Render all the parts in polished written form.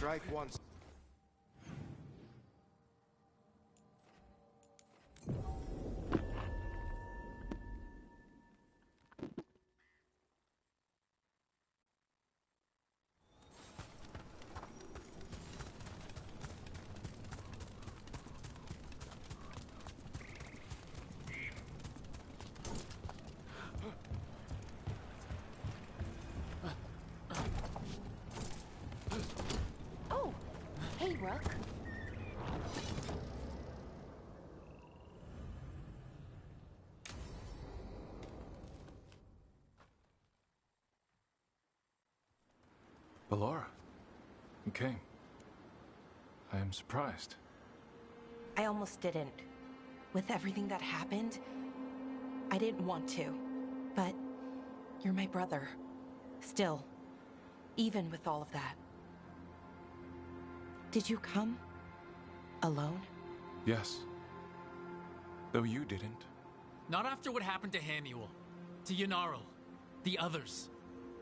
Strike once. Oh, hey, Rook. Ballora, you came. I am surprised. I almost didn't. With everything that happened, I didn't want to. But you're my brother. Still, even with all of that. Did you come? Alone? Yes. Though you didn't. Not after what happened to Hamuel, to Ynnarl, the others.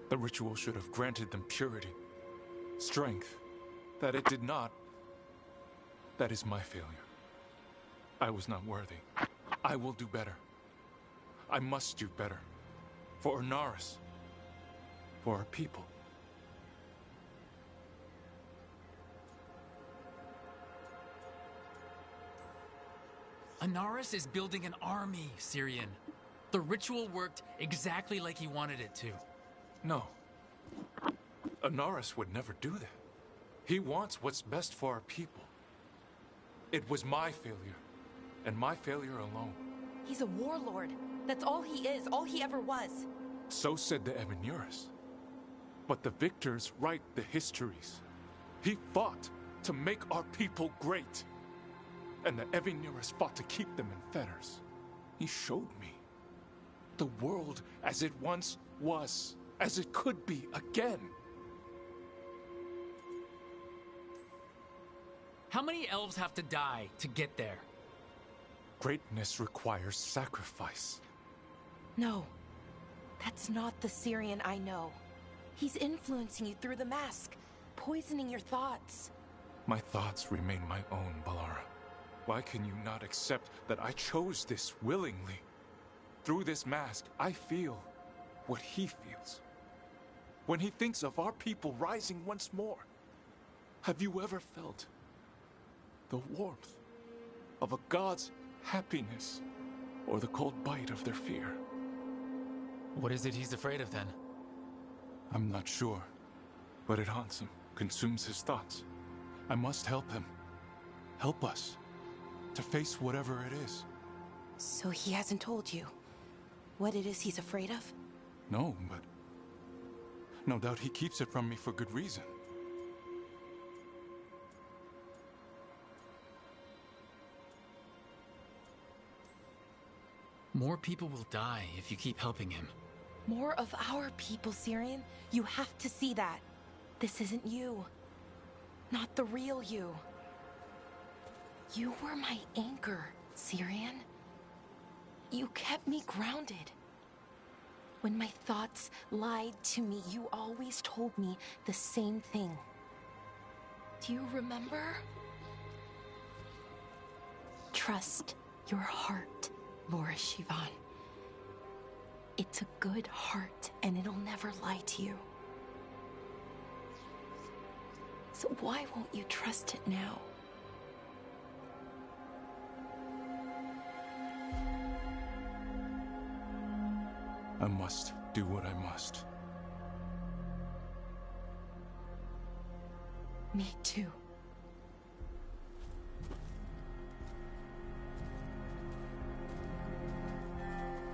The ritual should have granted them purity, strength. That it did not. That is my failure. I was not worthy. I will do better. I must do better. For Ernaris. For our people. Ernaris is building an army, Syrian. The ritual worked exactly like he wanted it to. No. Ernaris would never do that. He wants what's best for our people. It was my failure, and my failure alone. He's a warlord. That's all he is, all he ever was. So said the Ebenuris. But the victors write the histories. He fought to make our people great. And the Ebenuris fought to keep them in fetters. He showed me the world as it once was, as it could be again. How many elves have to die to get there? Greatness requires sacrifice. No, that's not the Syrian I know. He's influencing you through the mask, poisoning your thoughts. My thoughts remain my own, Ballora. Why can you not accept that I chose this willingly? Through this mask, I feel what he feels. When he thinks of our people rising once more, have you ever felt the warmth of a god's happiness or the cold bite of their fear? What is it he's afraid of then? I'm not sure, but it haunts him, consumes his thoughts. I must help him. Help us to face whatever it is. So he hasn't told you what it is he's afraid of? No, but no doubt he keeps it from me for good reason. More people will die if you keep helping him. More of our people, Syrian. You have to see that. This isn't you. Not the real you. You were my anchor, Syrian. You kept me grounded. When my thoughts lied to me, you always told me the same thing. Do you remember? Trust your heart, Laura Shivan. It's a good heart, and it'll never lie to you. So why won't you trust it now? I must do what I must. Me too.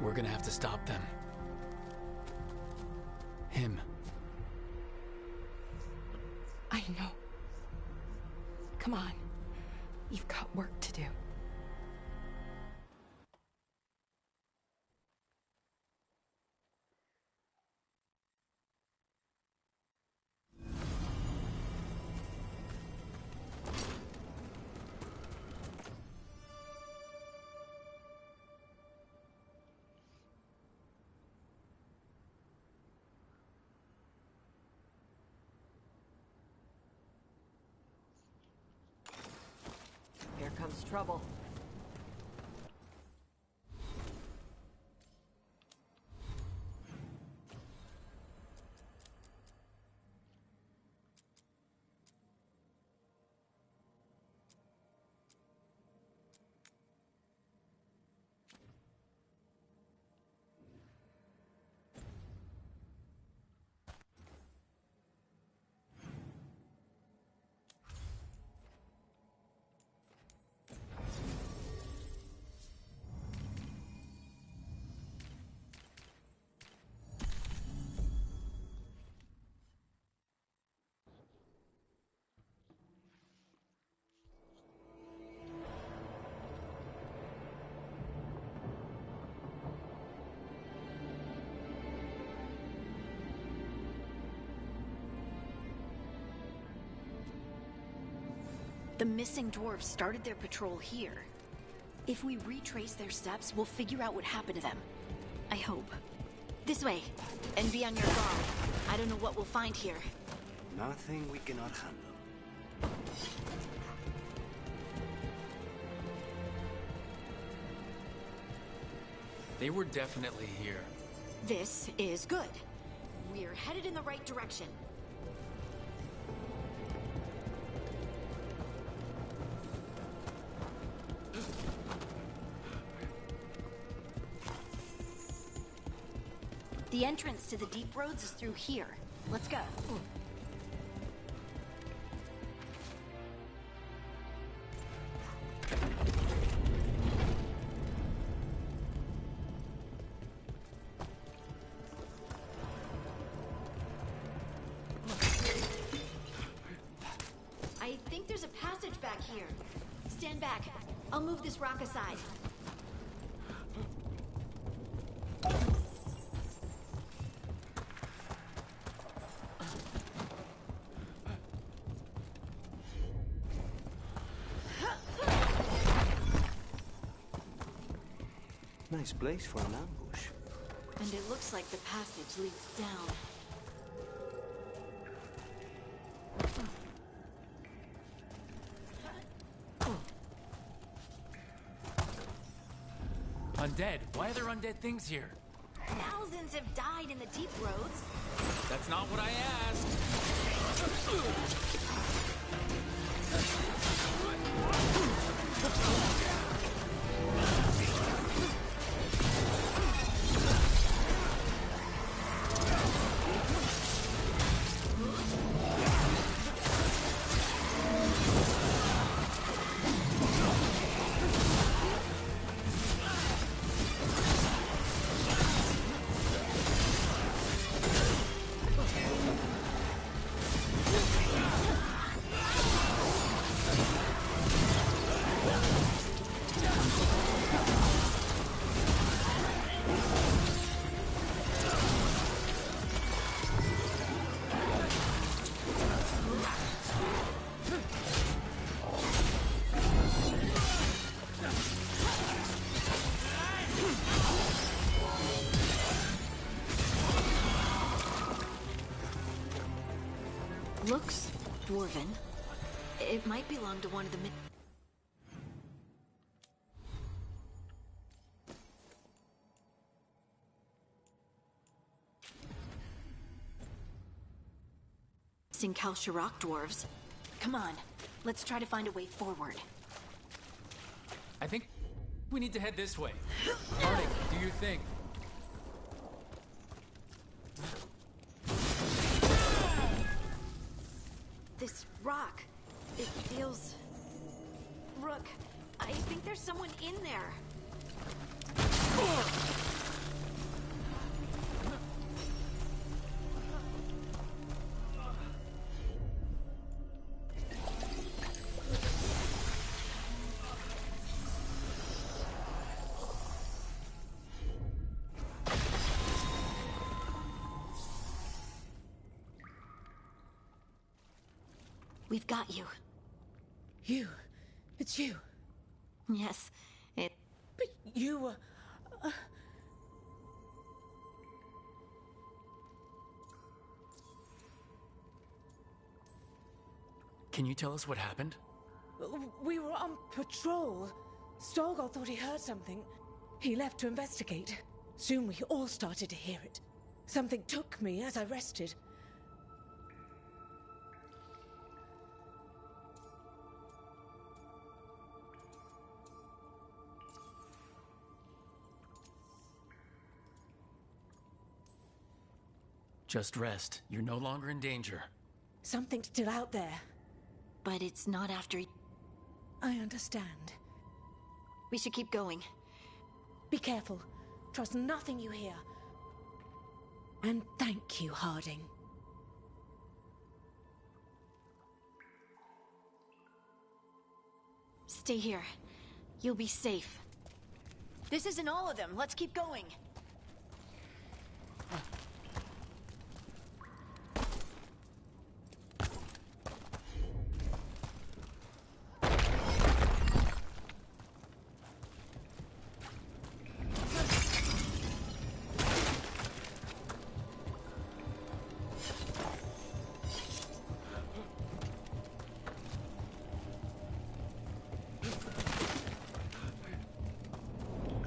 We're gonna have to stop them. Him. I know. Come on. You've got work to do. comes trouble. The missing dwarves started their patrol here. If we retrace their steps, we'll figure out what happened to them. I hope. This way, and be on your guard. I don't know what we'll find here. Nothing we cannot handle. They were definitely here. This is good. We're headed in the right direction. The entrance to the deep roads is through here. Let's go. I think there's a passage back here. Stand back. I'll move this rock aside. Nice place for an ambush. And it looks like the passage leads down. Undead? Why are there undead things here? Thousands have died in the deep roads. That's not what I asked. Looks dwarven. It might belong to one of the missing Kalsharok dwarves. Come on, let's try to find a way forward. I think we need to head this way. Arctic, do you think? This rock, it feels... Rook, I think there's someone in there. We've got you. You. It's you. Yes, it... But you, Can you tell us what happened? We were on patrol. Storgol thought he heard something. He left to investigate. Soon we all started to hear it. Something took me as I rested. Just rest. You're no longer in danger. Something's still out there. But it's not after... I understand. We should keep going. Be careful. Trust nothing you hear. And thank you, Harding. Stay here. You'll be safe. This isn't all of them. Let's keep going.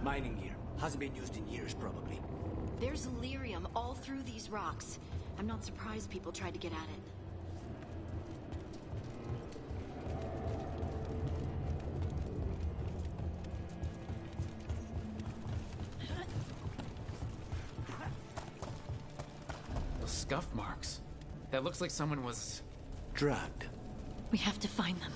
Mining gear. Hasn't been used in years, probably. There's lyrium all through these rocks. I'm not surprised people tried to get at it. Those scuff marks. That looks like someone was... Dragged. We have to find them.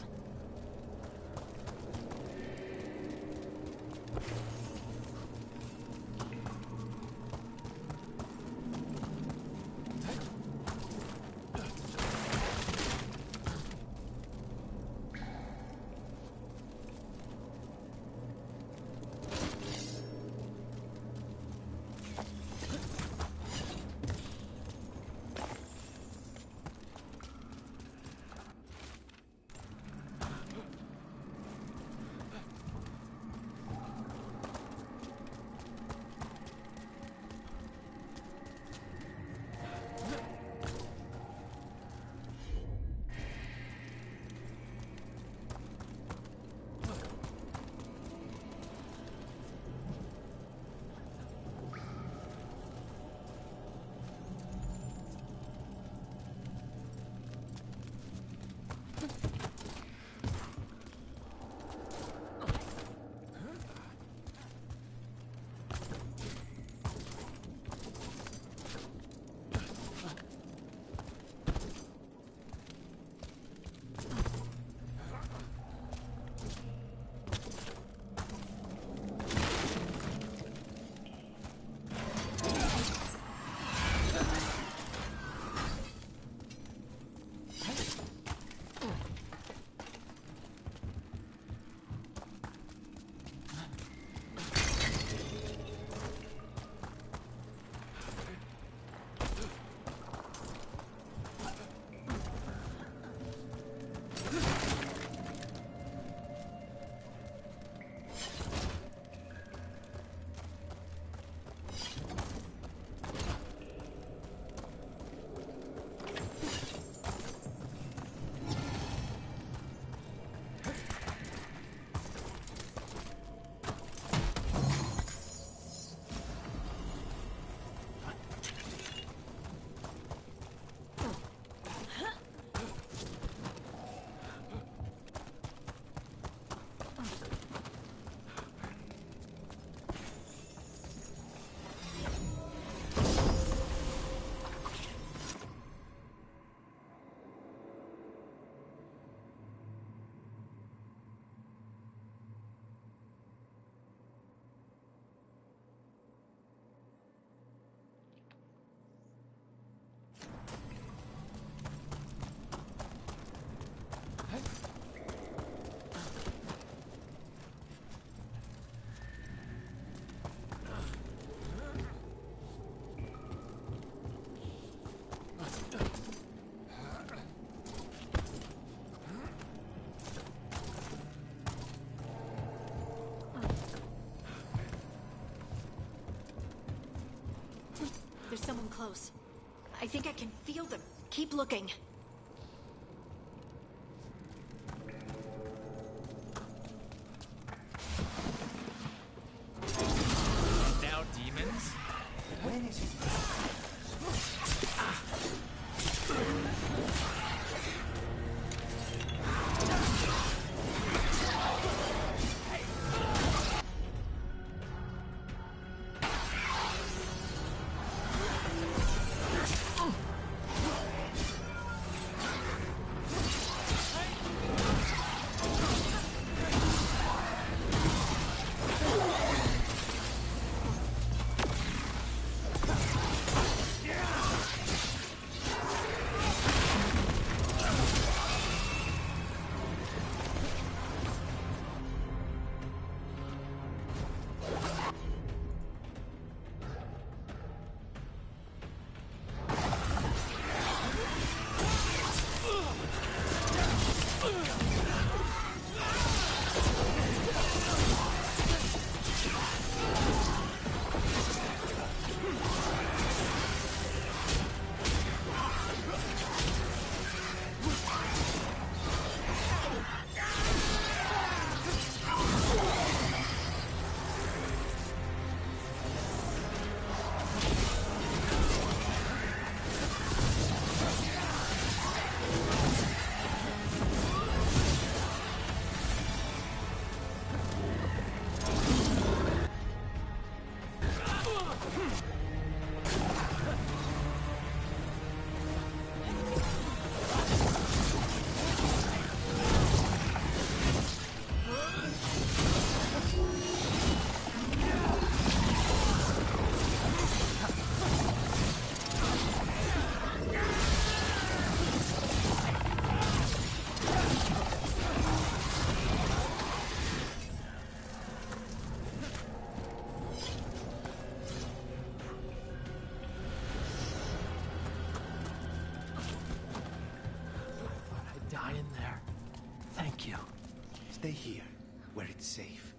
There's someone close. I think I can feel them. Keep looking. Thank you. Stay here, where it's safe.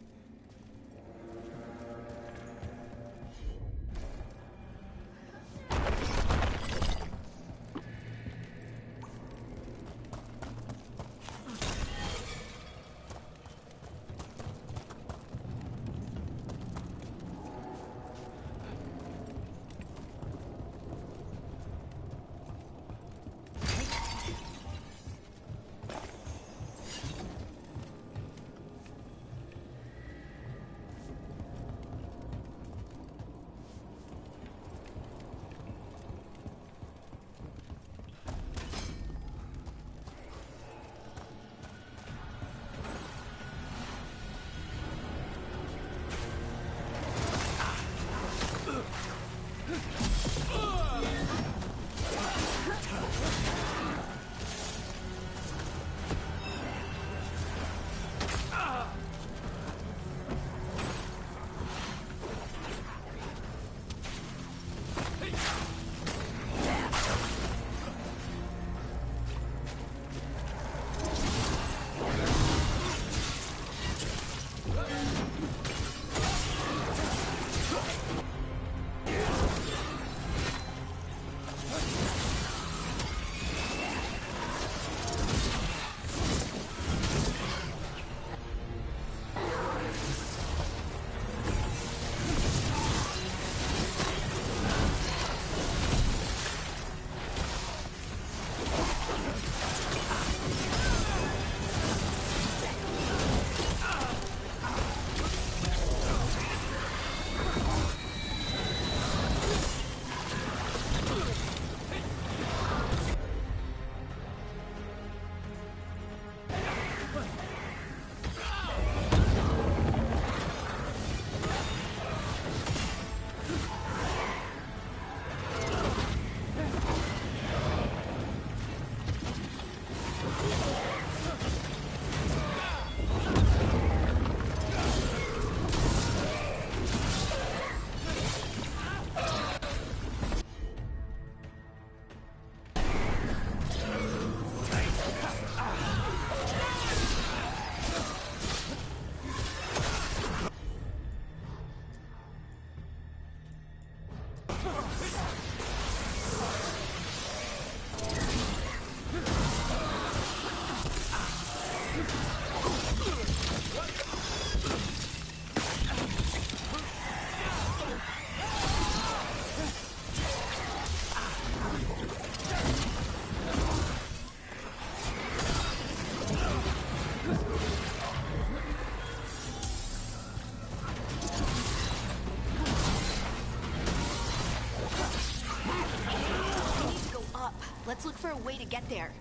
Let's look for a way to get there.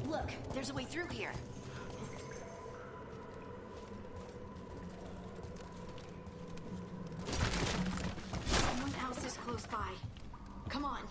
Look, there's a way through here. Someone's house is close by. Come on.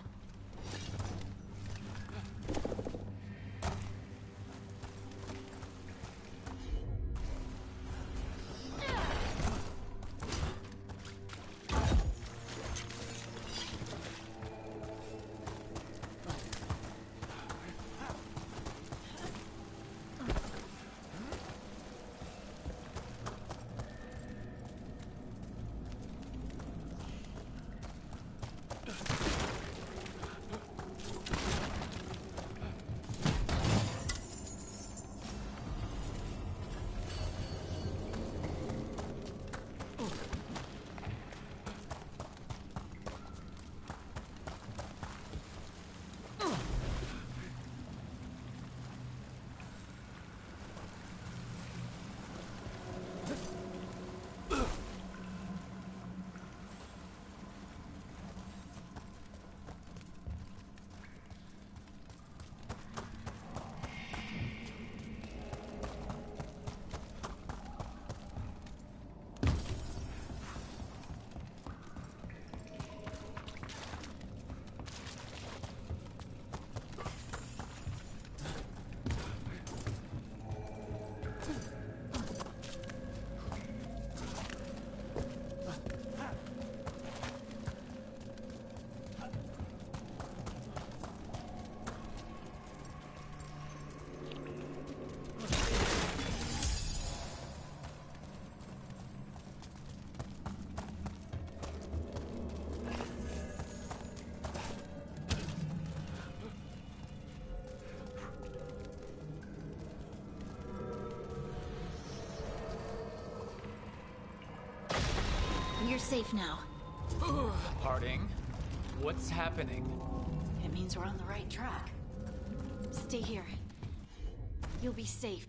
You're safe now. Harding, what's happening? It means we're on the right track. Stay here. You'll be safe.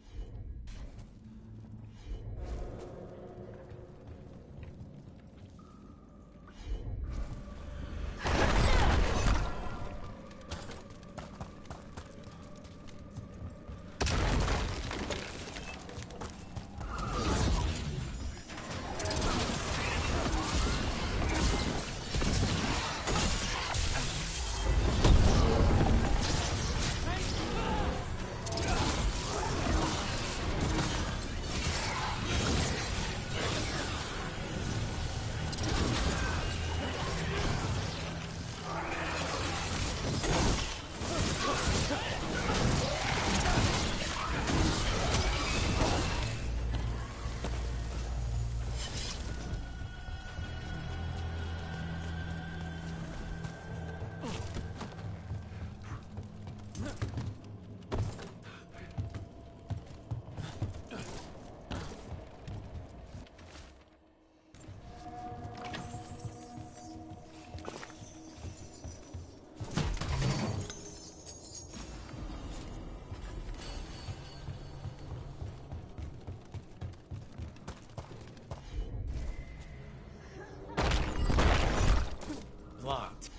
Locked.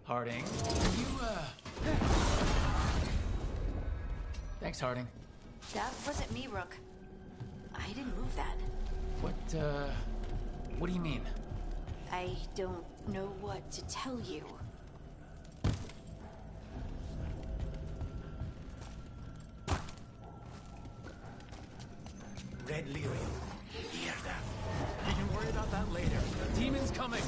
Harding, you, Thanks, Harding. That wasn't me, Rook. I didn't move that. What do you mean? I don't know what to tell you. Red Lyrium. Hear them. We can worry about that later. Demon's coming!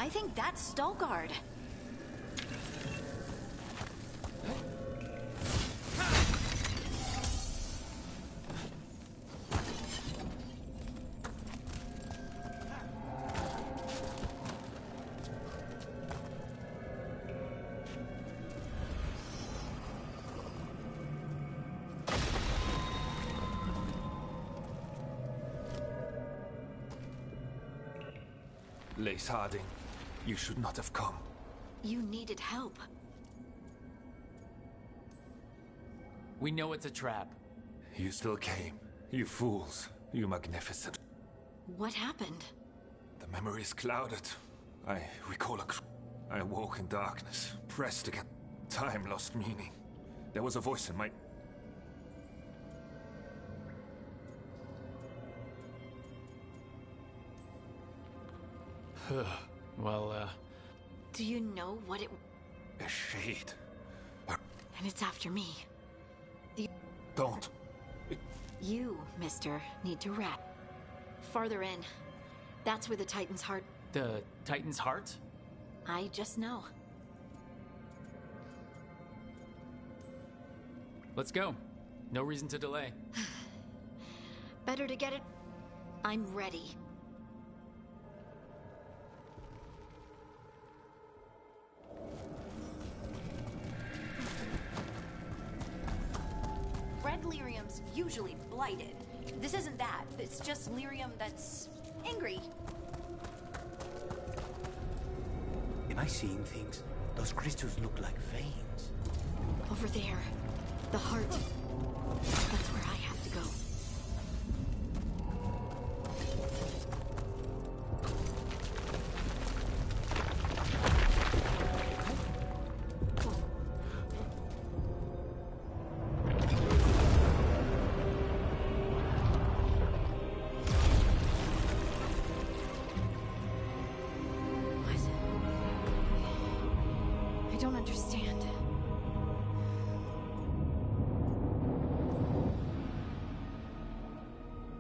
I think that's Stalgard. Lace Harding, you should not have come. You needed help. We know it's a trap. You still came. You fools. You magnificent. What happened? The memory is clouded. I recall I awoke in darkness, pressed against time lost meaning. There was a voice in my... Well, Do you know what it... A shade. And it's after me. Don't. You, mister, need to wrap. Farther in. That's where the Titan's heart... the Titan's heart? I just know. Let's go. No reason to delay. Better to get it... I'm ready. Red lyrium's usually blighted. This isn't that. It's just lyrium that's angry. Am I seeing things? Those crystals look like veins. Over there. The heart. That's where I have to go. I don't understand.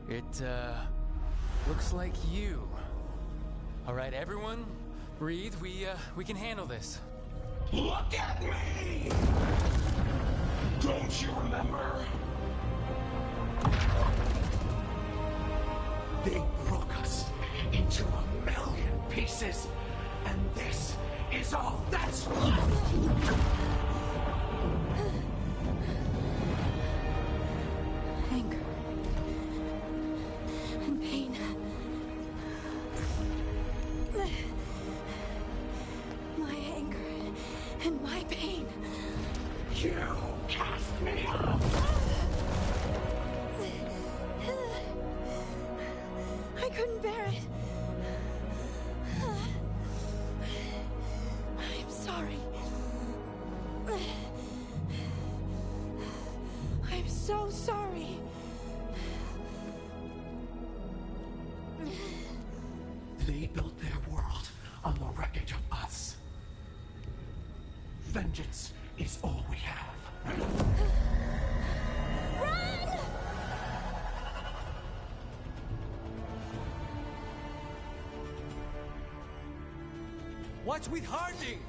It, looks like you. All right, everyone, breathe. We can handle this. Look at me! Don't you remember? They broke us into 1,000,000 pieces, and this is all that's left! Anger. And pain. My anger and my pain. You cast me off! I couldn't bear it. I'm sorry. I'm so sorry. They built their world on the wreckage of us. Vengeance is all we have. Run! What's with Harding?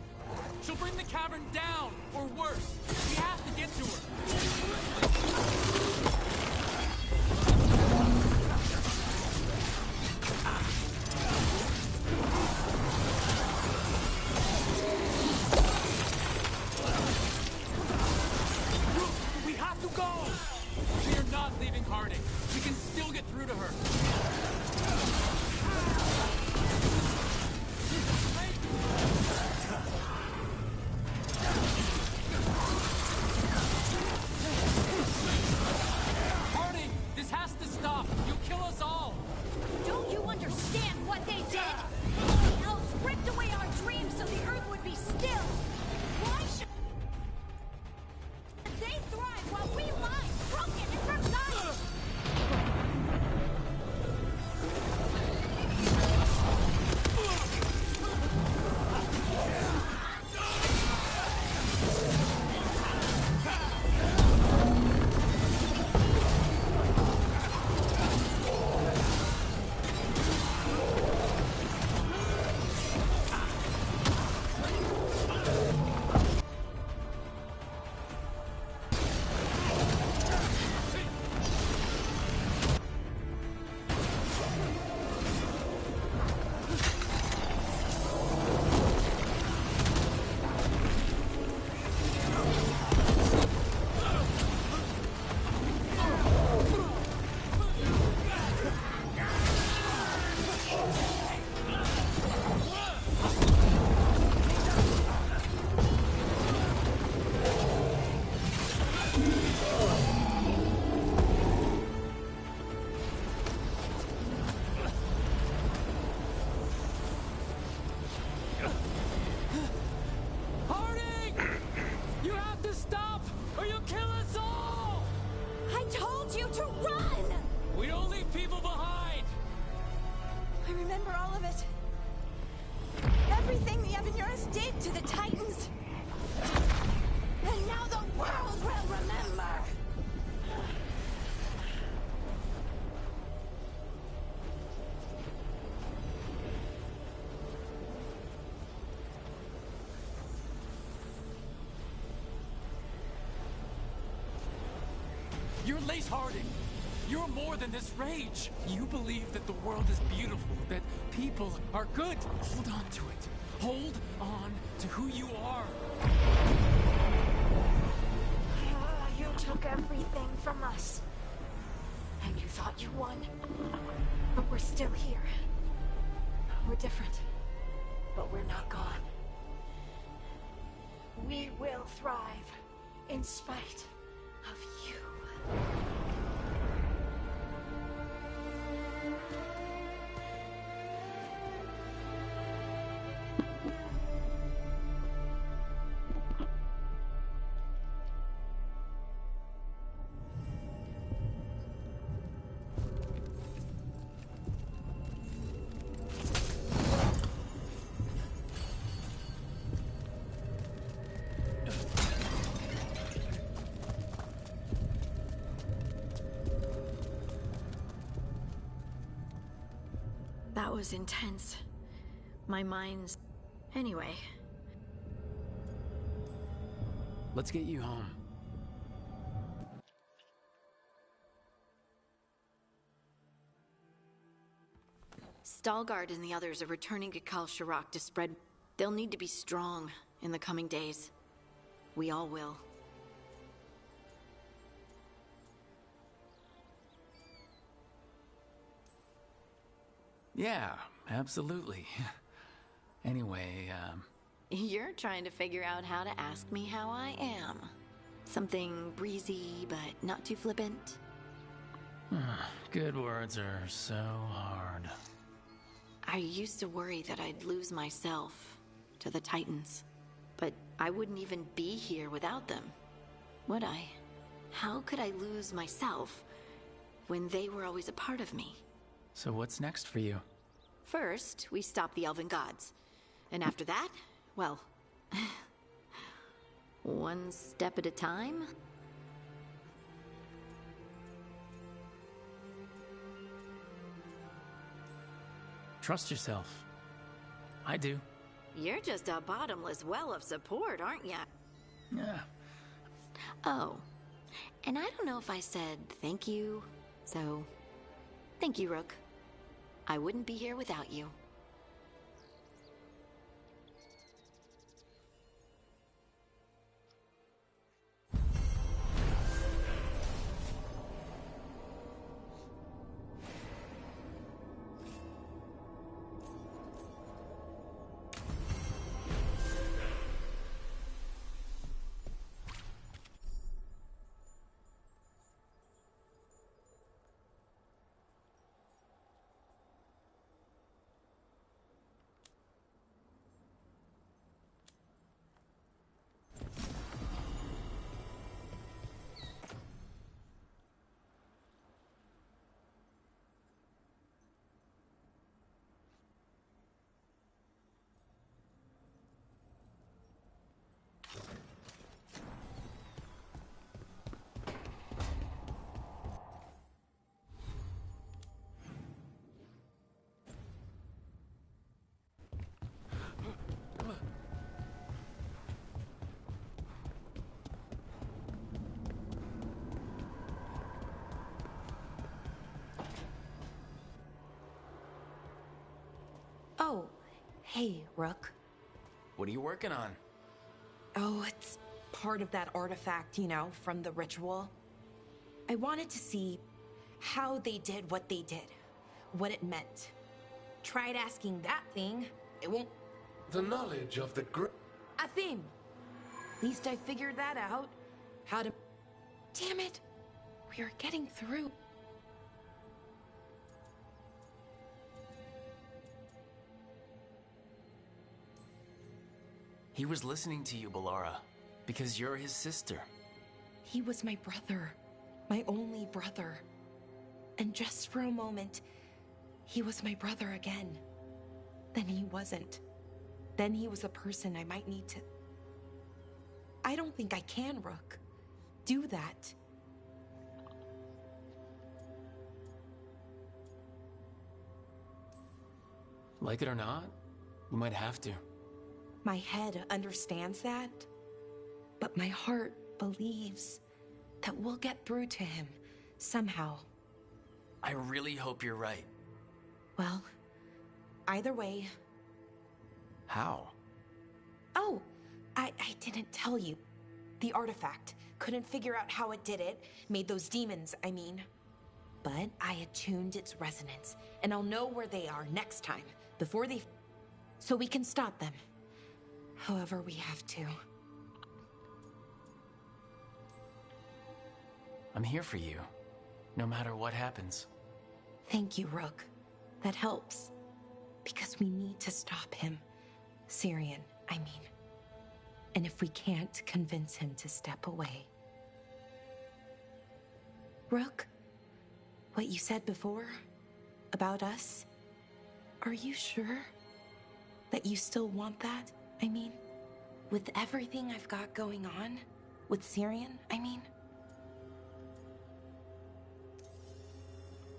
She'll bring the cavern down, or worse. We have to get to her. We have to go! We are not leaving Harding. We can still get through to her. Harding, this has to stop. You'll kill us all. Don't you understand what they did? Elves ripped away our dreams so the earth would be still. Why should they thrive while we lie, broken and forgotten? Harding! You have to stop, or you'll kill us all! I told you to run! We don't leave people behind! I remember all of it. everything the Avenurus did to the Titans. And now the world will remember. You're Lace Harding. You're more than this rage. You believe that the world is beautiful, that people are good. Hold on to it. Hold on to who you are. You took everything from us. And you thought you won. But we're still here. We're different. But we're not gone. We will thrive in spite of you. That was intense. My mind's... Anyway. Let's get you home. Stalgard and the others are returning to Kal Shirak to spread... They'll need to be strong in the coming days. We all will. Yeah, absolutely. Anyway, You're trying to figure out how to ask me how I am. Something breezy, but not too flippant. good words are so hard. I used to worry that I'd lose myself to the Titans. But I wouldn't even be here without them, would I? How could I lose myself when they were always a part of me? So what's next for you? First, we stop the Elven Gods. And after that, well... one step at a time? Trust yourself. I do. You're just a bottomless well of support, aren't ya? Yeah. Oh, and I don't know if I said thank you, so... Thank you, Rook. I wouldn't be here without you. Oh, hey, Rook. What are you working on? Oh, it's part of that artifact, you know, from the ritual. I wanted to see how they did what they did, what it meant. Tried asking that thing, it won't... The knowledge of the Athene! At least I figured that out. How to... Damn it! We are getting through. He was listening to you, Balara, because you're his sister. He was my brother. My only brother. And just for a moment, he was my brother again. Then he wasn't. Then he was a person I might need to... I don't think I can, Rook. Do that. Like it or not, you might have to. My head understands that, but my heart believes that we'll get through to him somehow. I really hope you're right. Well, either way... How? Oh, I didn't tell you. The artifact. Couldn't figure out how it did it. Made those demons, I mean. But I attuned its resonance, and I'll know where they are next time, before they... So we can stop them. However we have to. I'm here for you, no matter what happens. Thank you, Rook. That helps. Because we need to stop him. Syrian, I mean. And if we can't convince him to step away... Rook, what you said before about us, are you sure that you still want that? I mean, with everything I've got going on, with Syrian, I mean?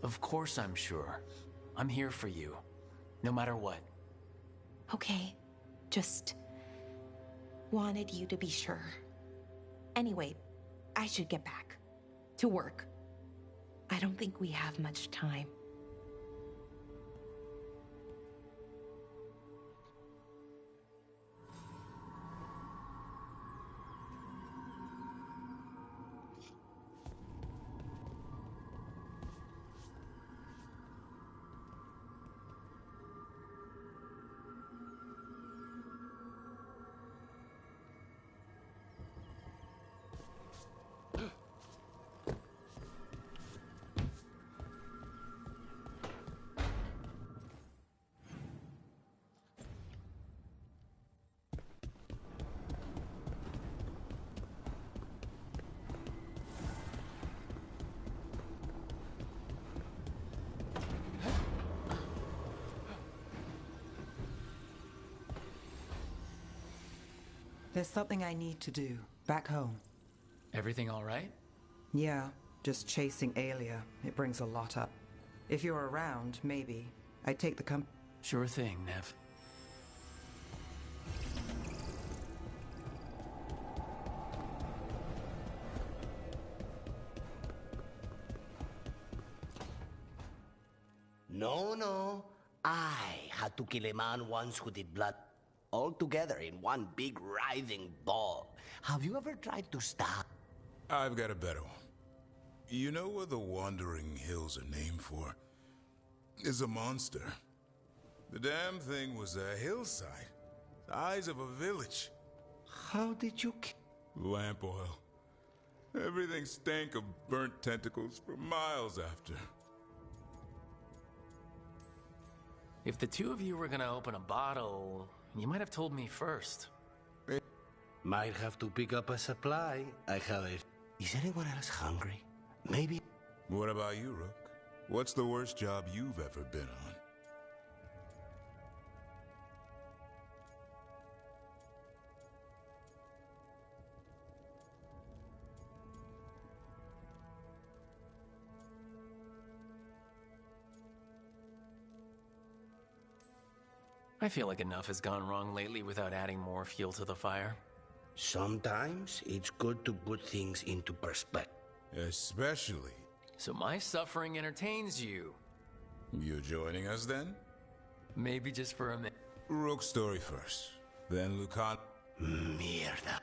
Of course I'm sure. I'm here for you, no matter what. Okay, just wanted you to be sure. Anyway, I should get back to work. I don't think we have much time. There's something I need to do, back home. Everything all right? Yeah, just chasing Aelia. It brings a lot up. If you're around, maybe. I'd take the Sure thing, Nev. No. I had to kill a man once who did blood all together in one big writhing ball. Have you ever tried to stop? I've got a better one. You know what the Wandering Hills are named for? It's a monster. The damn thing was a hillside, the size of a village. How did you Lamp oil. Everything stank of burnt tentacles for miles after. If the two of you were gonna open a bottle, you might have told me first. Might have to pick up a supply. I have it. Is anyone else hungry? Maybe. What about you, Rook? What's the worst job you've ever been on? I feel like enough has gone wrong lately without adding more fuel to the fire. Sometimes it's good to put things into perspective. Especially. So my suffering entertains you. You joining us then? Maybe just for a minute. Rook's story first, then Lucan. Mierda.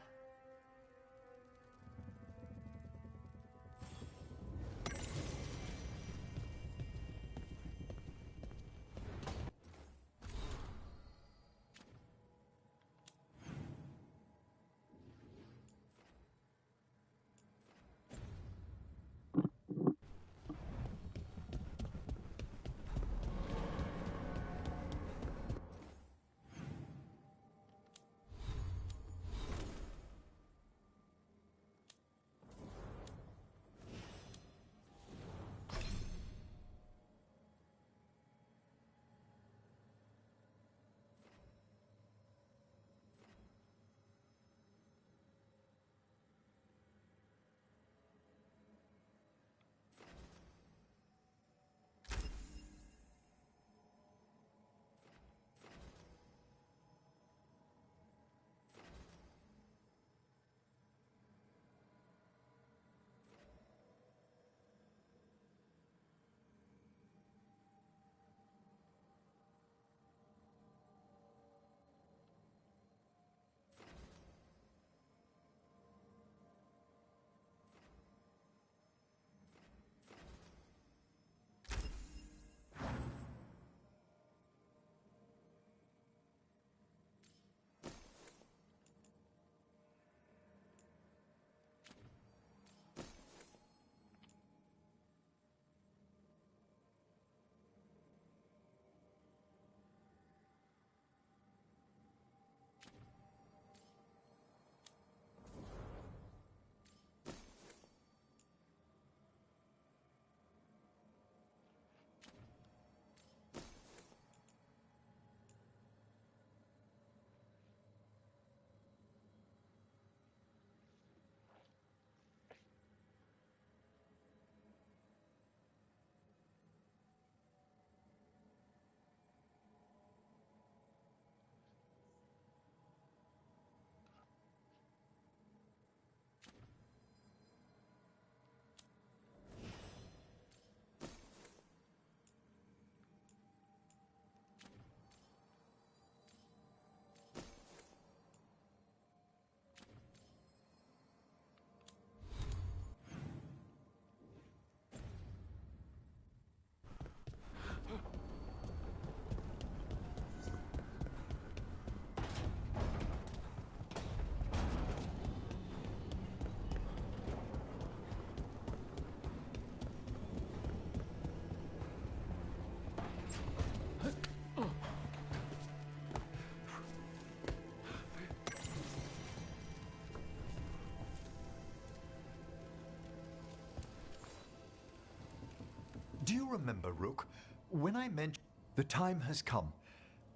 Do you remember, Rook? When I mentioned the time has come,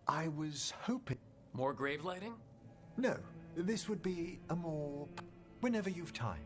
I was hoping... More grave lighting? No, this would be a more... whenever you've time.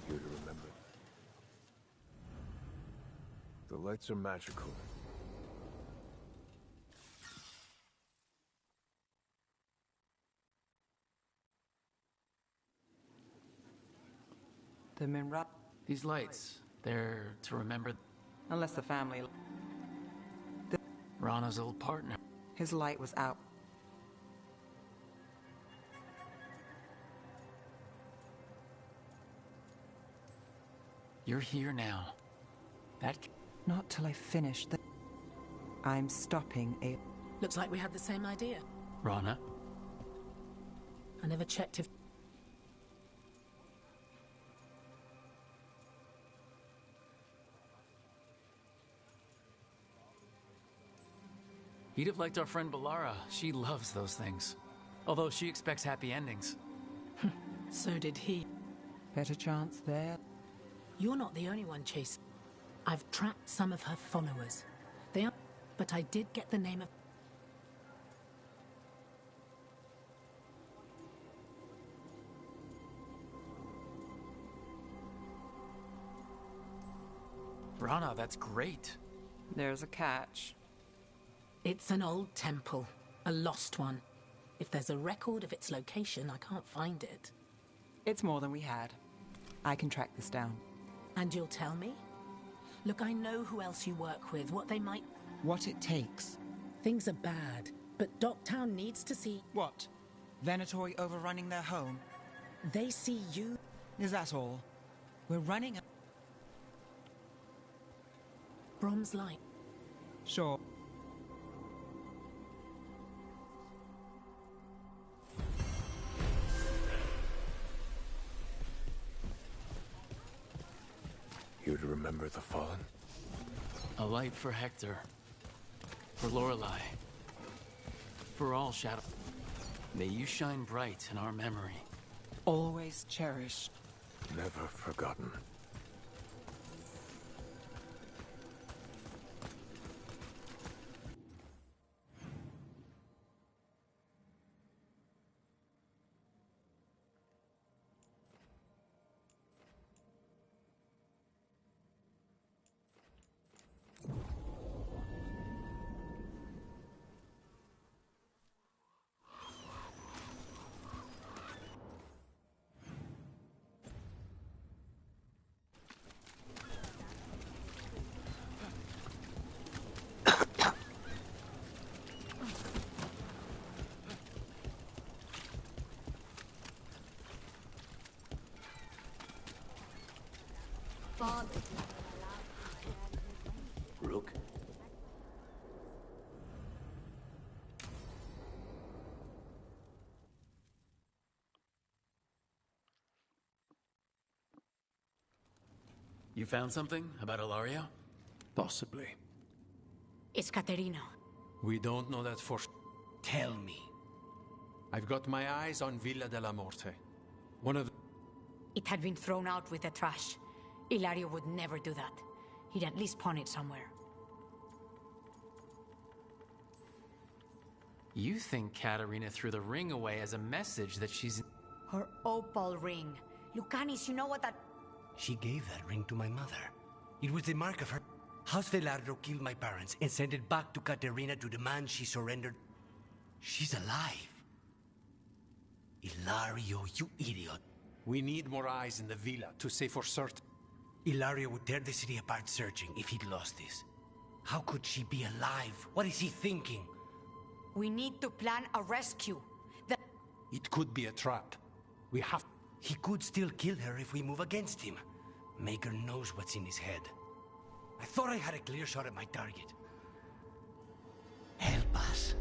You to remember. The lights are magical. The Minrap. These lights, they're to remember... Unless the family... Rana's old partner. His light was out. You're here now. That... Not till I finish the... I'm stopping a... Looks like we had the same idea. Rana? I never checked if... He'd have liked our friend Balara. She loves those things. Although she expects happy endings. So did he. Better chance there. You're not the only one, Chase. I've tracked some of her followers. They are... But I did get the name of... Rana, that's great. There's a catch. It's an old temple. A lost one. If there's a record of its location, I can't find it. It's more than we had. I can track this down. And you'll tell me? Look, I know who else you work with, what they might... What it takes. Things are bad, but Docktown needs to see... What? Venatori overrunning their home? They see you... Is that all? We're running a... Brom's light. Sure. You to remember the fallen? A light for Hector. For Lorelei. For all Shadow. May you shine bright in our memory. Always cherished. Never forgotten. Rook? You found something about Ilaria? Possibly. It's Caterina. We don't know that for... Tell me. I've got my eyes on Villa della Morte. One of the... It had been thrown out with the trash. Ilario would never do that. He'd at least pawn it somewhere. You think Katarina threw the ring away as a message that she's... Her opal ring. Lucanis, you know what that... She gave that ring to my mother. It was the mark of her... House Velardo killed my parents and sent it back to Katerina to demand she surrendered. She's alive. Ilario, you idiot. We need more eyes in the villa to say for certain. Ilario would tear the city apart searching if he'd lost this. How could she be alive? What is he thinking? We need to plan a rescue. It could be a trap. We have... He could still kill her if we move against him. Maker knows what's in his head. I thought I had a clear shot at my target. Help us.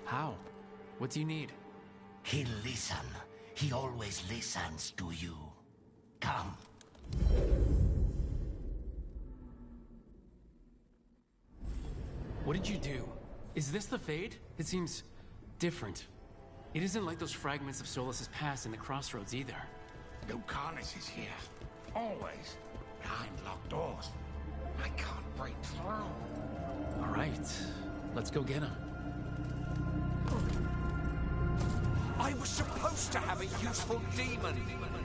How? What do you need? He'll listen. He always listens to you. Come. What did you do? Is this the Fade? It seems different. It isn't like those fragments of Solas's past in the Crossroads either. Lucanus is here. Always. Behind locked doors. I can't break through. All right. Let's go get him. I was supposed to have a useful demon,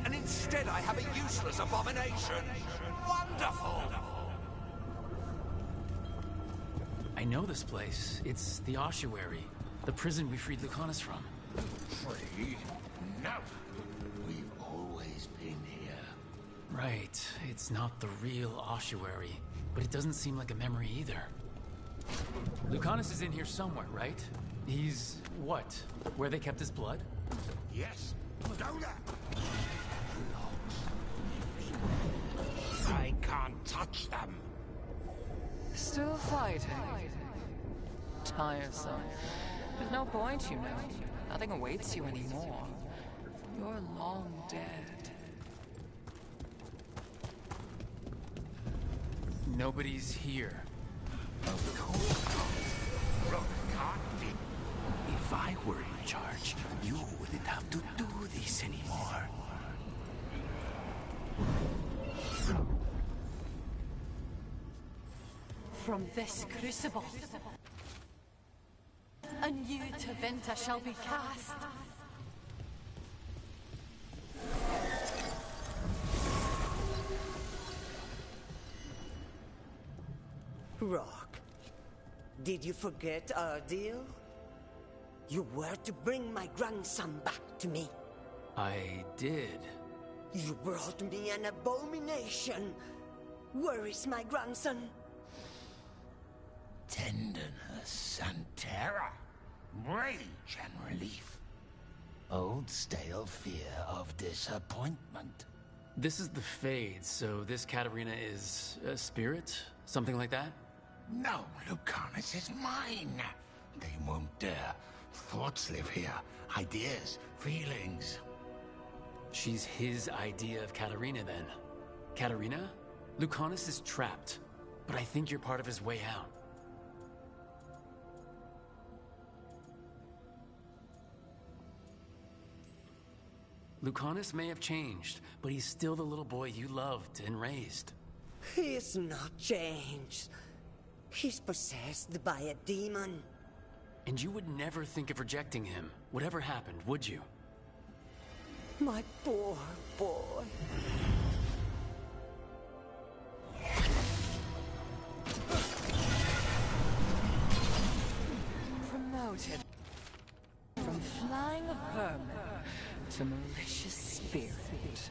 and instead I have a useless abomination. Wonderful! I know this place. It's the ossuary. The prison we freed Lucanus from. Free? No. We've always been here. Right. It's not the real ossuary. But it doesn't seem like a memory either. Lucanus is in here somewhere, right? He's... what? Where they kept his blood? Yes. Go there. I can't touch them. Still fighting. Tiresome. There's no point, you know. Nothing awaits you anymore. You're long dead. Nobody's here. Of course. Look, can't be. If I were in charge, you wouldn't have to do this anymore. From this crucible, a new Tevinter shall be cast. Rock, did you forget our deal? You were to bring my grandson back to me. I did. You brought me an abomination. Where is my grandson? Tenderness and terror. Rage and relief. Old stale fear of disappointment. This is the Fade, so this Katarina is a spirit? Something like that? No, Lucanus is mine. They won't dare. Thoughts live here. Ideas, feelings. She's his idea of Katarina, then. Katarina? Lucanus is trapped, but I think you're part of his way out. Lucanus may have changed, but he's still the little boy you loved and raised. He's not changed. He's possessed by a demon. And you would never think of rejecting him, whatever happened, would you? My poor boy. Promoted from flying vermin to malicious spirit.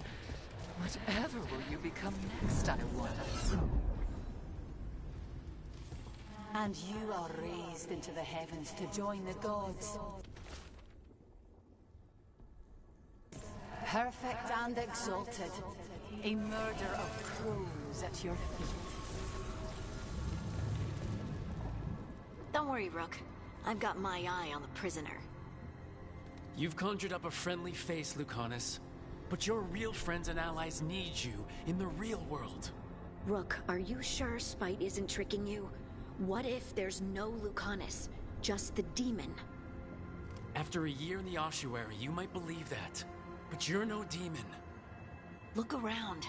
Whatever will you become next, I wonder? And you are raised into the heavens to join the gods. Perfect and exalted. A murder of crows at your feet. Don't worry, Rook. I've got my eye on the prisoner. You've conjured up a friendly face, Lucanus. But your real friends and allies need you in the real world. Rook, are you sure Spite isn't tricking you? What if there's no Lucanus, just the demon? After a year in the ossuary, you might believe that. But you're no demon. Look around.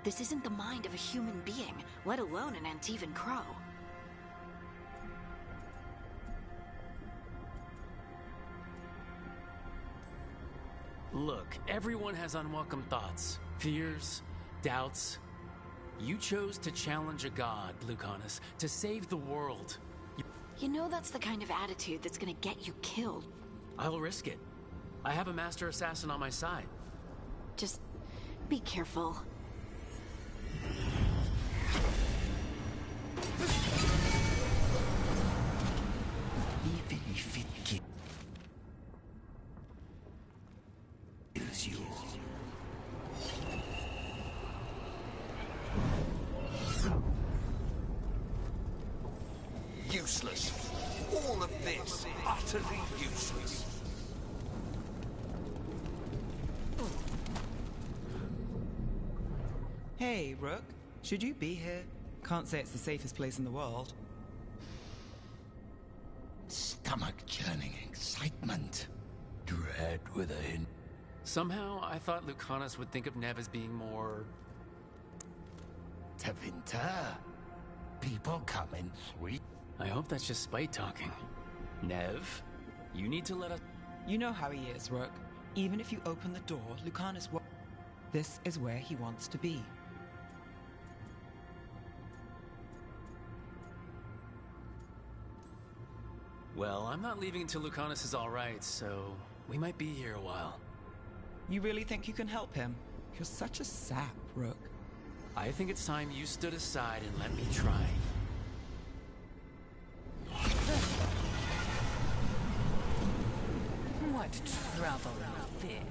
This isn't the mind of a human being, let alone an Antivan Crow. Look, everyone has unwelcome thoughts, fears, doubts. You chose to challenge a god, Lucanus, to save the world. You know that's the kind of attitude that's gonna get you killed. I'll risk it. I have a master assassin on my side. Just be careful. Even if it kills you. Useless. All of this, utterly useless. Hey, Rook. Should you be here? Can't say it's the safest place in the world. Stomach-churning excitement. Dread with a hint. Somehow, I thought Lucanus would think of Nev as being more... Tevinter. People come in sweet. I hope that's just spite talking. Nev, you need to let us... You know how he is, Rook. Even if you open the door, Lucanus won't... This is where he wants to be. Well, I'm not leaving until Lucanus is alright, so we might be here a while. You really think you can help him? You're such a sap, Rook. I think it's time you stood aside and let me try. What trouble then?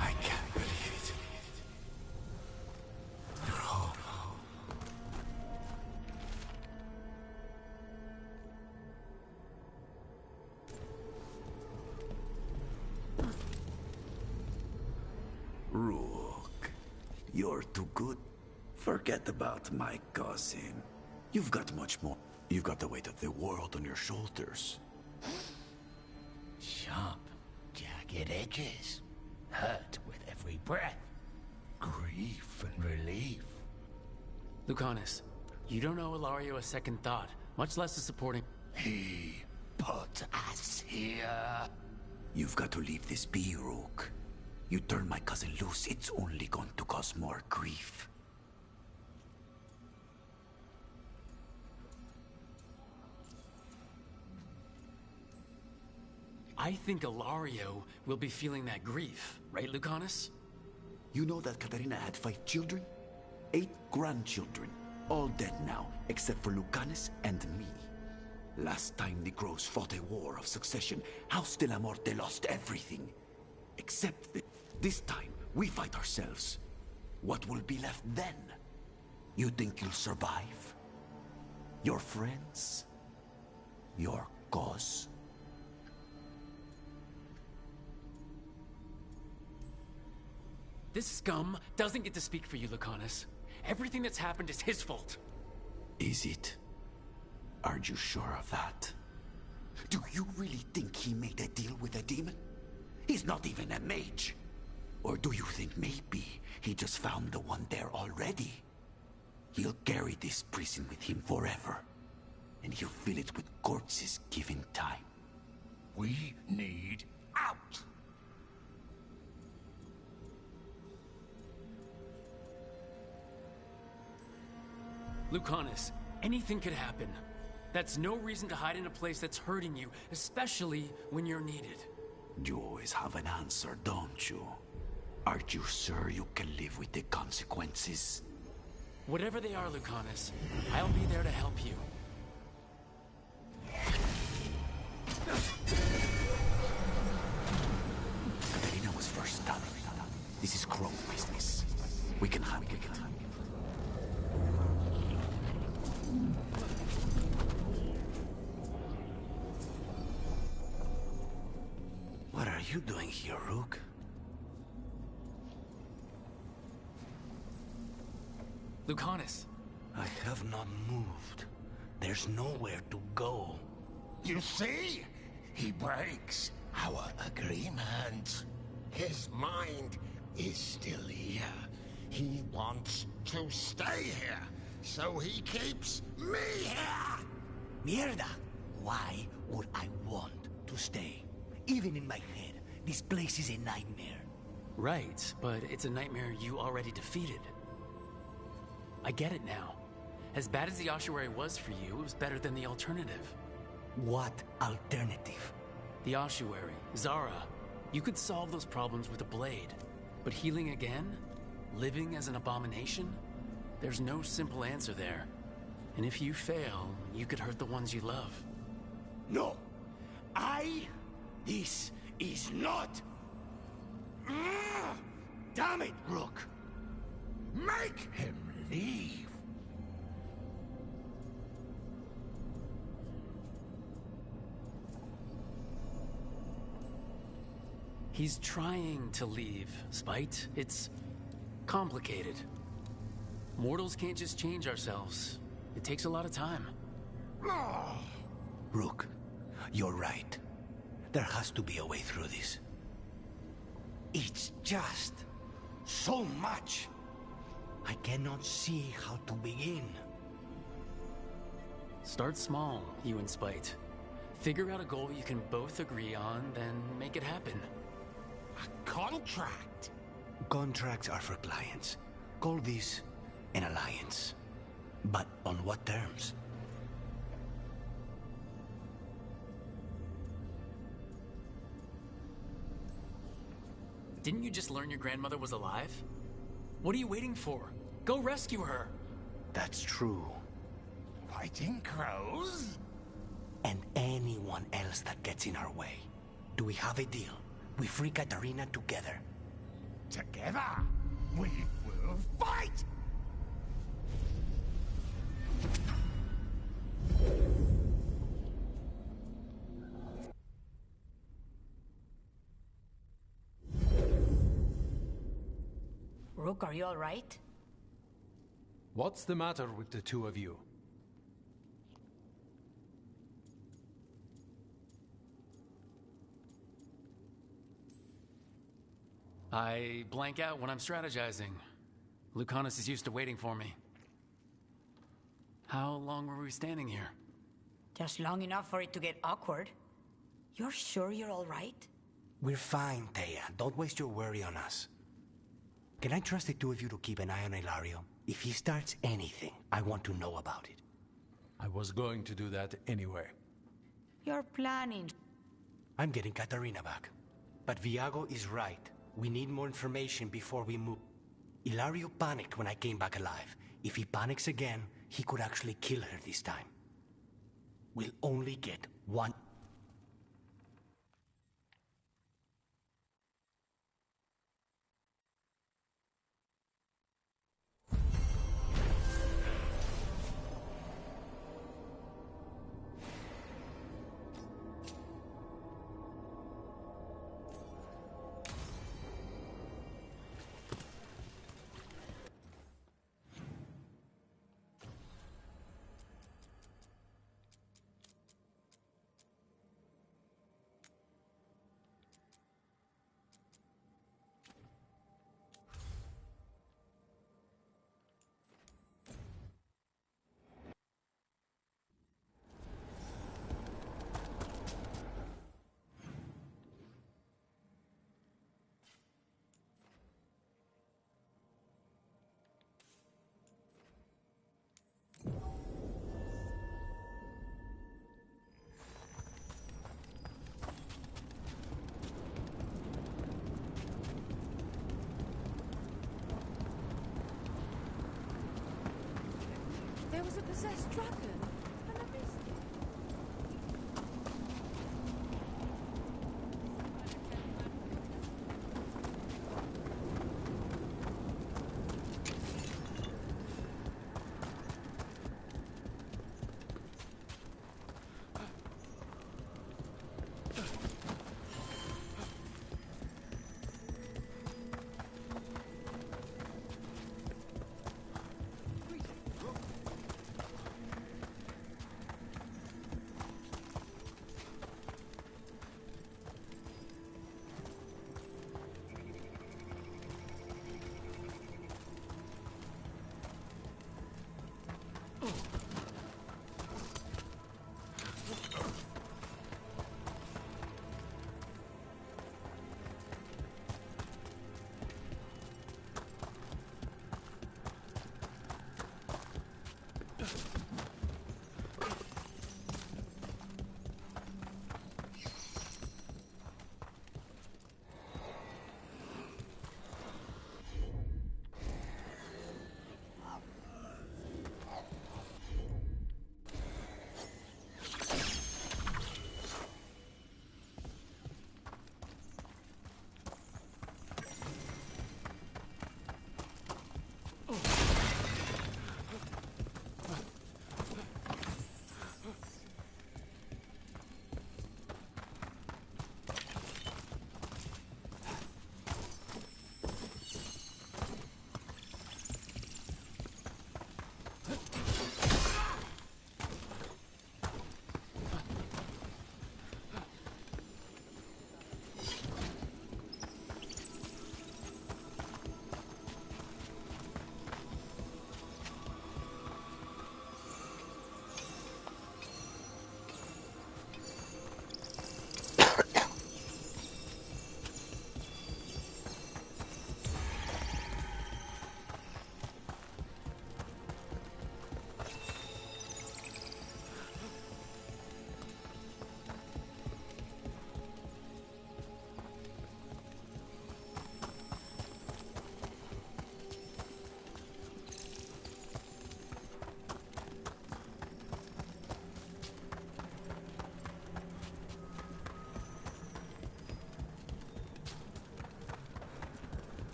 I can't believe it. You're home. Rook, you're too good. Forget about my cousin. You've got much more. You've got the weight of the world on your shoulders. Sharp, jagged edges. Hurt with every breath. Grief and relief. Lucanus, you don't owe Ilario a second thought, much less a supporting... He put us here. You've got to leave this be, Rook. You turn my cousin loose, it's only going to cause more grief. I think Ilario will be feeling that grief, right, Lucanus? You know that Katarina had 5 children? 8 grandchildren. All dead now, except for Lucanus and me. Last time the Crows fought a war of succession, House de la Morte lost everything. Except that this time, we fight ourselves. What will be left then? You think you'll survive? Your friends? Your cause? This scum doesn't get to speak for you, Lucanus. Everything that's happened is his fault. Is it? Are you sure of that? Do you really think he made a deal with a demon? He's not even a mage. Or do you think maybe he just found the one there already? He'll carry this prison with him forever. And he'll fill it with corpses given time. We need out! Lucanus, anything could happen. That's no reason to hide in a place that's hurting you, especially when you're needed. You always have an answer, don't you? Aren't you sure you can live with the consequences? Whatever they are, Lucanus, I'll be there to help you. Katarina was first stabbed. This is Crow business. We can handle it. What are you doing here, Rook? Lucanus. I have not moved. There's nowhere to go. You see? He breaks our agreement. His mind is still here. He wants to stay here, so he keeps me here! Mierda! Why would I want to stay? Even in my head, this place is a nightmare. Right, but it's a nightmare you already defeated. I get it now. As bad as the ossuary was for you, it was better than the alternative. What alternative? The ossuary, Zara. You could solve those problems with a blade. But healing again? Living as an abomination? There's no simple answer there. And if you fail, you could hurt the ones you love. No! This is not... Damn it, Rook! Make him leave! He's trying to leave, Spite. It's complicated. Mortals can't just change ourselves. It takes a lot of time. Rook, you're right. There has to be a way through this. It's just so much. I cannot see how to begin. Start small, you and Spite. Figure out a goal you can both agree on, then make it happen. A contract? Contracts are for clients. Call this an alliance. But on what terms? Didn't you just learn your grandmother was alive? What are you waiting for? Go rescue her! That's true. Fighting crows? And anyone else that gets in our way. Do we have a deal? We free Katarina together. Together? We will fight! Rook, are you all right? What's the matter with the two of you? I blank out when I'm strategizing. Lucanus is used to waiting for me. How long were we standing here? Just long enough for it to get awkward. You're sure you're all right? We're fine, Thea. Don't waste your worry on us. Can I trust the two of you to keep an eye on Hilario? If he starts anything, I want to know about it. I was going to do that anyway. You're planning. I'm getting Katarina back. But Viago is right. We need more information before we move. Hilario panicked when I came back alive. If he panics again, he could actually kill her this time. We'll only get one... There was a possessed dragon, and I missed it.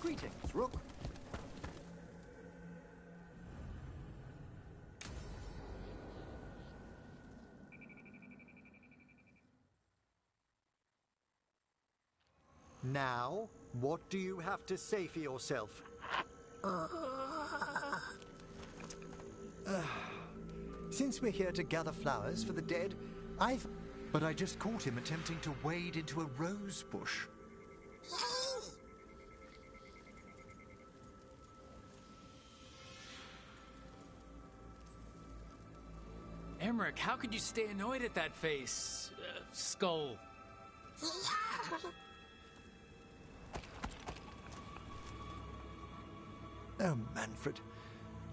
Greetings, Rook. Now, what do you have to say for yourself? Since we're here to gather flowers for the dead, But I just caught him attempting to wade into a rose bush. Emmerich, how could you stay annoyed at that face? Skull. Oh, Manfred.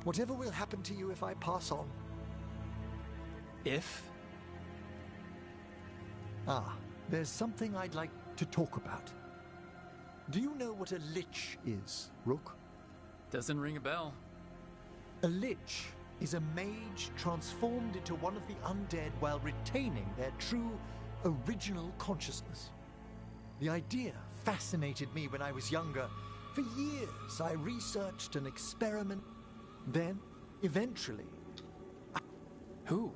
Whatever will happen to you if I pass on? If? Ah, there's something I'd like to talk about. Do you know what a lich is, Rook? Doesn't ring a bell. A lich is a mage transformed into one of the undead while retaining their true, original consciousness. The idea fascinated me when I was younger. For years, I researched and experimented. Then, eventually... Who?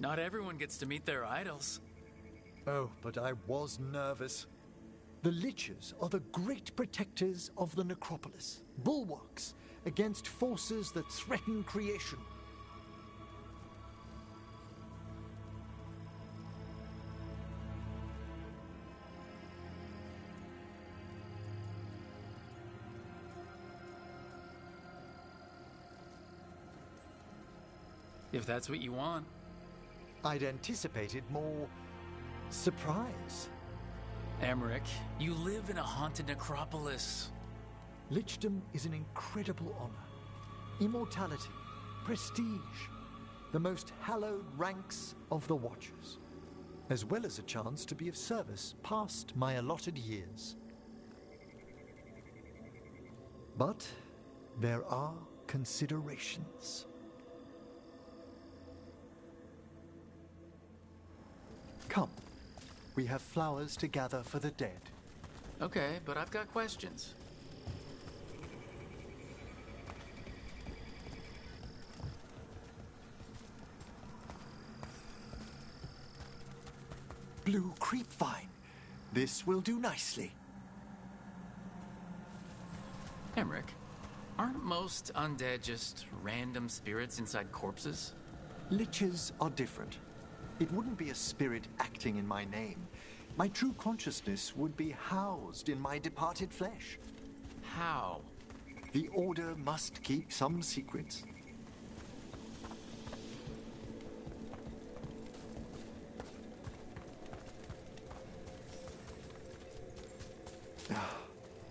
Not everyone gets to meet their idols. Oh, but I was nervous. The liches are the great protectors of the necropolis, bulwarks against forces that threaten creation. If that's what you want. I'd anticipated more surprise. Emmerich, you live in a haunted necropolis. Lichdom is an incredible honor. Immortality, prestige, the most hallowed ranks of the Watchers, as well as a chance to be of service past my allotted years. But there are considerations. Come, we have flowers to gather for the dead. Okay, but I've got questions. Blue creepvine. This will do nicely. Emmerich, aren't most undead just random spirits inside corpses? Liches are different. It wouldn't be a spirit acting in my name. My true consciousness would be housed in my departed flesh. How? The Order must keep some secrets.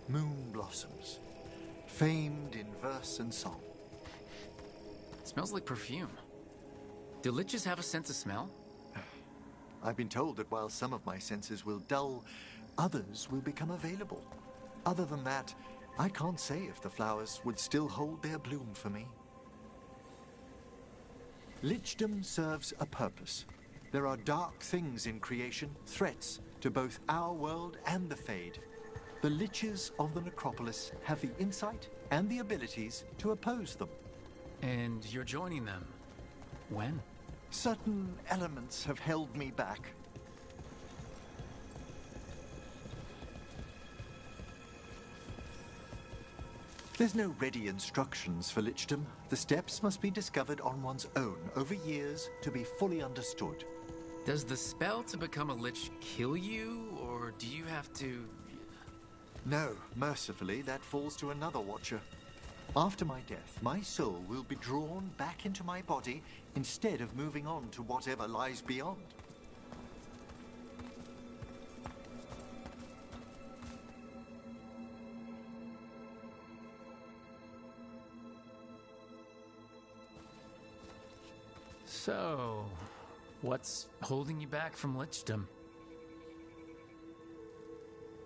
Moon blossoms, famed in verse and song. Smells like perfume. Do liches have a sense of smell? I've been told that while some of my senses will dull, others will become available. Other than that, I can't say if the flowers would still hold their bloom for me. Lichdom serves a purpose. There are dark things in creation, threats to both our world and the Fade. The Liches of the Necropolis have the insight and the abilities to oppose them. And you're joining them. When? Certain elements have held me back. There's no ready instructions for Lichdom. The steps must be discovered on one's own over years to be fully understood. Does the spell to become a lich kill you, or do you have to... No, mercifully, that falls to another watcher. After my death, my soul will be drawn back into my body instead of moving on to whatever lies beyond. So, what's holding you back from lichdom?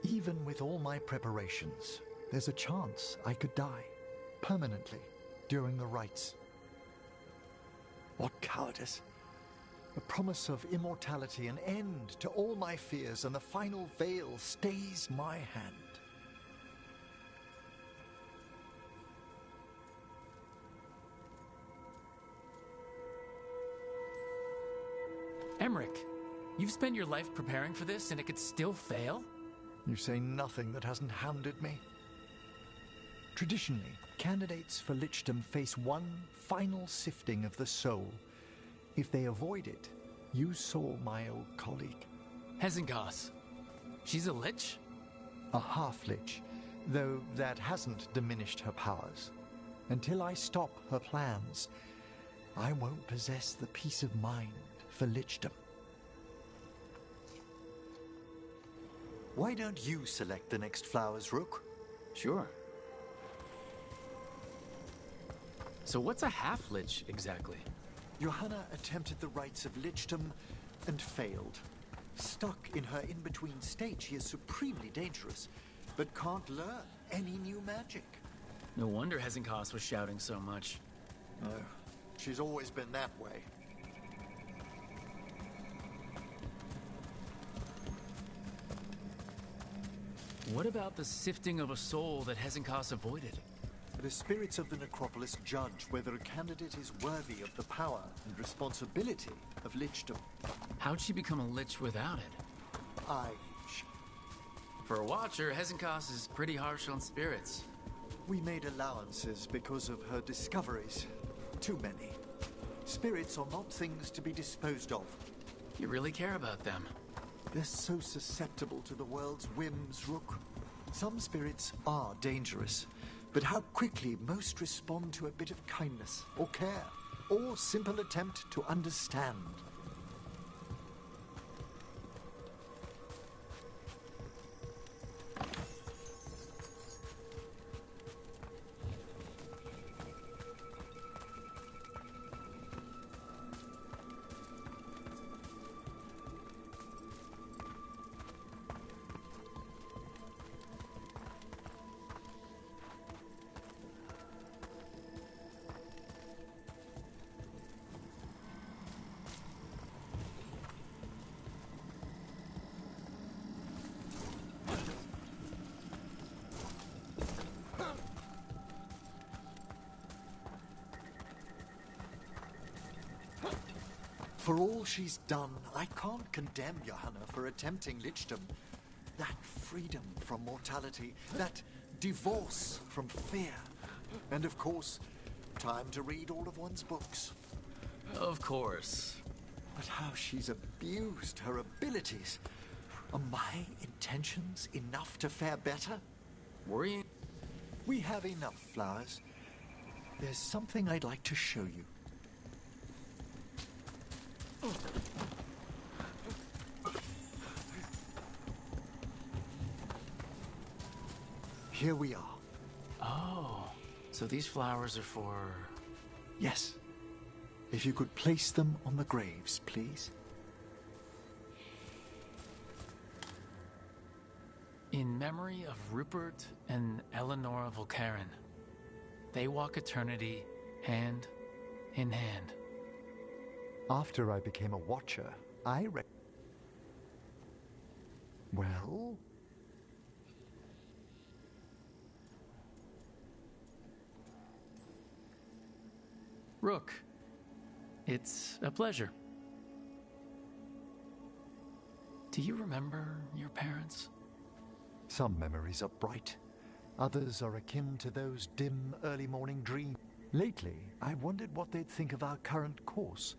Even with all my preparations, there's a chance I could die. Permanently, during the rites. What cowardice. The promise of immortality, an end to all my fears, and the final veil stays my hand. Emmerich, you've spent your life preparing for this and it could still fail? You say nothing that hasn't hounded me. Traditionally, candidates for lichdom face one final sifting of the soul. If they avoid it, you saw my old colleague. Hezenkoss. She's a lich? A half-lich, though that hasn't diminished her powers. Until I stop her plans, I won't possess the peace of mind for lichdom. Why don't you select the next flowers, Rook? Sure. So what's a half-lich, exactly? Johanna attempted the rites of lichdom and failed. Stuck in her in-between state, she is supremely dangerous, but can't learn any new magic. No wonder Hezenkoss was shouting so much. No, she's always been that way. What about the sifting of a soul that Hezenkoss avoided? The spirits of the Necropolis judge whether a candidate is worthy of the power and responsibility of lichdom. How'd she become a lich without it? For a watcher, Hezenkoss is pretty harsh on spirits. We made allowances because of her discoveries. Too many. Spirits are not things to be disposed of. You really care about them. They're so susceptible to the world's whims, Rook. Some spirits are dangerous, but how quickly most respond to a bit of kindness, or care, or simple attempt to understand. For all she's done, I can't condemn Johanna for attempting lichdom. that freedom from mortality, that divorce from fear. And of course, time to read all of one's books. Of course. But how she's abused her abilities. Are my intentions enough to fare better? Worrying? We have enough flowers. There's something I'd like to show you. Here we are. Oh, so these flowers are for... Yes. If you could place them on the graves, please. In memory of Rupert and Eleanor Volkaren. They walk eternity hand in hand. After I became a watcher, Well? Rook, it's a pleasure. Do you remember your parents? Some memories are bright. Others are akin to those dim early morning dreams. Lately, I wondered what they'd think of our current course.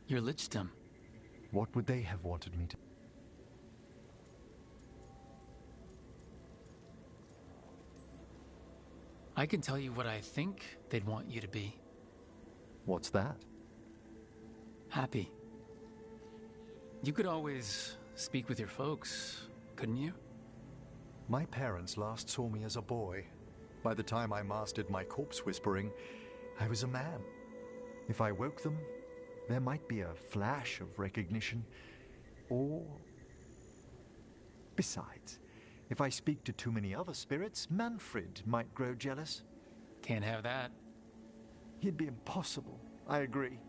Your lichdom. What would they have wanted me to... I can tell you what I think they'd want you to be. What's that? Happy. You could always speak with your folks, couldn't you? My parents last saw me as a boy. By the time I mastered my corpse whispering, I was a man. If I woke them, there might be a flash of recognition, or... Besides, if I speak to too many other spirits, Manfred might grow jealous. Can't have that. He'd be impossible. I agree.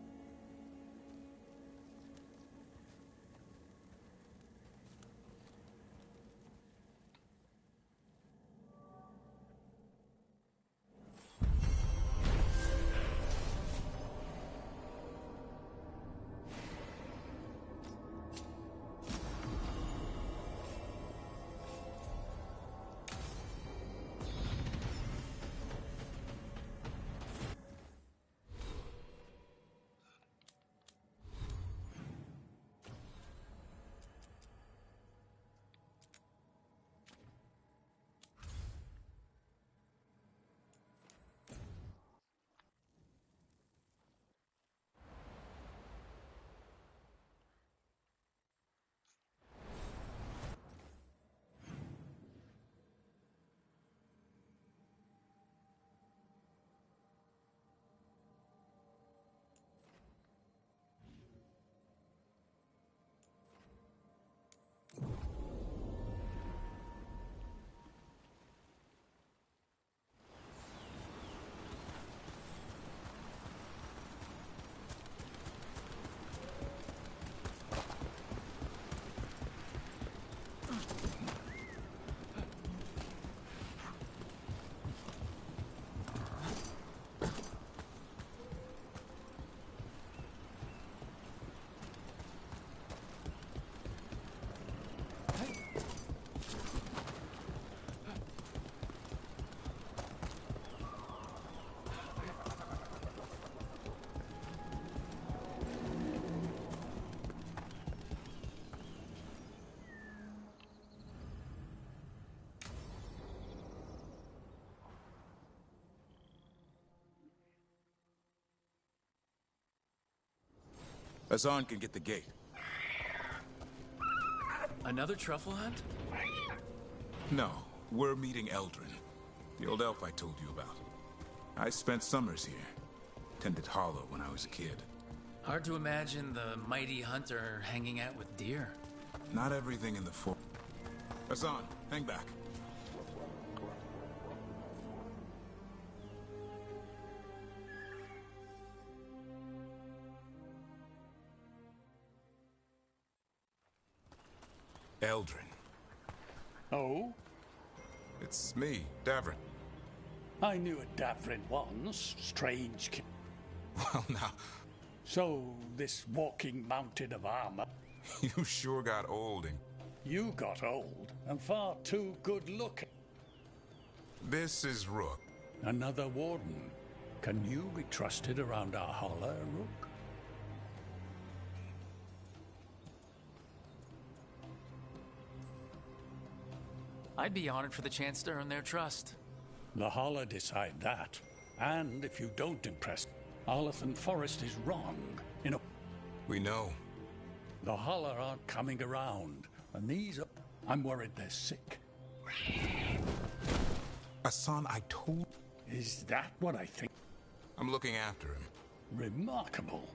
Azan can get the gate. Another truffle hunt? No, we're meeting Eldrin, the old elf I told you about. I spent summers here. Tended Hollow when I was a kid. Hard to imagine the mighty hunter hanging out with deer. Not everything in the forest. Azan, hang back. Eldrin. Oh? It's me, Davrin. I knew a Davrin once. Strange kid. Well, now... So, this walking mountain of armor... You sure got old and... You got old and far too good looking. This is Rook. Another warden. Can you be trusted around our holler, Rook? I'd be honored for the chance to earn their trust. The holler decide that. And if you don't impress, Arlathan Forest is wrong. We know. The holler aren't coming around, and these are... I'm worried they're sick. Hassan, I told... Is that what I think? I'm looking after him. Remarkable.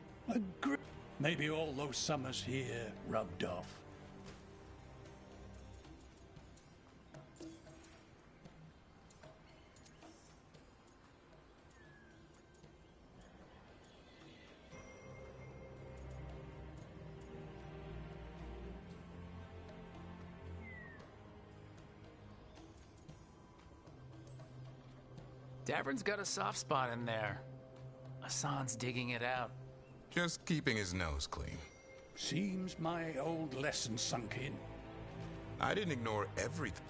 Maybe all those summers here rubbed off. Davern's got a soft spot in there. Hassan's digging it out. Just keeping his nose clean. Seems my old lesson sunk in. I didn't ignore everything.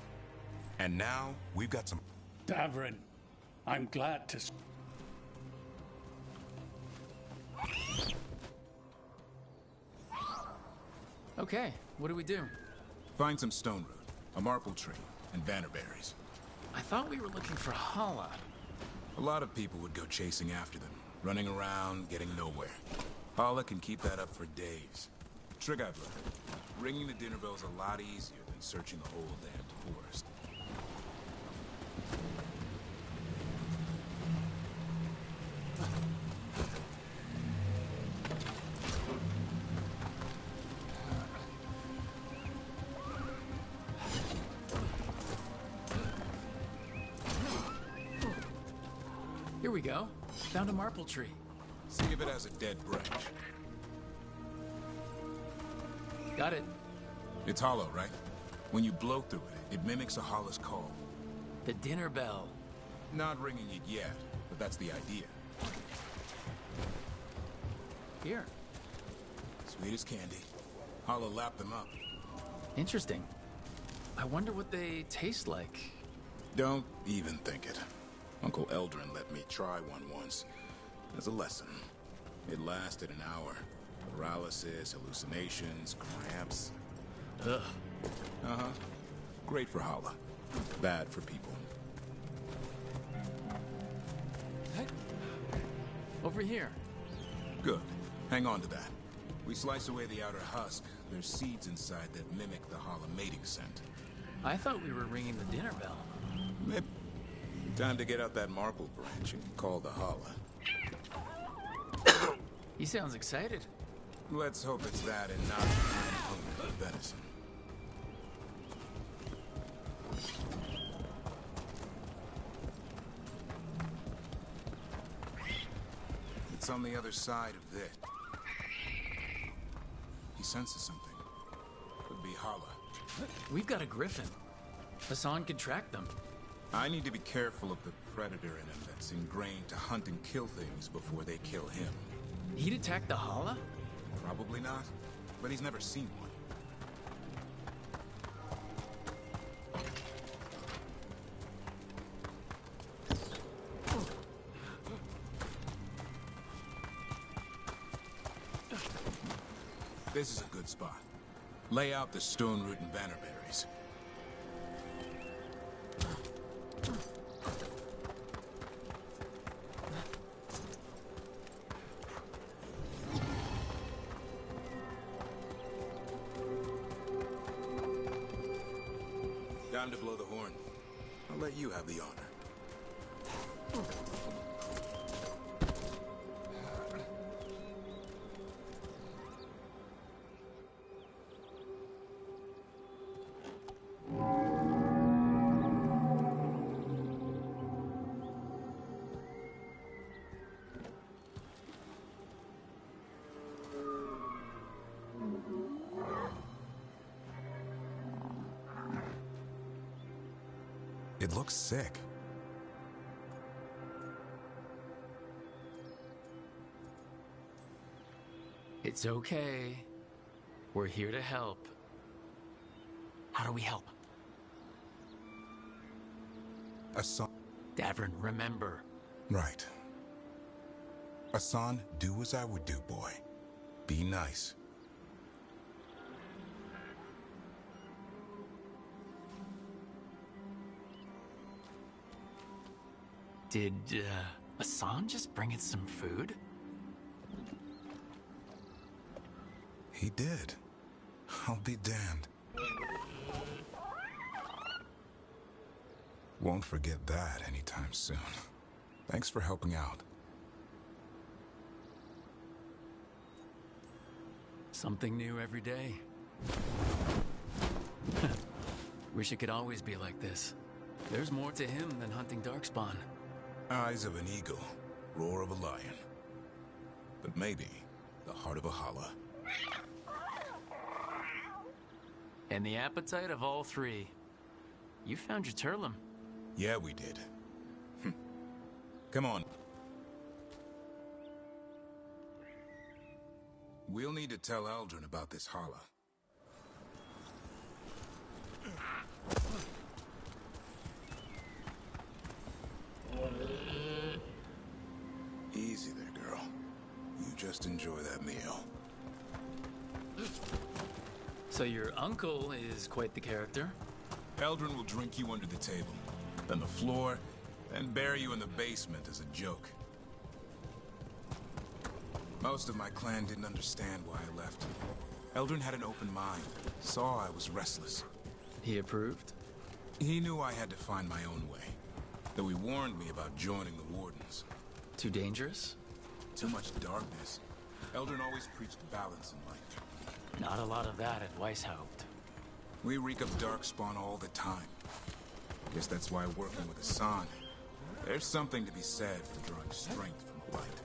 And now, we've got some... Davern, I'm glad to... Okay, what do we do? Find some stone root, a marple tree, and vannerberries. I thought we were looking for Hala. A lot of people would go chasing after them, running around, getting nowhere. Hala can keep that up for days. Trick I've learned. Ringing the dinner bell's a lot easier than searching the whole damn forest. Here we go. Found a marple tree. See if it has a dead branch. Got it. It's hollow, right? When you blow through it, it mimics a hollow's call. The dinner bell. Not ringing it yet, but that's the idea. Here. Sweet as candy. Hollow lapped them up. Interesting. I wonder what they taste like. Don't even think it. Uncle Eldrin let me try one once. As a lesson. It lasted an hour. Paralysis, hallucinations, cramps. Ugh. Uh-huh. Great for Hala. Bad for people. Over here. Good. Hang on to that. We slice away the outer husk. There's seeds inside that mimic the Hala mating scent. I thought we were ringing the dinner bell. Maybe. Time to get out that marple branch and call the Hala. He sounds excited. Let's hope it's that and not hungry for venison. It's on the other side of this. He senses something. Could be Hala. We've got a griffin. Hassan can track them. I need to be careful of the predator in him that's ingrained to hunt and kill things before they kill him. He'd attack the Hala? Probably not, but he's never seen one. This is a good spot. Lay out the stone root and vannerberries. Time to blow the horn. I'll let you have the honor. It looks sick. It's okay. We're here to help. How do we help? Asan. Davrin, remember. Right. Asan, do as I would do, boy. Be nice. Did, Asan just bring us some food? He did. I'll be damned. Won't forget that anytime soon. Thanks for helping out. Something new every day. Wish it could always be like this. There's more to him than hunting Darkspawn. Eyes of an eagle, roar of a lion. But maybe the heart of a Hala. And the appetite of all three. You found your Turlum. Yeah, we did. Come on. We'll need to tell Eldrin about this Hala. Easy there, girl. You just enjoy that meal. So your uncle is quite the character. Eldrin will drink you under the table, then the floor, then bury you in the basement as a joke. Most of my clan didn't understand why I left. Eldrin had an open mind, saw I was restless. He approved? He knew I had to find my own way, though he warned me about joining the Wardens. Too dangerous? Too much darkness. Eldrin always preached balance in life. Not a lot of that at Weishaupt. We reek of Darkspawn all the time. Guess that's why working with Asan, there's something to be said for drawing strength from the light.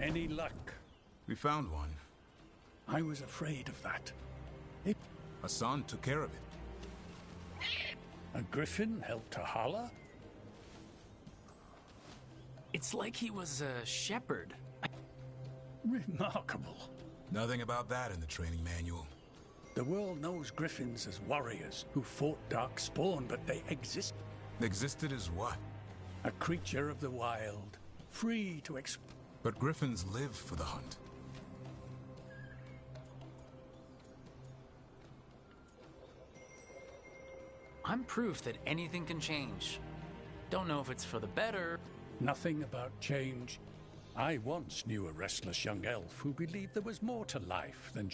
Any luck? We found one. I was afraid of that. Asan took care of it. A griffin helped to Hala? It's like he was a shepherd. Remarkable. Nothing about that in the training manual. The world knows griffins as warriors who fought Darkspawn, but they exist. Existed as what? A creature of the wild, free to explore. But griffins live for the hunt. I'm proof that anything can change. Don't know if it's for the better. Nothing about change. I once knew a restless young elf who believed there was more to life than...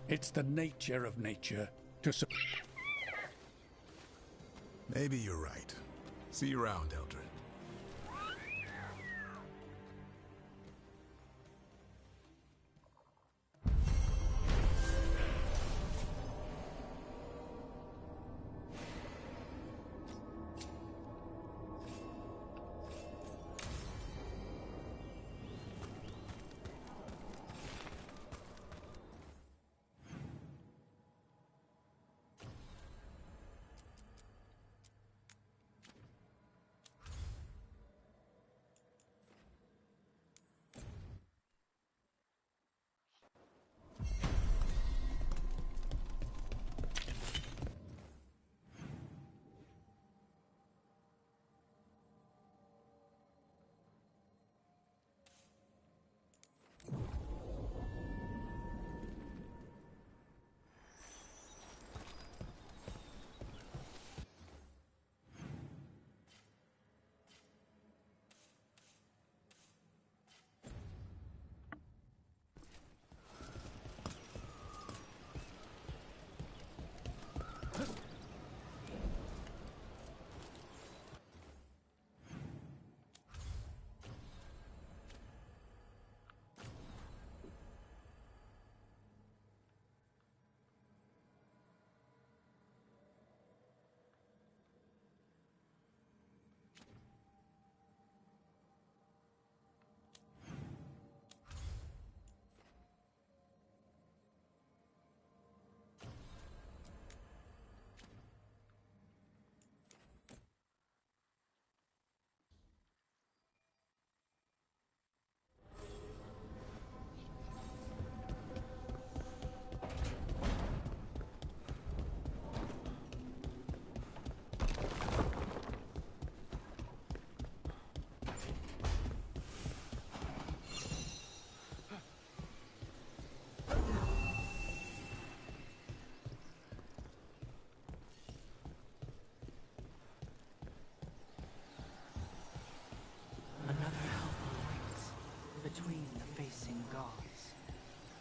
It's the nature of nature to... Maybe you're right. See you around, Eldrin.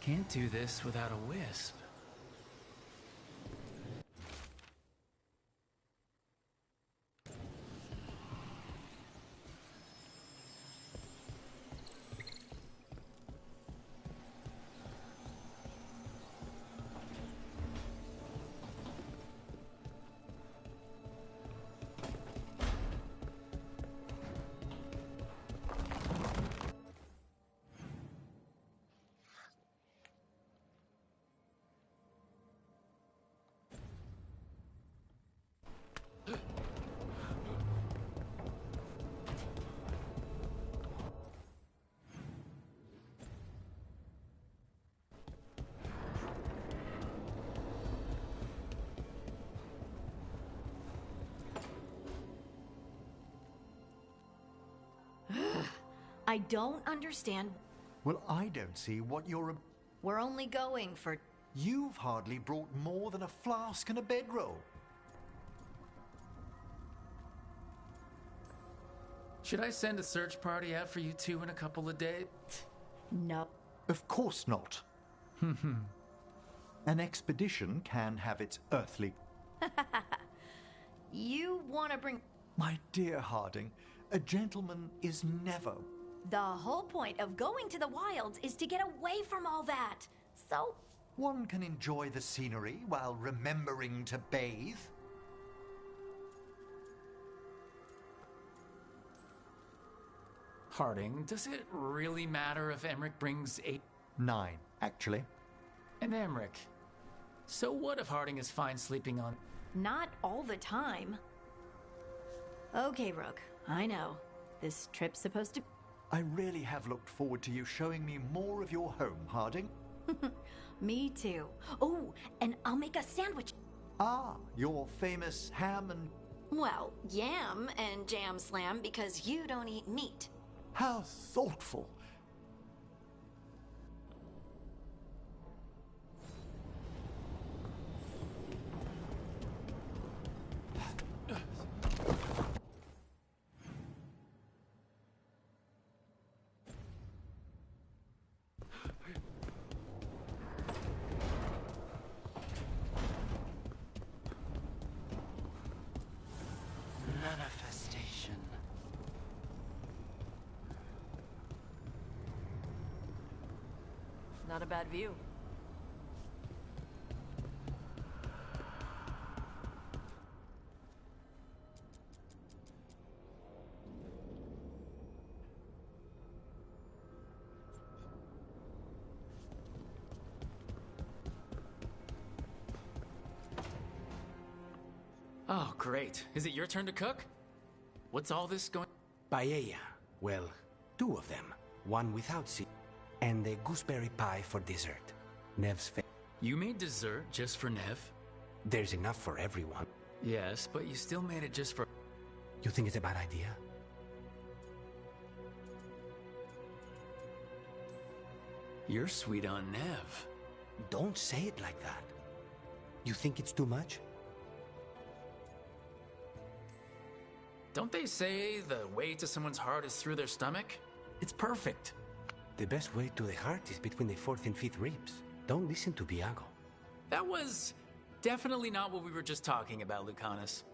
Can't do this without a wisp. I don't understand. Well, I don't see what you're... We're only going for... You've hardly brought more than a flask and a bedroll. Should I send a search party out for you two in a couple of days? No. Of course not. An expedition can have its earthly... You want to bring... My dear Harding, a gentleman is never... The whole point of going to the wilds is to get away from all that. So... One can enjoy the scenery while remembering to bathe. Harding, does it really matter if Emmerich brings 8? 9, actually. And Emmerich. So what if Harding is fine sleeping on... Not all the time. Okay, Rook, I know. This trip's supposed to... I really have looked forward to you showing me more of your home, Harding. Me too. Oh, and I'll make a sandwich. Ah, your famous ham and... Well, yam and jam slam because you don't eat meat. How thoughtful. Manifestation. Not a bad view. Oh, great. Is it your turn to cook? What's all this going... Paella. Well, 2 of them. One without seed. And the gooseberry pie for dessert. Nev's favorite. You made dessert just for Nev? There's enough for everyone. Yes, but you still made it just for... You think it's a bad idea? You're sweet on Nev. Don't say it like that. You think it's too much? Don't they say the way to someone's heart is through their stomach? It's perfect. The best way to the heart is between the 4th and 5th ribs. Don't listen to Viago. That was definitely not what we were just talking about, Lucanus.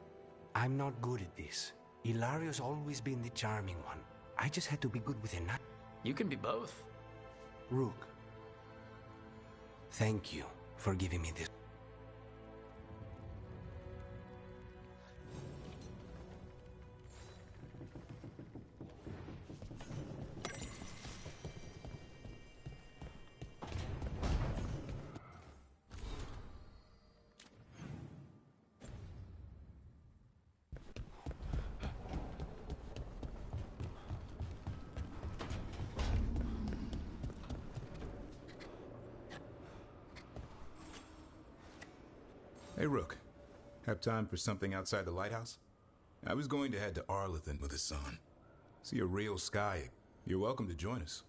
I'm not good at this. Hilario's always been the charming one. I just had to be good with a knife. You can be both. Rook, thank you for giving me this. Hey, Rook. Have time for something outside the lighthouse? I was going to head to Arlington with the sun. See a real sky. You're welcome to join us.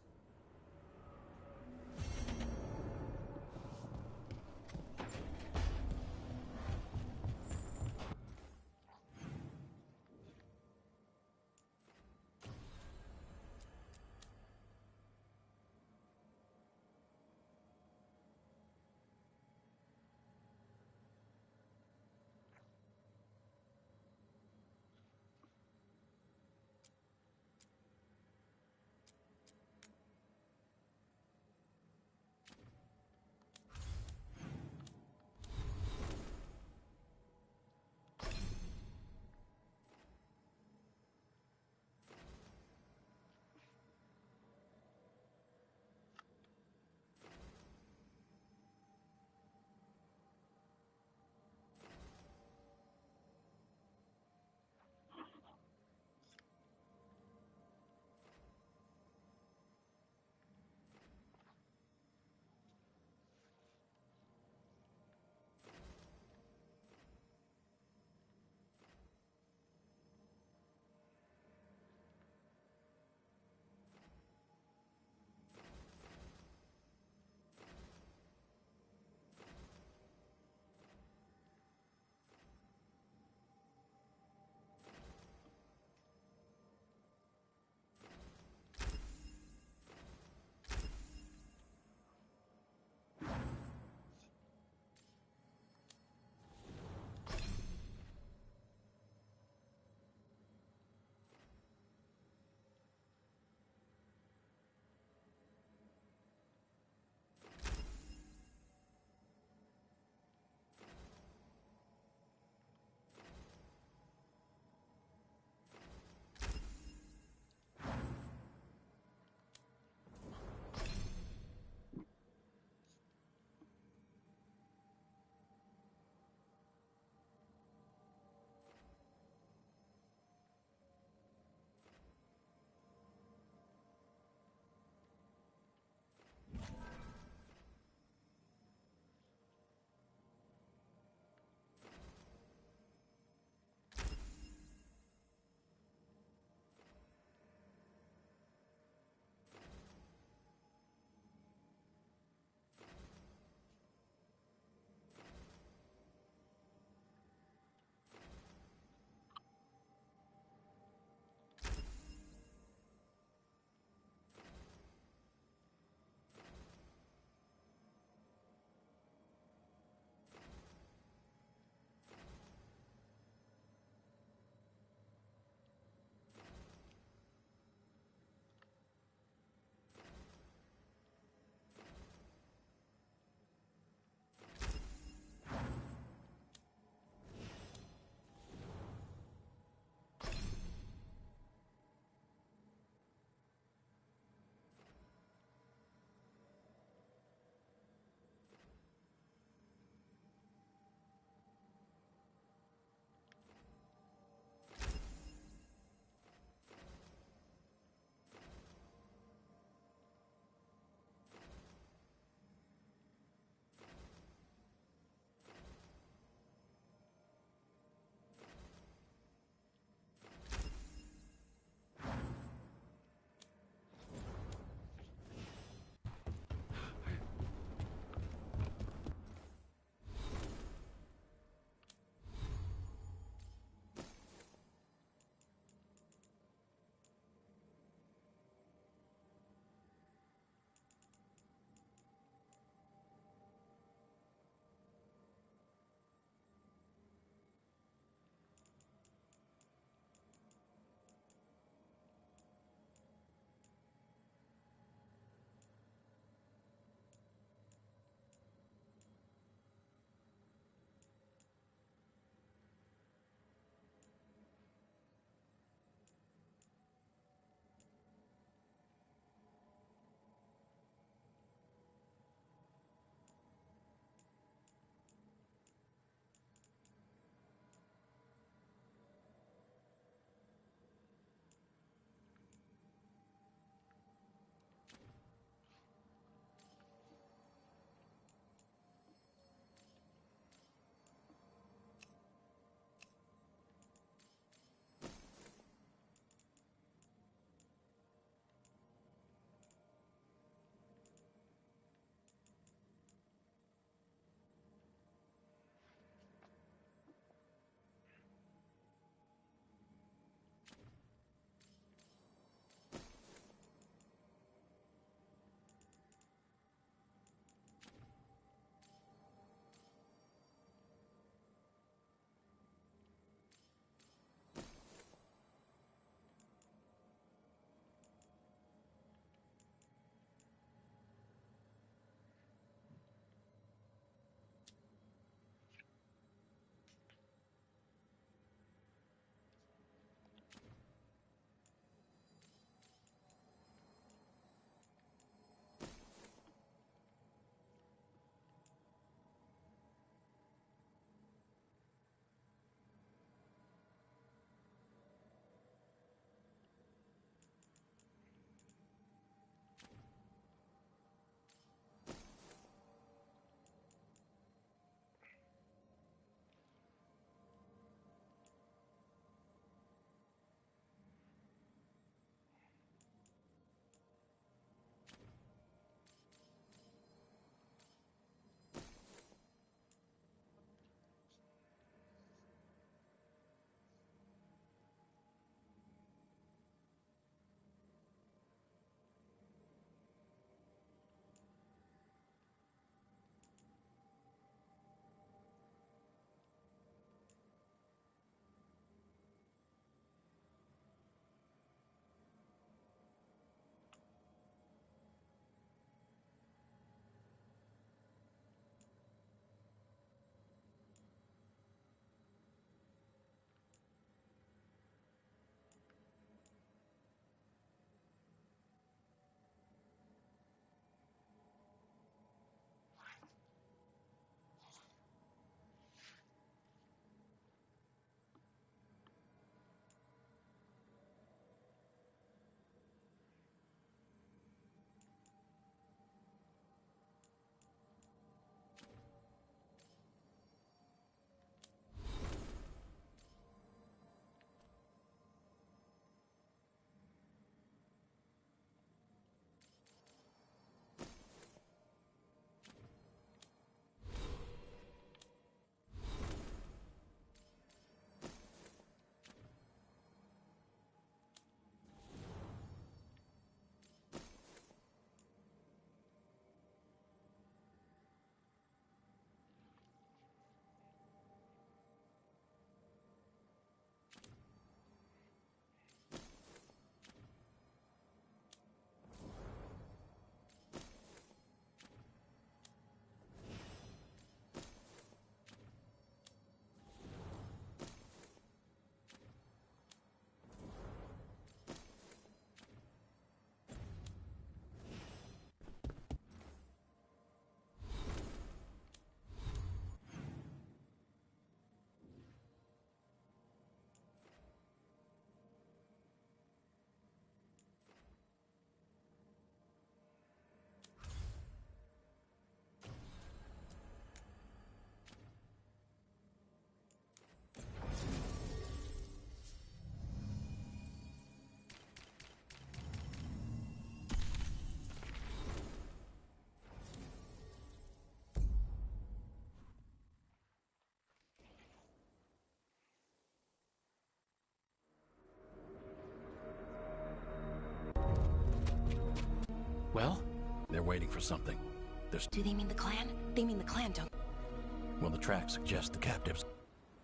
Well? They're waiting for something. Do they mean the clan? They mean the clan, don't... Well, the tracks suggest the captives.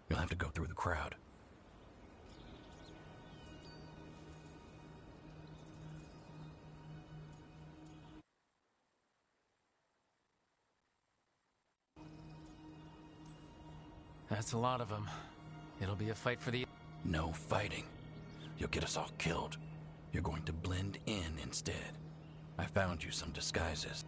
You'll have to go through the crowd. That's a lot of them. It'll be a fight for the... No fighting. You'll get us all killed. You're going to blend in instead. I found you some disguises.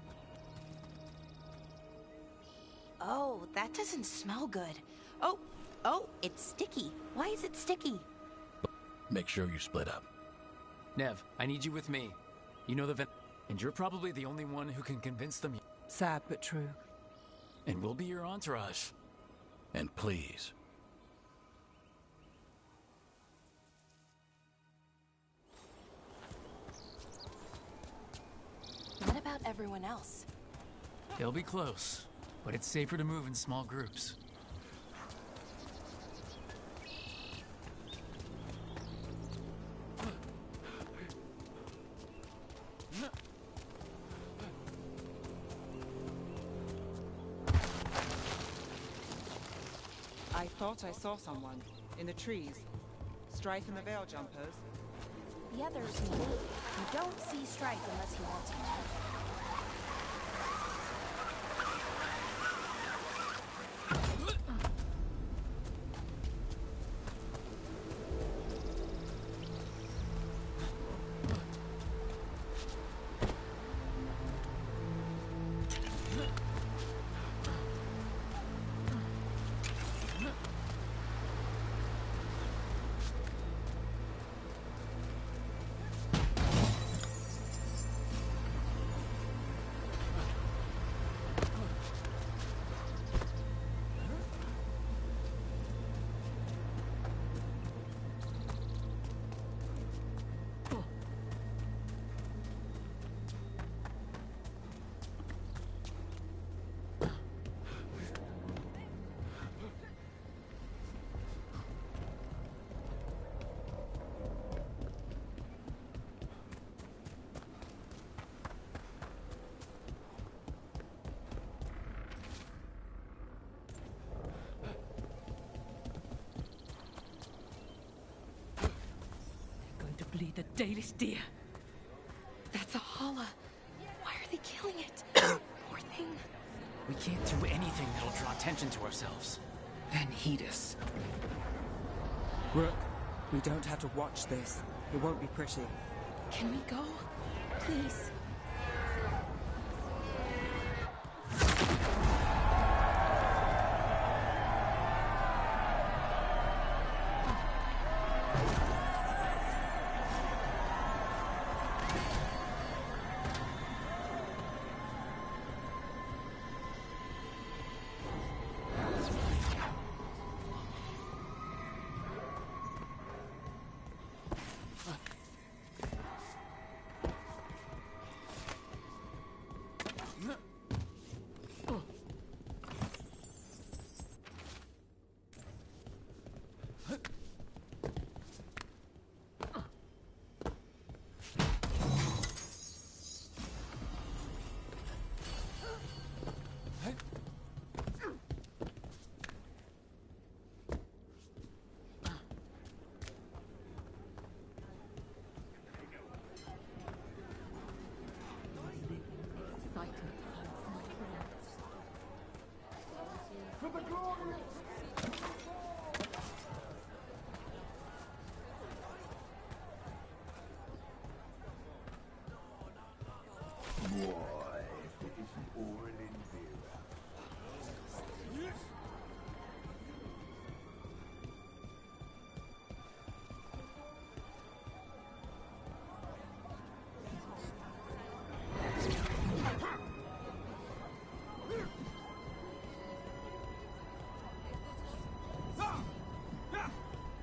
Oh, that doesn't smell good. Oh, it's sticky. Why is it sticky? Make sure you split up. Nev, I need you with me. You know the and you're probably the only one who can convince them. Sad but true. And we'll be your entourage. And please. What about everyone else? They'll be close, but it's safer to move in small groups. I thought I saw someone in the trees. Strife and the Veil Jumpers. The others need me. You don't see Strife unless he wants you to. Bleed the Dalish deer. That's a holla. Why are they killing it? Poor thing. We can't do anything that'll draw attention to ourselves. Then heed us. Rook, we don't have to watch this. It won't be pretty. Can we go? Please.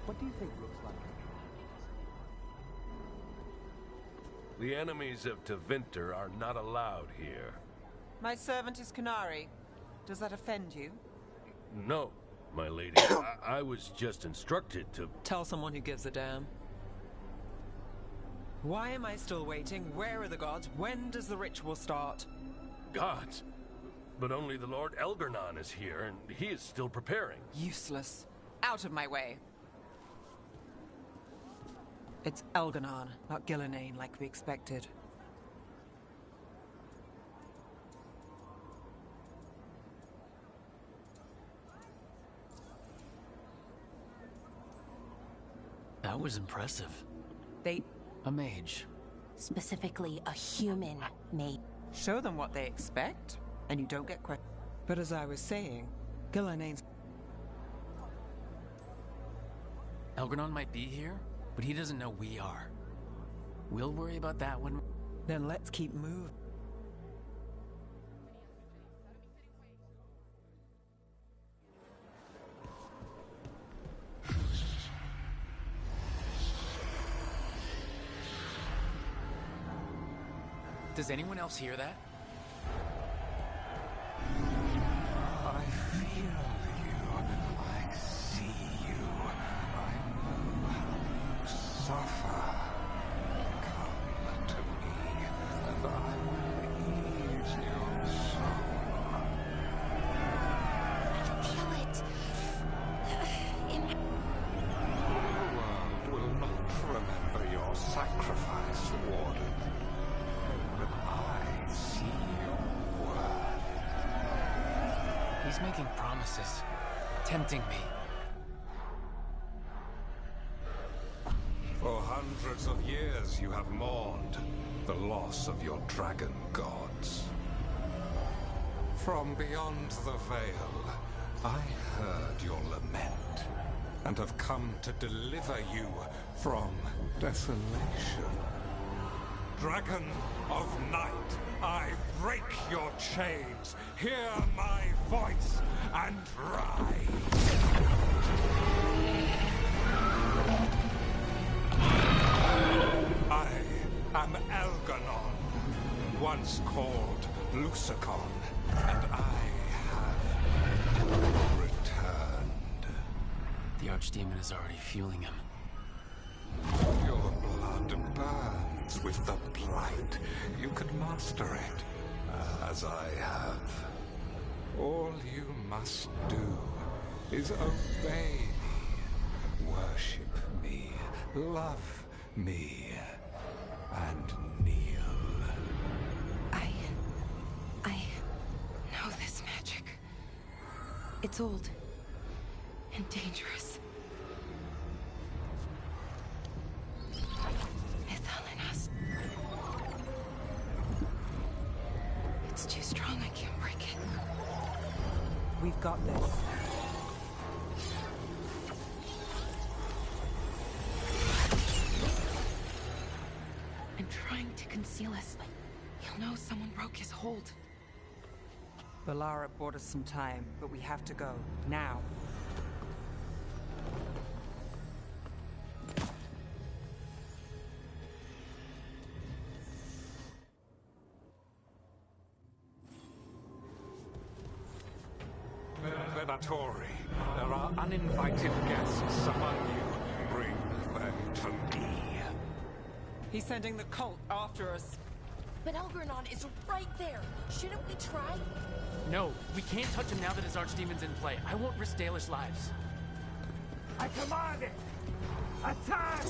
What do you think looks like? The enemies of Tevinter are not allowed here. My servant is Qunari. Does that offend you? No, my lady. I was just instructed to... Tell someone who gives a damn. Why am I still waiting? Where are the gods? When does the ritual start? Gods? But only the Lord Elgar'nan is here, and he is still preparing. Useless. Out of my way. It's Elgar'nan, not Gillenane, like we expected. That was impressive. A mage. Specifically, a human mage. Show them what they expect, and you don't get questioned. But as I was saying, Gillenane's... Elgar'nan might be here, but he doesn't know we are. We'll worry about that when... Then let's keep moving. Does anyone else hear that? I feel you. I see you. I know how you suffer. Come to me, and I will ease your soul. Feel it. The world will not remember your sacrifice, Warden. But I see your worth. He's making promises, tempting me. For hundreds of years you have mourned the loss of your dragon gods. From beyond the veil, I heard your lament, and have come to deliver you from desolation. Dragon of night, I break your chains. Hear my voice and rise. I am Elgar'nan, once called Lusakon, and I have returned. The Archdemon is already fueling him. Your blood burns with the Blight. You could master it, as I have. All you must do is obey me, worship me, love me, and kneel. I know this magic. It's old and dangerous. Mythalinas. It's too strong, I can't break it. We've got this. I'm trying to conceal us. He'll know someone broke his hold. Valara bought us some time, but we have to go. Now. Venatori, there are uninvited guests among you. Bring them to me. He's sending the cult after us. But Elgar'nan is right there. Shouldn't we try? No, we can't touch him now that his Archdemon's in play. I won't risk Dalish lives. I command it! Attack!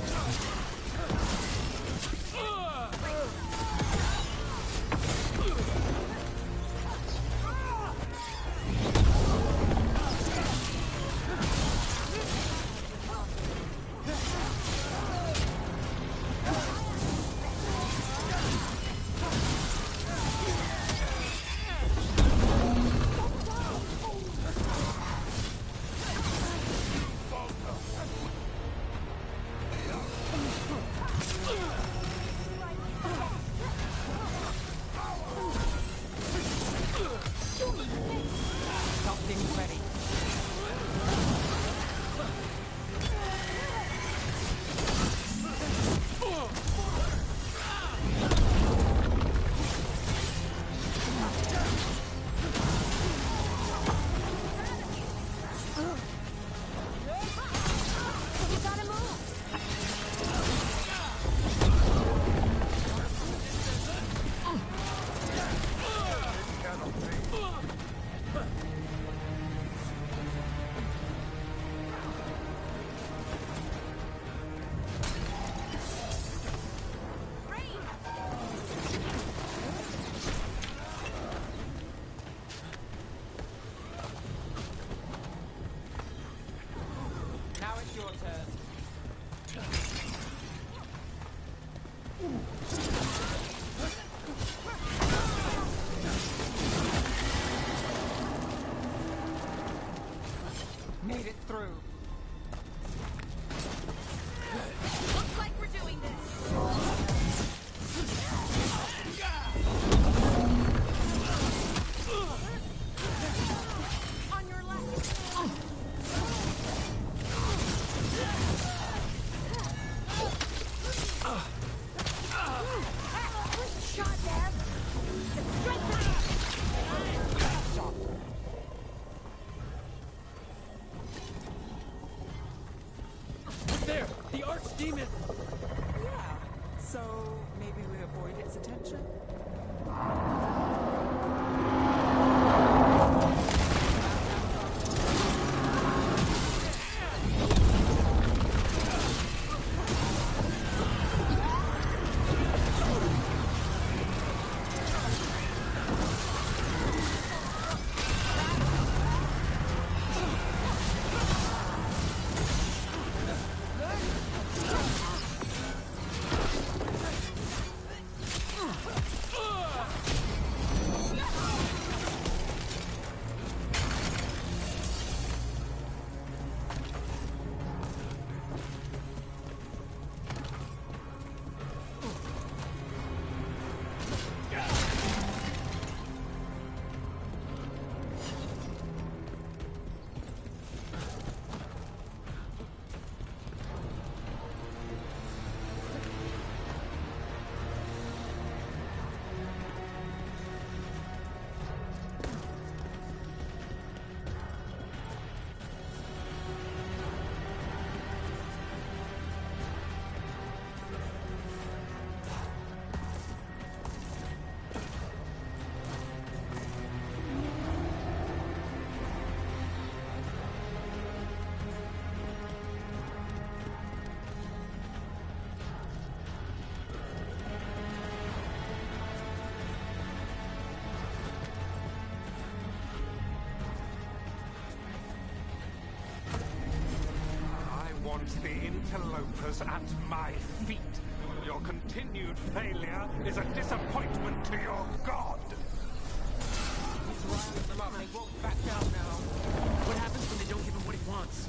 made it through. Looks like we're doing this. On your left. Shot, Dad. There! The archdemon! Yeah. So maybe we avoid its attention? The interlopers at my feet. Your continued failure is a disappointment to your god. He's riling them up. They won't back down now. What happens when they don't give him what he wants?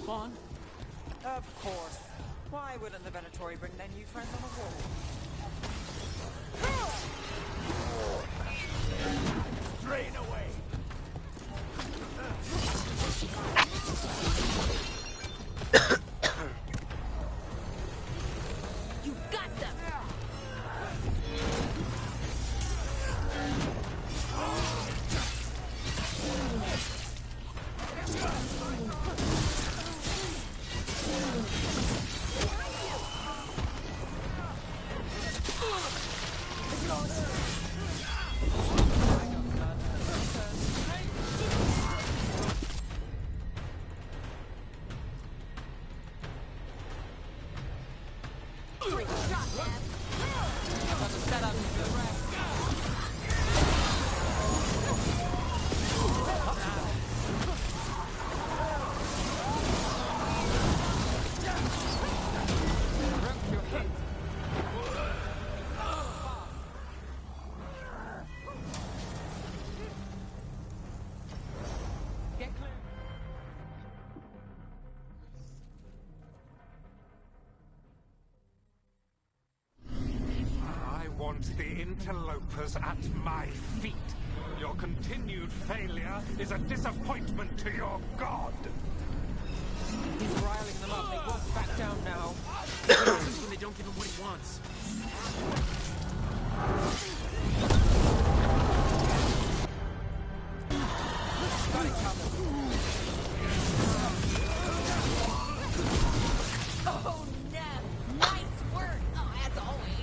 Darkspawn? Of course. Why wouldn't the Venatori bring their new friends on a walk? Drain away! You got them! The interlopers at my feet. Your continued failure is a disappointment to your god. He's riling them up. They won't back down now. What happens when they don't give him what he wants? Got it covered. Oh, Nev! Nice work! Oh, as always.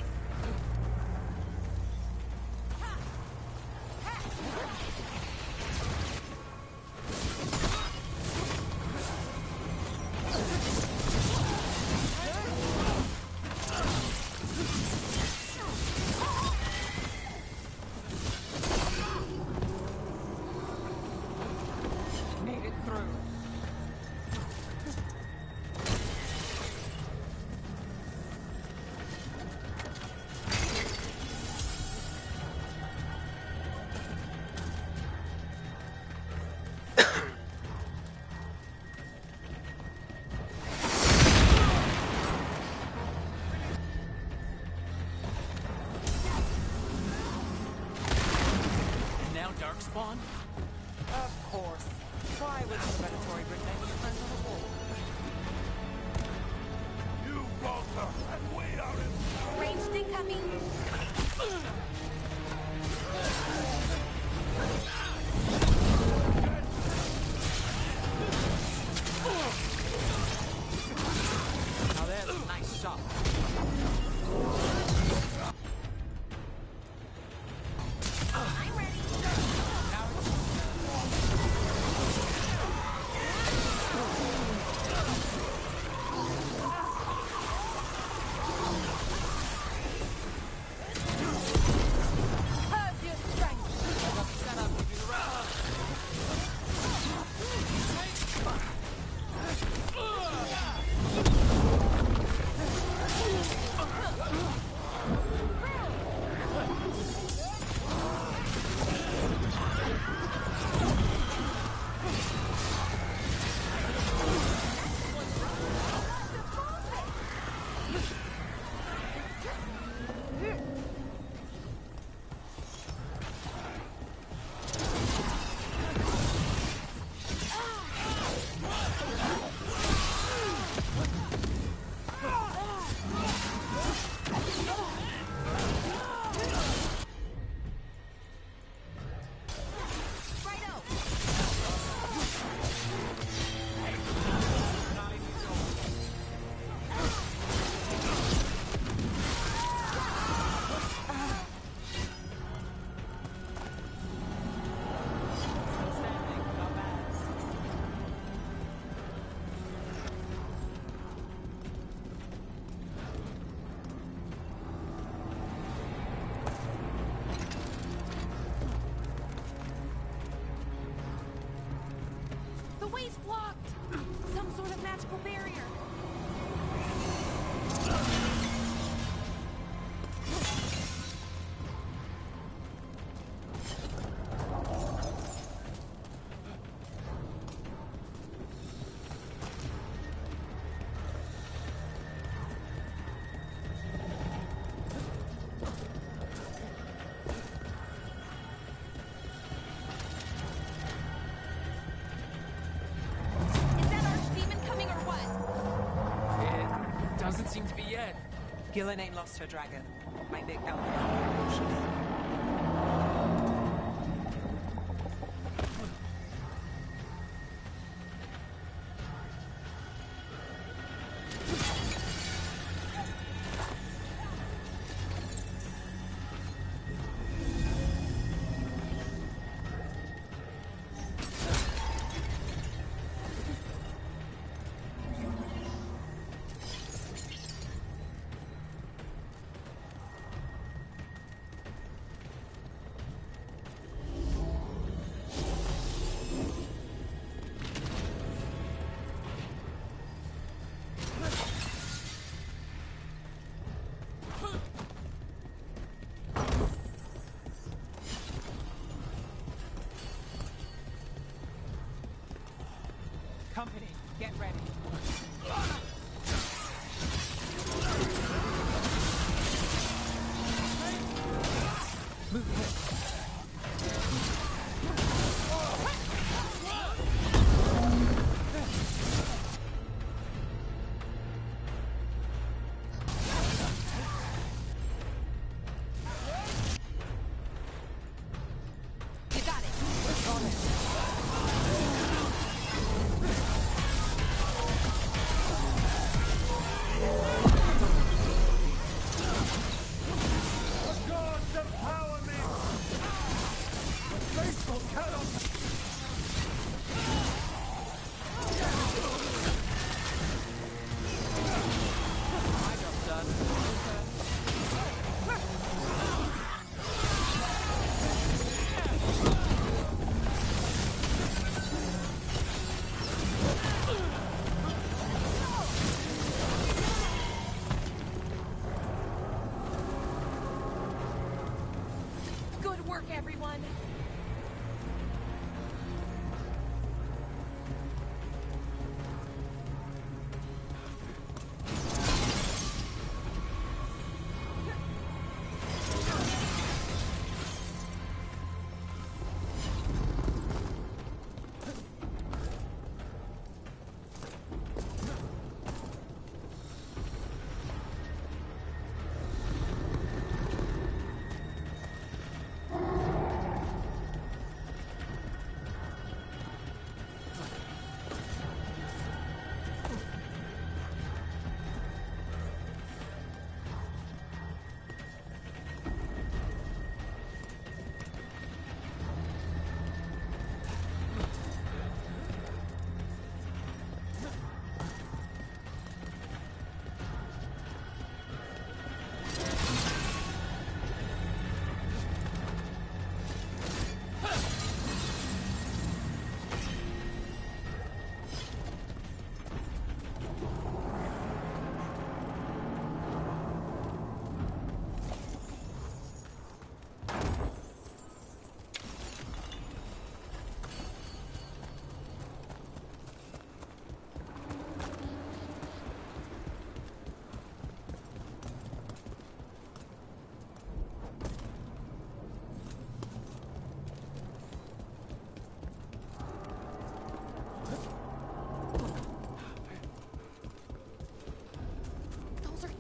Made it through. And now Darkspawn? Of course. Why wouldn't the Venatori bring their new friends on a walk? You falter and wait out in... Ranged incoming! Now there's a nice shot. I'm ready! Now it's... Curve your strength! Got the setup, give you the rest. The way's blocked! Some sort of magical barrier. yet. Gillen ain't lost her dragon. My big elf are cautious. Company, get ready. Move ahead. You got it. On it. Good work, everyone.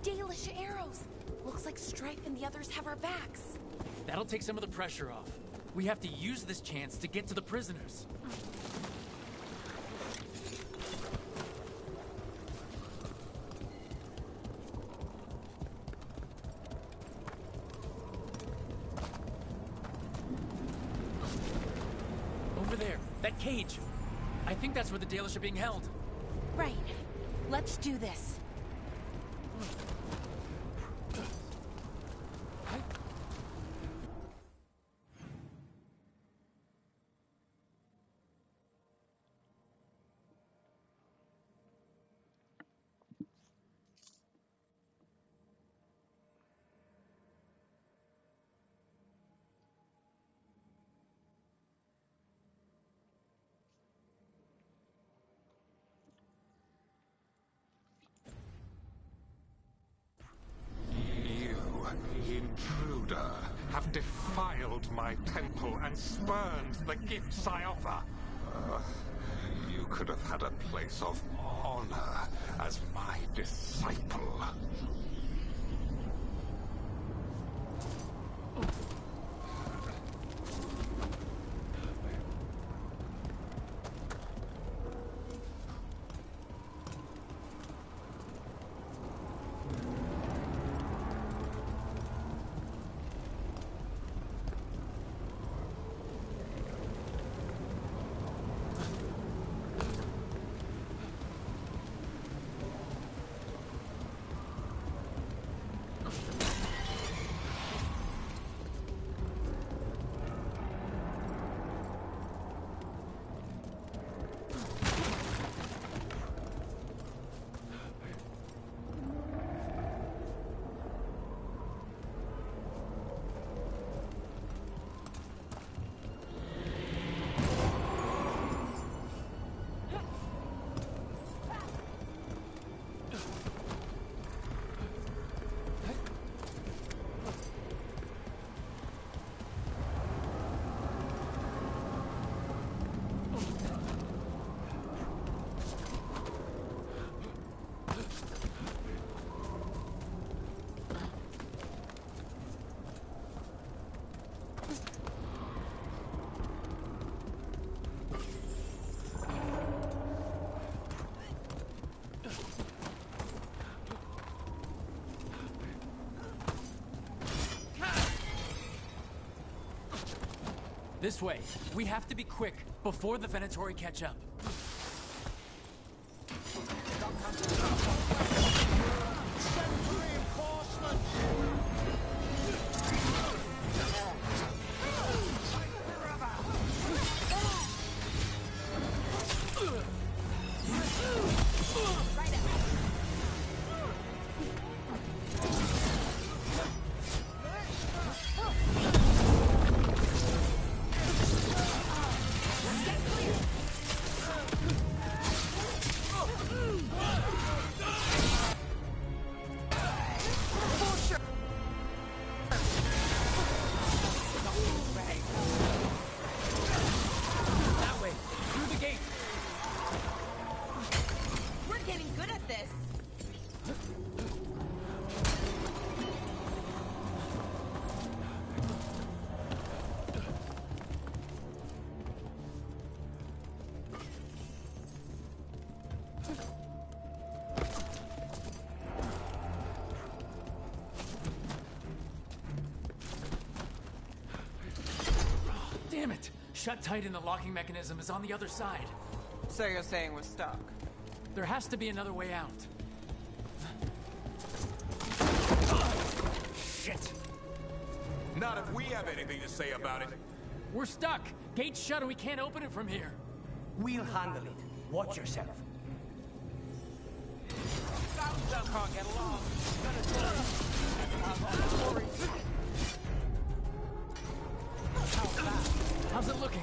Dalish arrows! Looks like Strife and the others have our backs. That'll take some of the pressure off. We have to use this chance to get to the prisoners. Over there, that cage. I think that's where the Dalish are being held. Right. Let's do this. Intruder, have defiled my temple and spurned the gifts I offer. You you could have had a place of honor as my disciple. This way. We have to be quick before the Venatori catch up. Damn it! Shut tight and the locking mechanism is on the other side. So you're saying we're stuck? There has to be another way out. Shit! Not if we have anything to say about it. We're stuck! Gate's shut and we can't open it from here. We'll handle it. Watch yourself. Can't get along. How's it looking?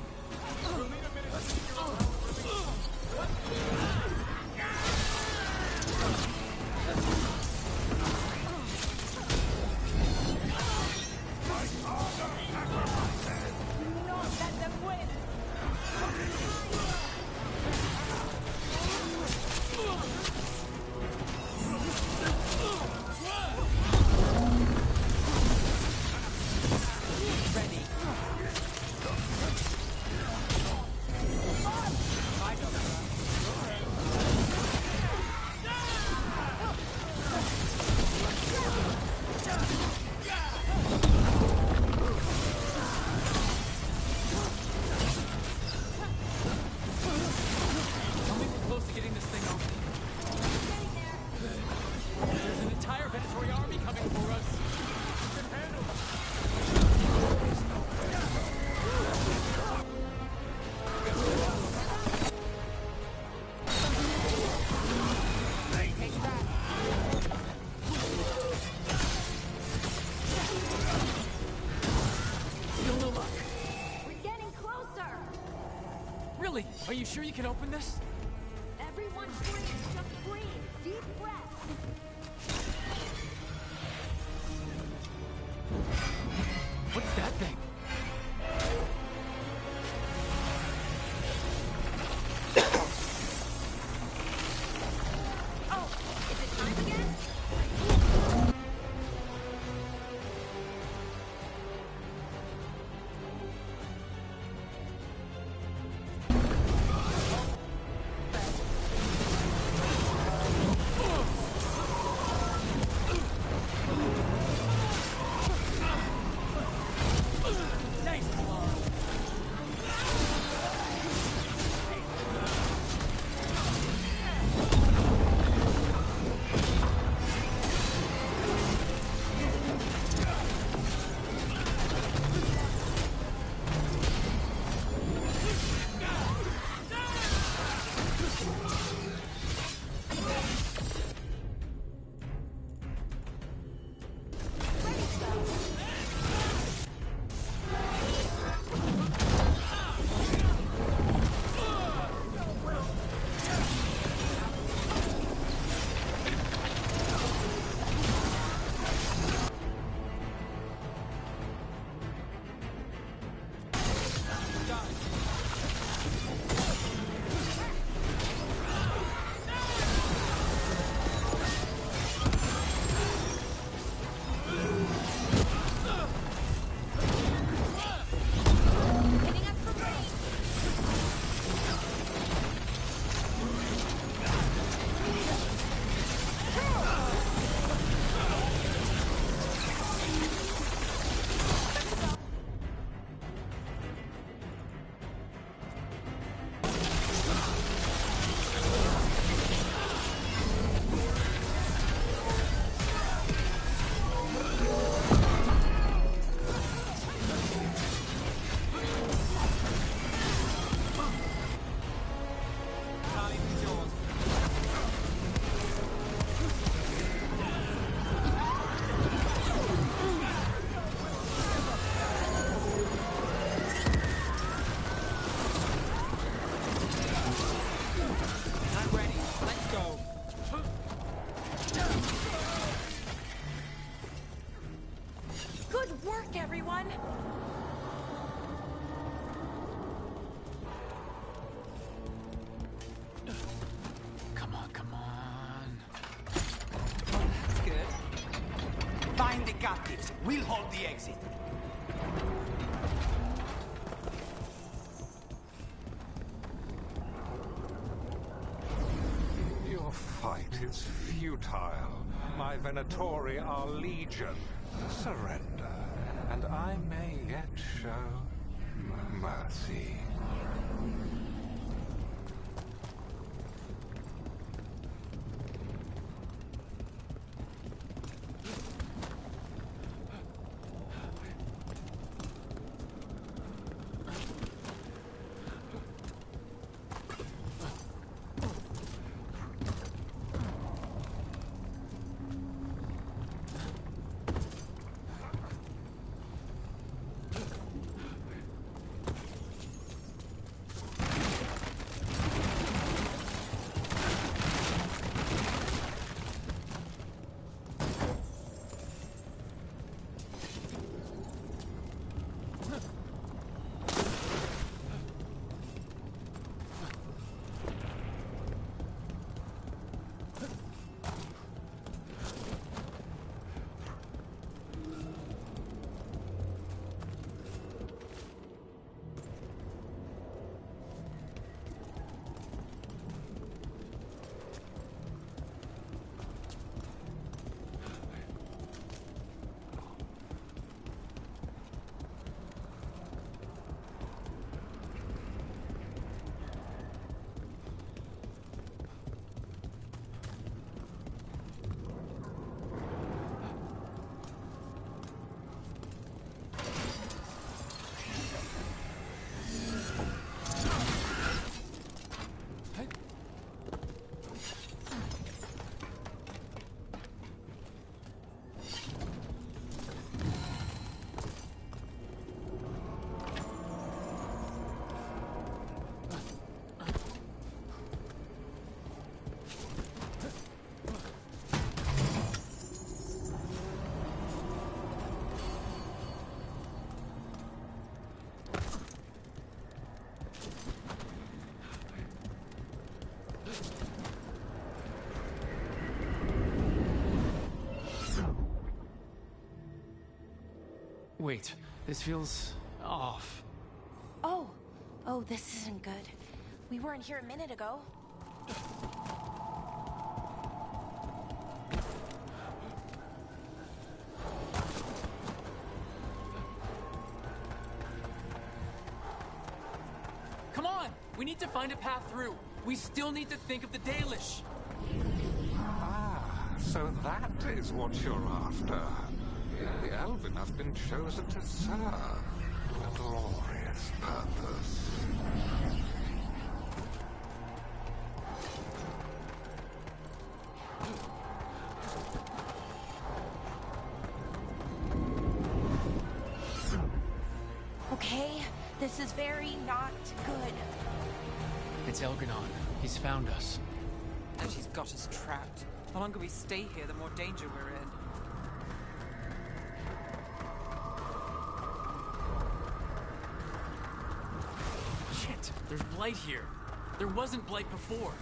Really? Are you sure you can open this? Everyone breathe. Just breathe. Deep breath. What's that thing? got this. We'll hold the exit. Your fight is futile. My Venatori are legion. Surrender, and I may yet show mercy. Wait, this feels off. Oh, this isn't good. We weren't here a minute ago. Come on! We need to find a path through. We still need to think of the Dalish. Ah, so that is what you're after. The Elven have been chosen to serve a glorious purpose. Okay, this is very not good. It's Elganon. He's found us. And she's got us trapped. The longer we stay here, the more danger we're in. Shit, there's blight here. There wasn't blight before.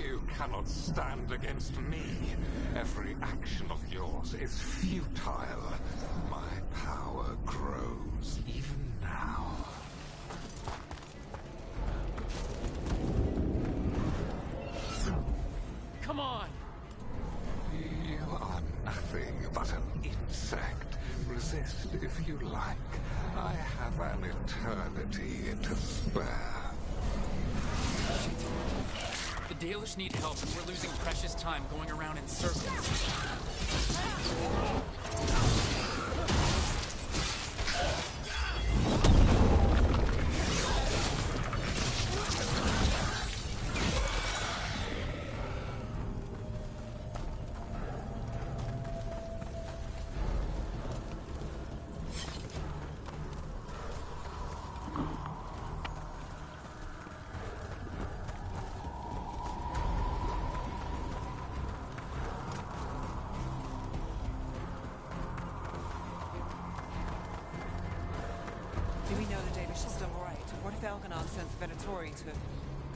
You cannot stand against me. Every action of yours is futile. My power grows even now. Come on! You are nothing but an insect. Resist if you like. I have an eternity to spare. The Dalish need help, and we're losing precious time going around in circles. Do we know the Dalish is still alright? What if Elganon sends Venatori to...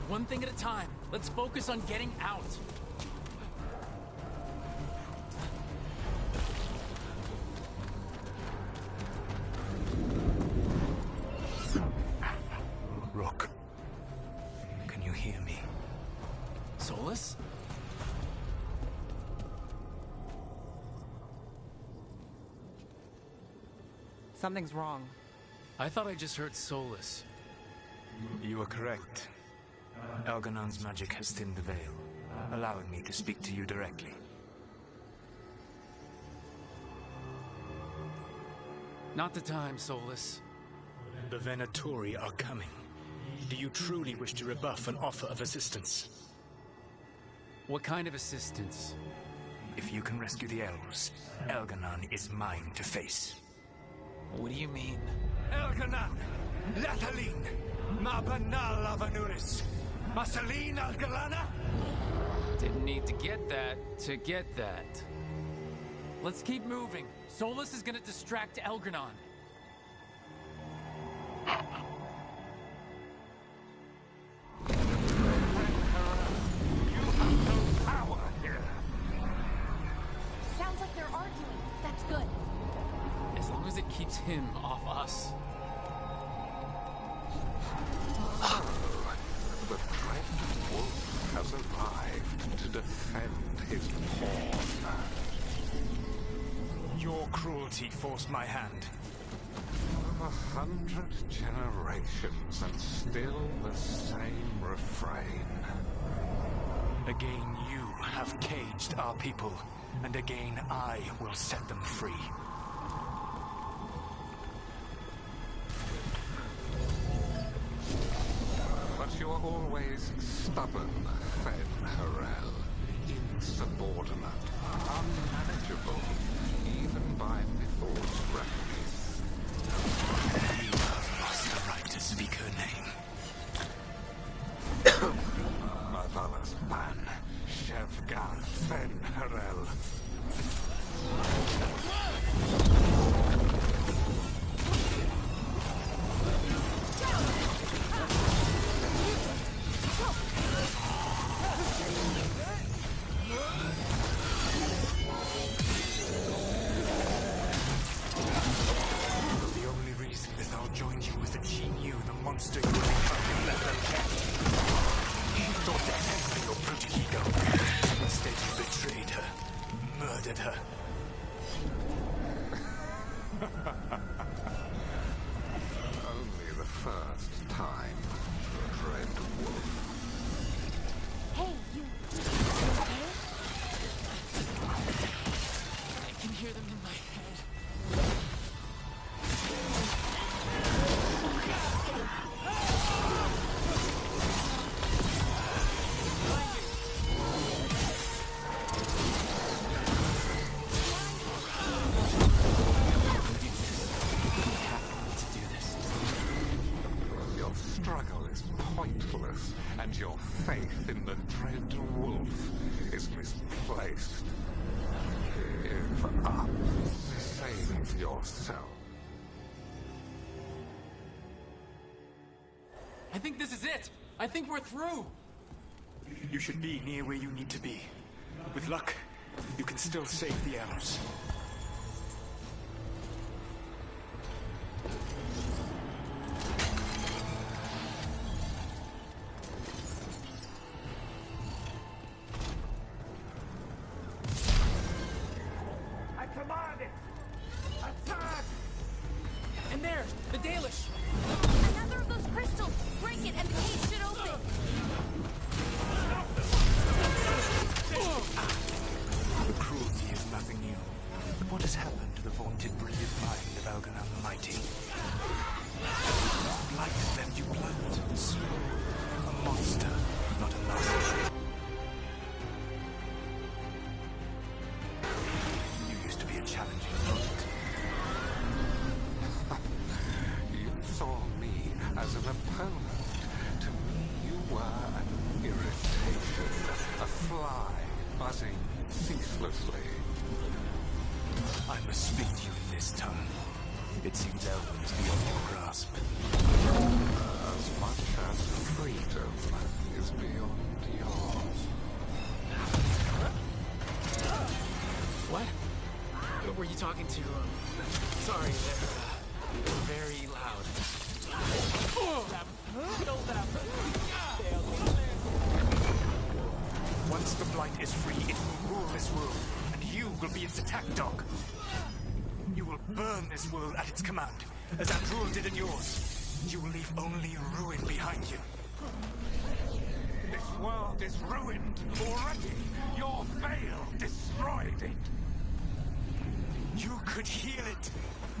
One thing at a time. Let's focus on getting out. Rook, can you hear me? Solas? Something's wrong. I thought I just heard Solas. You are correct. Elganon's magic has thinned the veil, allowing me to speak to you directly. Not the time, Solas. The Venatori are coming. Do you truly wish to rebuff an offer of assistance? What kind of assistance? If you can rescue the elves, Elganon is mine to face. What do you mean? Elganon! Lathaline! Mabanal Avanuris! Masaline Algalana! Didn't need to get that to get that. Let's keep moving. Solas is gonna distract Elganon. Sounds like they're arguing. That's good. As long as it keeps him off us. The Dread Wolf has arrived to defend his pawn. Your cruelty forced my hand. 100 generations and still the same refrain. Again, you have caged our people, and again I will set them free. But you are always stubborn, Fen-Harel. Insubordinate, unmanageable, even by Mythor's reckoning. You have lost the right to speak her name. Mavalas Ban, Shevgar Fen-Harel. The only reason Mythal joined you was that she knew the monster you would become if left unchecked. She thought to temper your protege-ego. Instead, you betrayed her, murdered her. Only the first time, Dread Wolf. Hey, you. Okay? I can hear them in my head. Your struggle is pointless, and your faith in the Dread Wolf is misplaced. Give up. Save yourself. I think this is it. I think we're through. You should be near where you need to be. With luck, you can still save the elves. I command it! Attack! And there, the Dalish. Another of those crystals! Break it and the gate should open! The cruelty is nothing new. But what has happened to the vaunted brilliant mind of Elganon the Mighty? Blight left you blunt and slow. A monster, not a master. You used to be a challenging opponent. You saw me as an opponent. To me, you were an irritation, a fly buzzing ceaselessly. I must speak to you in this tongue. It seems Elven is beyond your grasp. As much as freedom is beyond yours. What? What were you talking to? Sorry, they're very loud. is free, it will rule this world, and you will be its attack dog. You will burn this world at its command, as Andrul did in yours. You will leave only ruin behind you. This world is ruined already. Your veil destroyed it. You could heal it.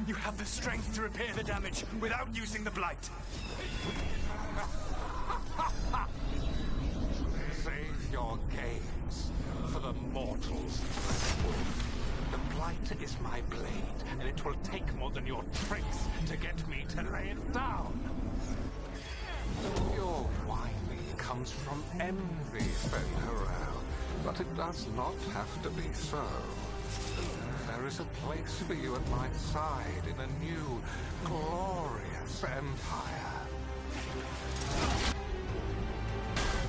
You have the strength to repair the damage without using the Blight. Save your games for the mortals. The Blight is my blade, and it will take more than your tricks to get me to lay it down. Your whining comes from envy, Fen'Harel, but it does not have to be so. There is a place for you at my side in a new, glorious empire.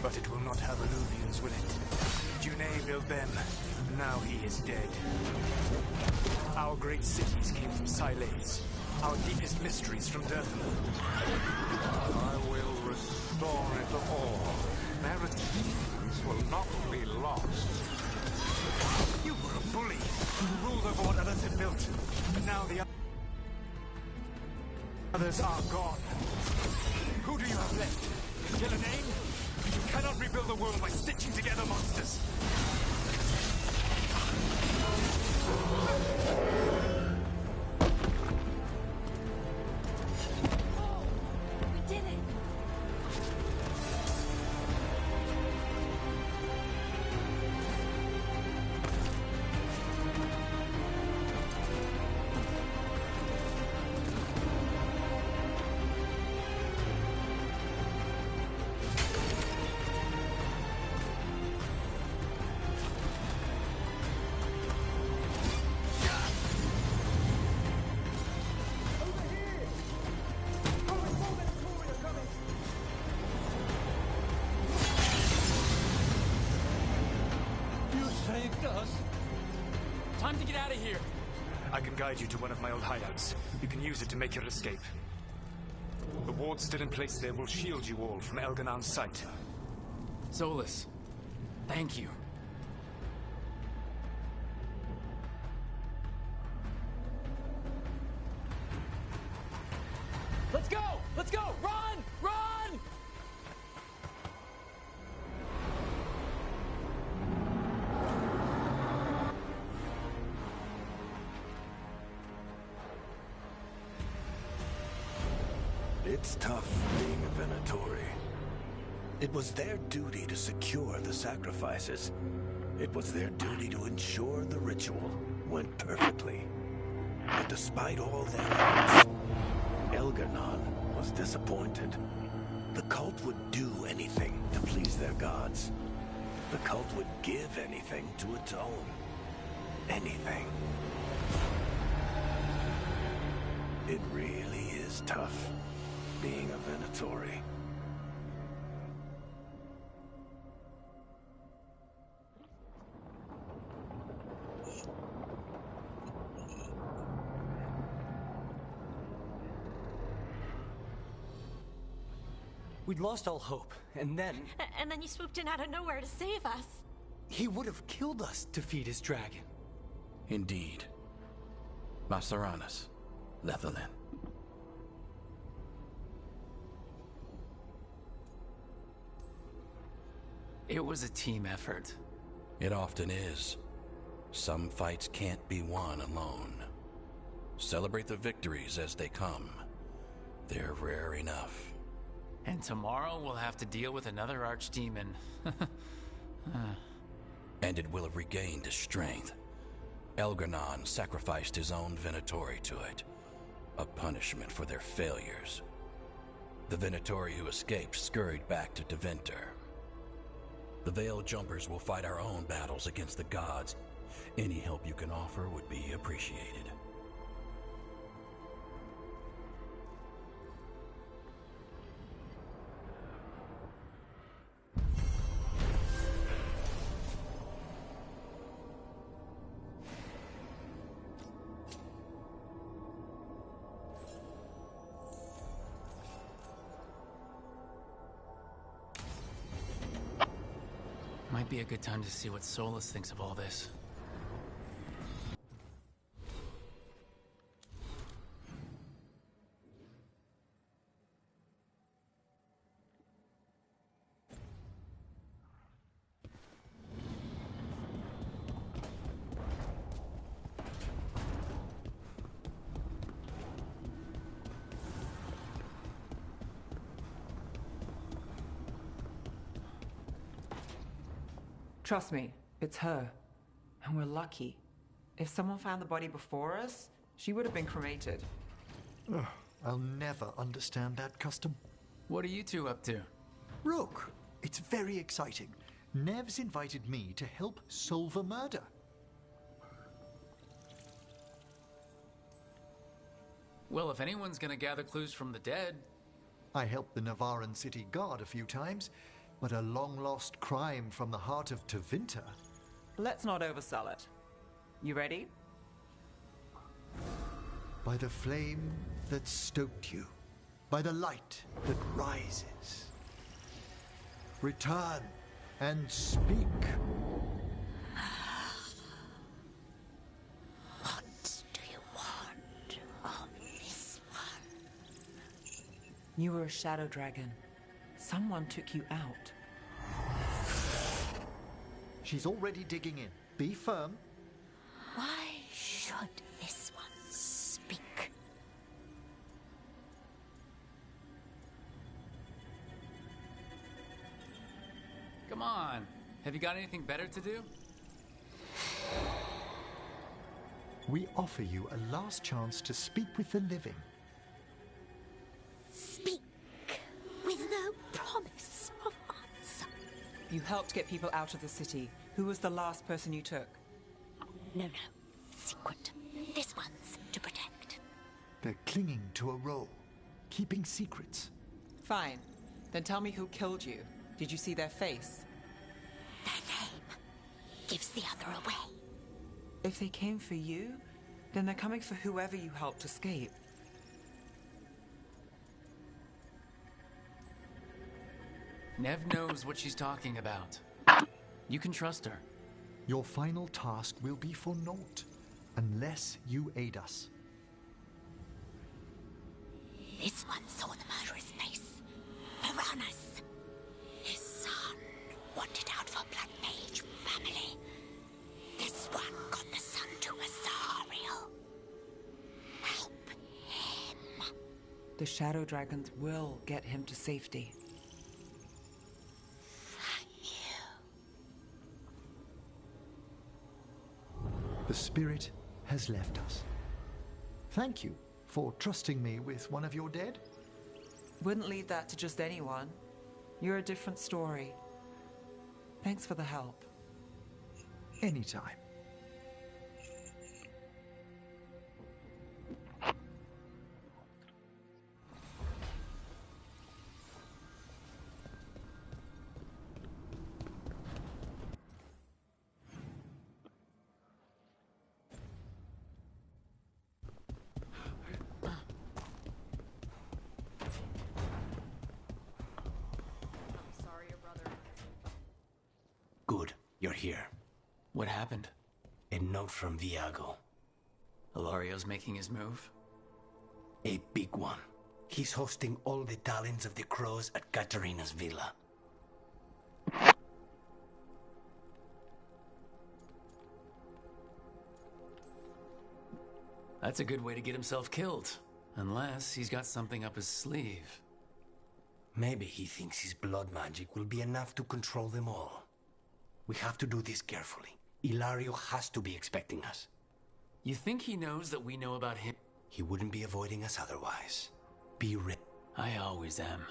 But it will not have Illuvians, will it? Junei built them. Now he is dead. Our great cities came from Sileys. Our deepest mysteries from Dirtham. I will restore it all. Their achievements will not be lost. You were a bully. You ruled over what others had built. But now the others are gone. Who do you have left? Gillenane? You cannot rebuild the world by stitching together monsters. We did it! Time to get out of here. I can guide you to one of my old hideouts. You can use it to make your escape. The wards still in place there will shield you all from Elganon's sight. Solas, thank you. Let's go! Let's go! Run! Run! It's tough being a Venatori. It was their duty to secure the sacrifices. It was their duty to ensure the ritual went perfectly. But despite all their efforts, Elgar'nan was disappointed. The cult would do anything to please their gods. The cult would give anything to atone. Anything. It really is tough being a Venatori. We'd lost all hope, and then... And then you swooped in out of nowhere to save us. He would have killed us to feed his dragon. Indeed. Masaranas, Lethalin. It was a team effort. It often is. Some fights can't be won alone. Celebrate the victories as they come. They're rare enough. And tomorrow we'll have to deal with another archdemon. And it will have regained its strength. Elgar'nan sacrificed his own Venatori to it. A punishment for their failures. The Venatori who escaped scurried back to Deventer. The Veil Jumpers will fight our own battles against the gods. Any help you can offer would be appreciated. My Might be a good time to see what Solus thinks of all this. Trust me, it's her. And we're lucky. If someone found the body before us, she would have been cremated. Ugh, I'll never understand that custom. What are you two up to? Rook, it's very exciting. Nev's invited me to help solve a murder. Well, if anyone's gonna gather clues from the dead... I helped the Navaran city guard a few times, but a long-lost crime from the heart of Tevinter. Let's not oversell it. You ready? By the flame that stoked you, by the light that rises. Return and speak. What do you want of this one? You were a shadow dragon. Someone took you out. She's already digging in. Be firm. Why should this one speak? Come on. Have you got anything better to do? We offer you a last chance to speak with the living. Speak with no promise of answer. You helped get people out of the city. Who was the last person you took? No. Secret. This one's to protect. They're clinging to a role, keeping secrets. Fine. Then tell me who killed you. Did you see their face? Their name gives the other away. If they came for you, then they're coming for whoever you helped escape. Nev knows what she's talking about. You can trust her. Your final task will be for naught, unless you aid us. This one saw the murderer's face. Piranhas. His son wanted out for Blood Mage family. This one got the son to Asariel. Help him. The shadow dragons will get him to safety. The spirit has left us. Thank you for trusting me with one of your dead. Wouldn't leave that to just anyone. You're a different story. Thanks for the help. Anytime. Good, you're here. What happened? A note from Viago. Hilario's making his move? A big one. He's hosting all the talents of the crows at Katarina's villa. That's a good way to get himself killed. Unless he's got something up his sleeve. Maybe he thinks his blood magic will be enough to control them all. We have to do this carefully. Ilario has to be expecting us. You think he knows that we know about him? He wouldn't be avoiding us otherwise. Be ready. I always am.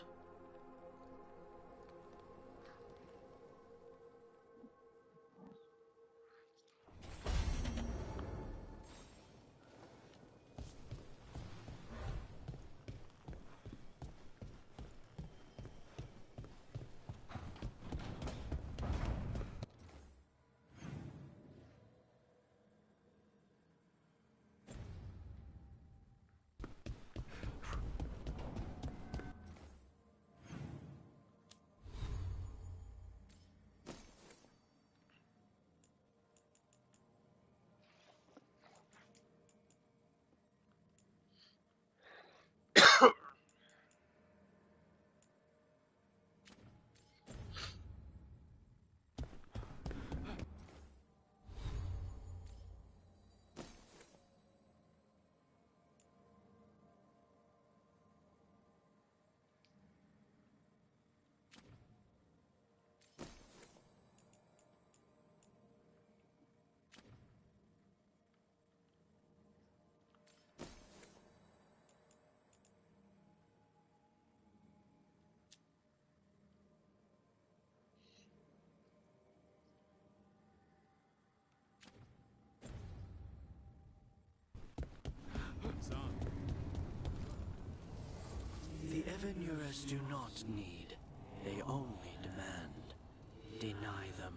Venurers do not need. They only demand. Deny them.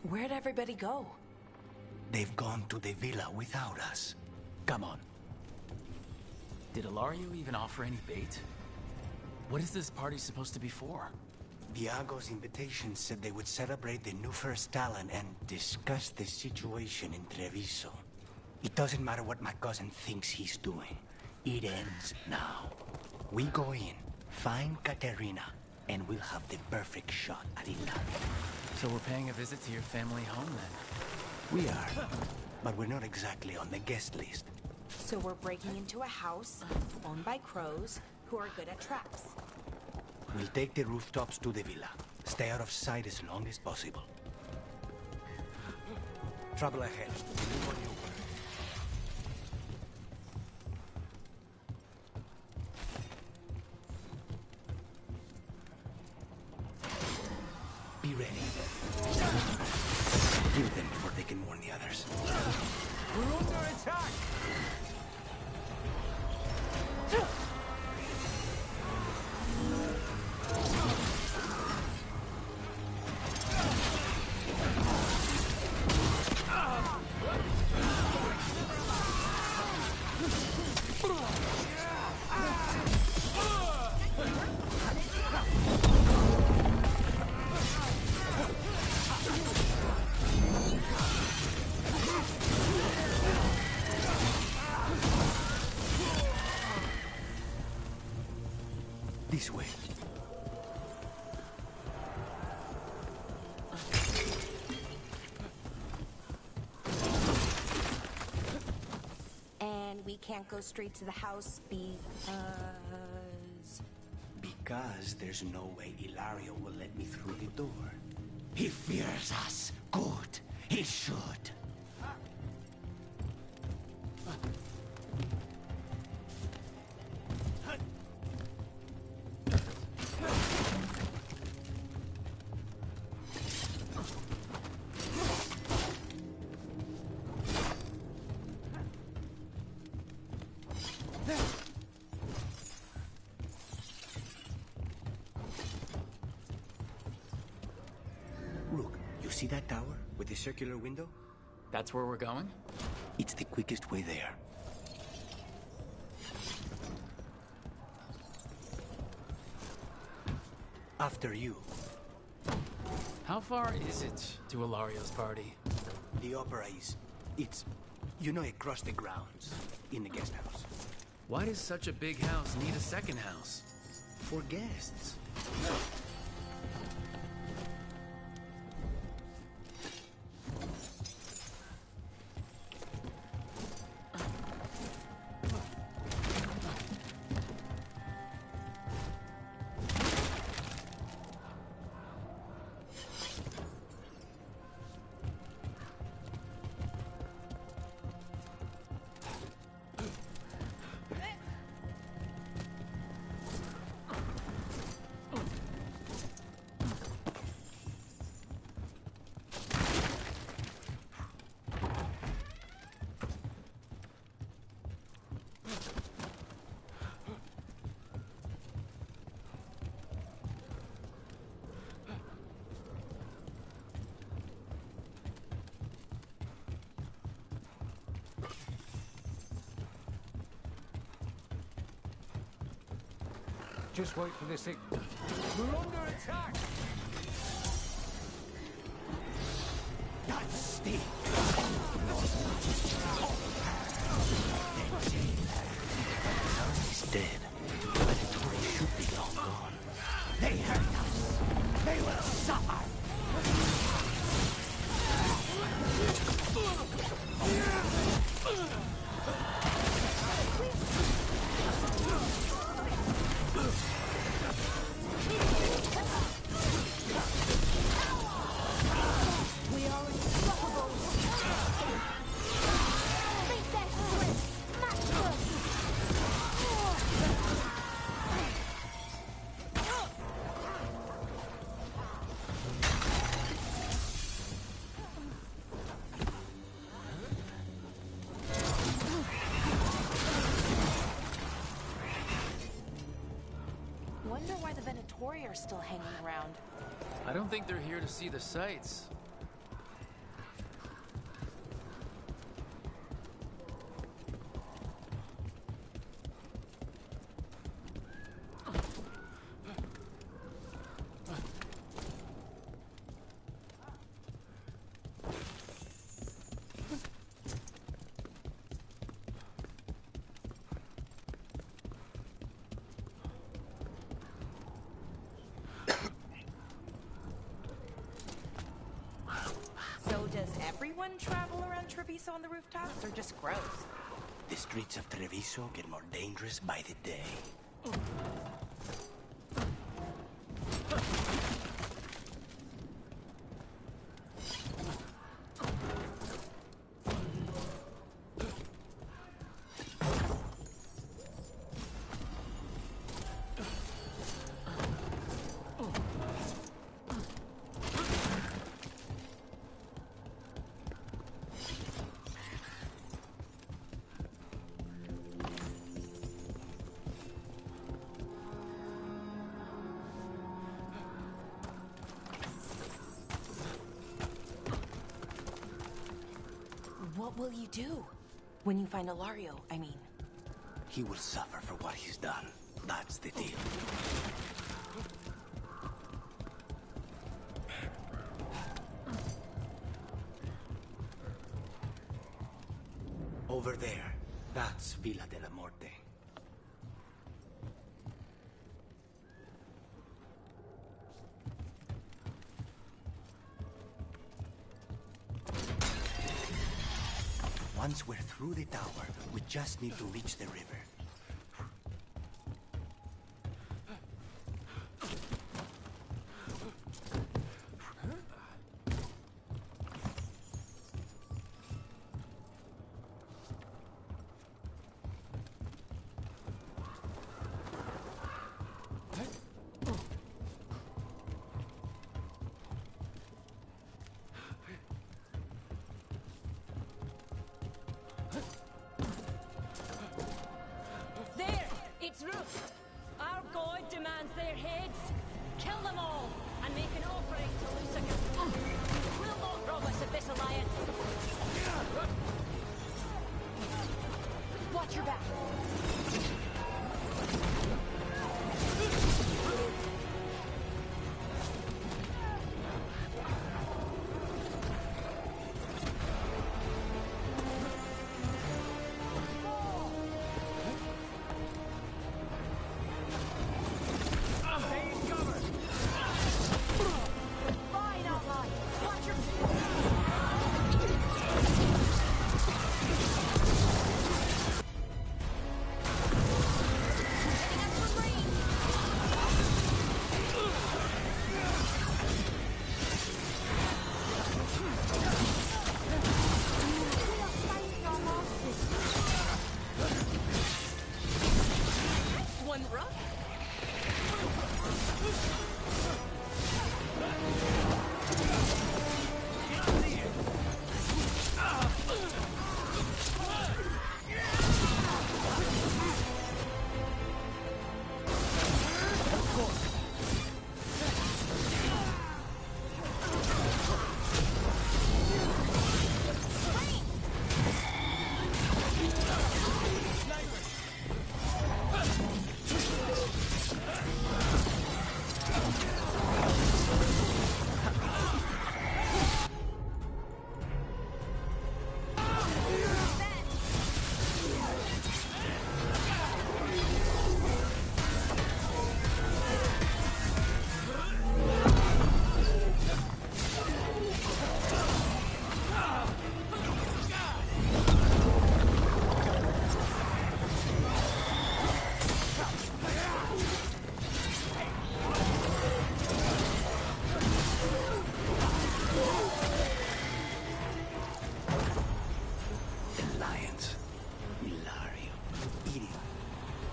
Where'd everybody go? They've gone to the villa without us. Come on. Did Ilario even offer any bait? What is this party supposed to be for? Viago's invitation said they would celebrate the new first talent and discuss the situation in Treviso. It doesn't matter what my cousin thinks he's doing. It ends now. We go in, find Katerina, and we'll have the perfect shot at Ilario. So we're paying a visit to your family home then? We are, but we're not exactly on the guest list. So we're breaking into a house owned by crows who are good at traps. We'll take the rooftops to the villa. Stay out of sight as long as possible. Trouble ahead. Move on your way. Be ready. Kill them before they can warn the others. We're under attack! This way. And we can't go straight to the house Because there's no way Ilario will let me through the door. He fears us. Good. He should. Rook, you see that tower with the circular window? That's where we're going? It's the quickest way there. After you. How far is it to Ilario's party? The opera is... It's... You know, across the grounds. In the guest house. Why does such a big house need a second house? For guests. Just wait for the signal. We're under attack! That's Steve. He's dead. But the Tory should be long gone. They hurt us. They will suffer. Wonder why the Venatori are still hanging around. I don't think they're here to see the sights. anyone travel around Treviso on the rooftops, or just gross? The streets of Treviso get more dangerous by the day. What will you do? When you find Ilario, I mean. He will suffer for what he's done. That's the deal. Over there, that's Villa de la Morte. Once we're through the tower, we just need to reach the river. It's Rook. Our god demands their heads. Kill them all, and make an offering to Lucifer. We'll not promise a this alliance. Watch your back.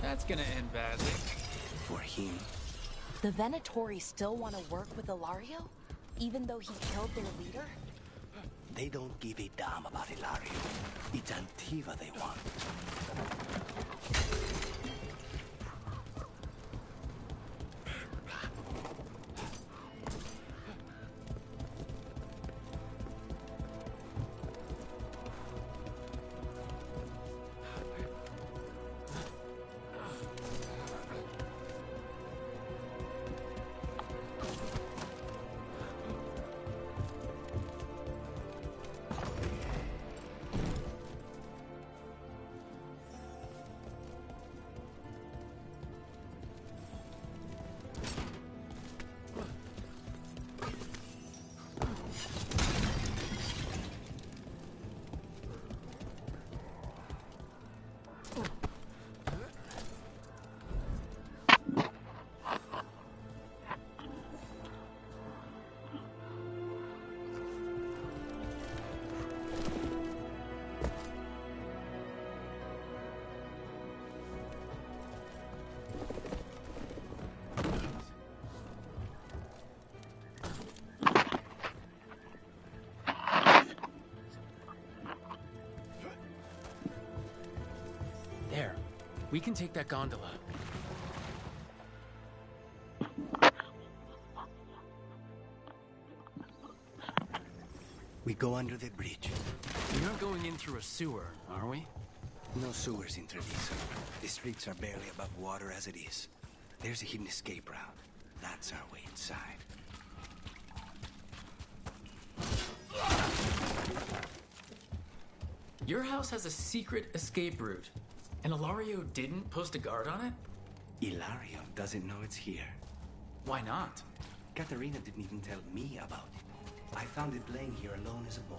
That's gonna end badly. For him. The Venatori still want to work with Ilario? Even though he killed their leader? They don't give a damn about Ilario. It's Antiva they want. We can take that gondola. We go under the bridge. We're not going in through a sewer, are we? No sewers in Treviso. The streets are barely above water as it is. There's a hidden escape route. That's our way inside. Your house has a secret escape route, and Ilario didn't post a guard on it? Ilario doesn't know it's here. Why not? Caterina didn't even tell me about it. I found it laying here alone as a boy.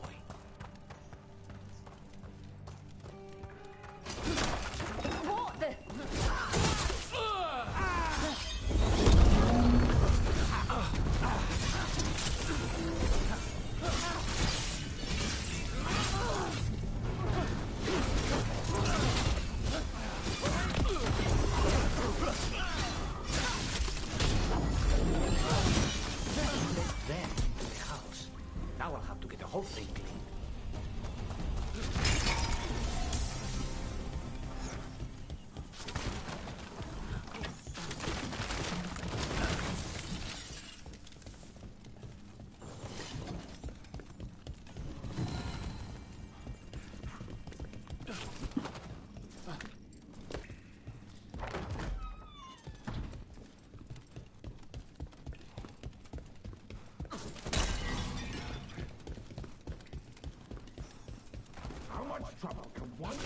What the? Then, the house. Now I'll have to get the whole thing clean. How much trouble can one?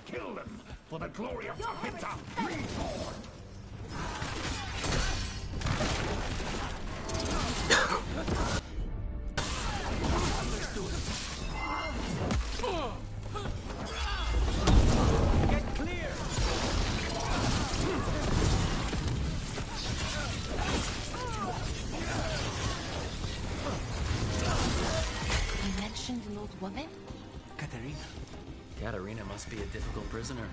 Kill them for the glory of Tabitha Reborn! Get clear! You mentioned an old woman? Caterina. Caterina must be a difficult prisoner.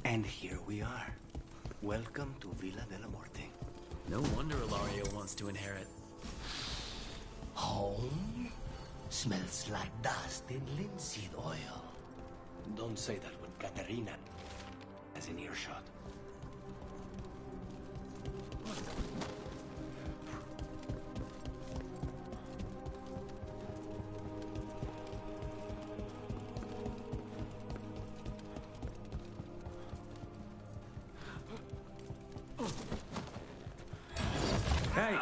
And here we are. Welcome to Villa de la Muerte. No wonder Ilario wants to inherit. Home? Smells like dust and linseed oil. Don't say that when Caterina is in earshot. Hey!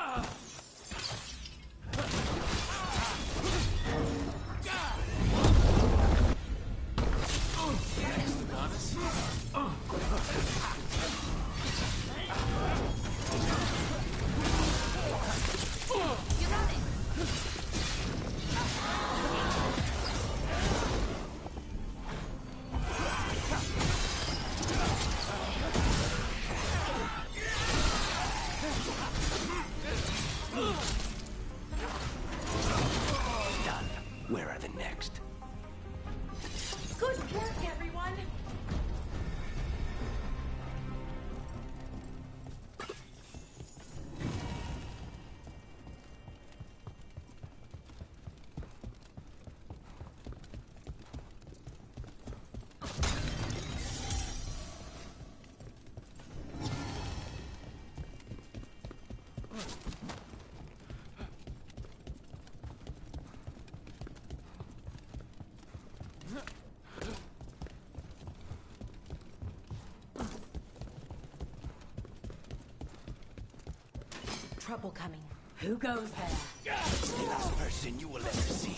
Done. Where are the next? Good work, everyone! Trouble coming. Who goes there? The last person you will ever see.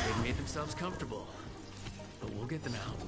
They've made themselves comfortable, but we'll get them out.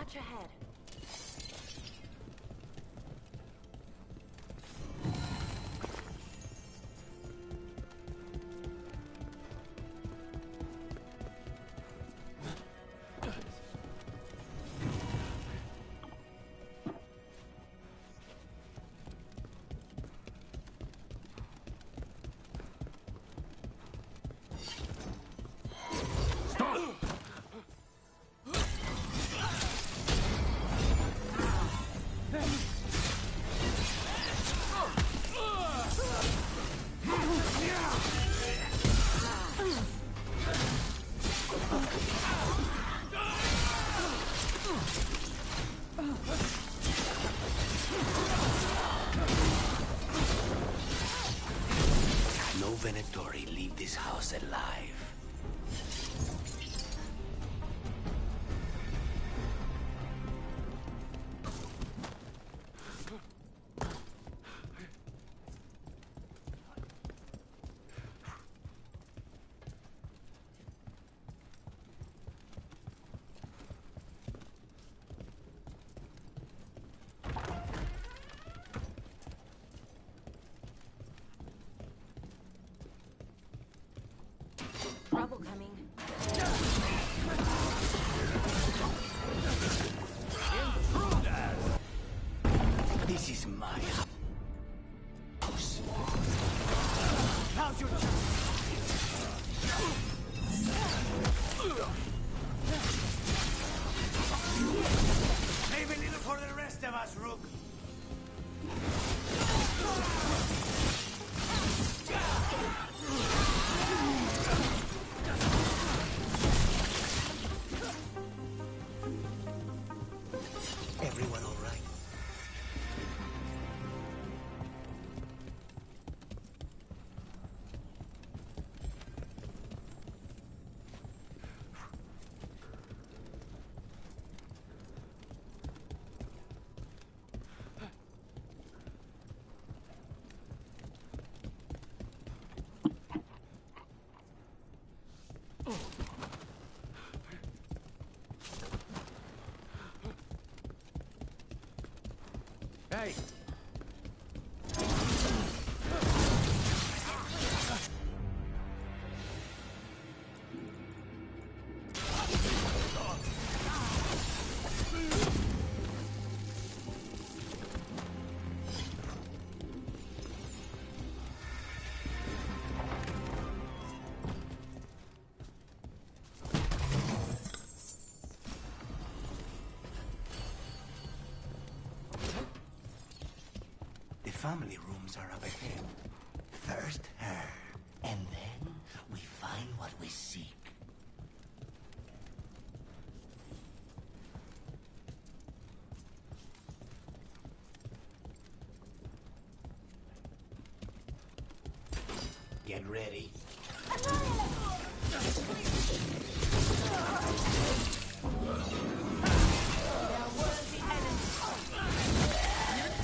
Watch ahead. No Venatori leave this house alive. Trouble coming. This is my house. Now's your chance. Leave a little for the rest of us, Rook. Everyone all right? Hey! The family rooms are up ahead. First her, and then we find what we seek. Get ready.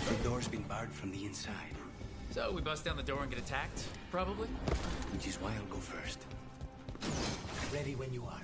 The door's been barred from the inside. So we bust down the door and get attacked? Probably? Which is why I'll go first. Ready when you are.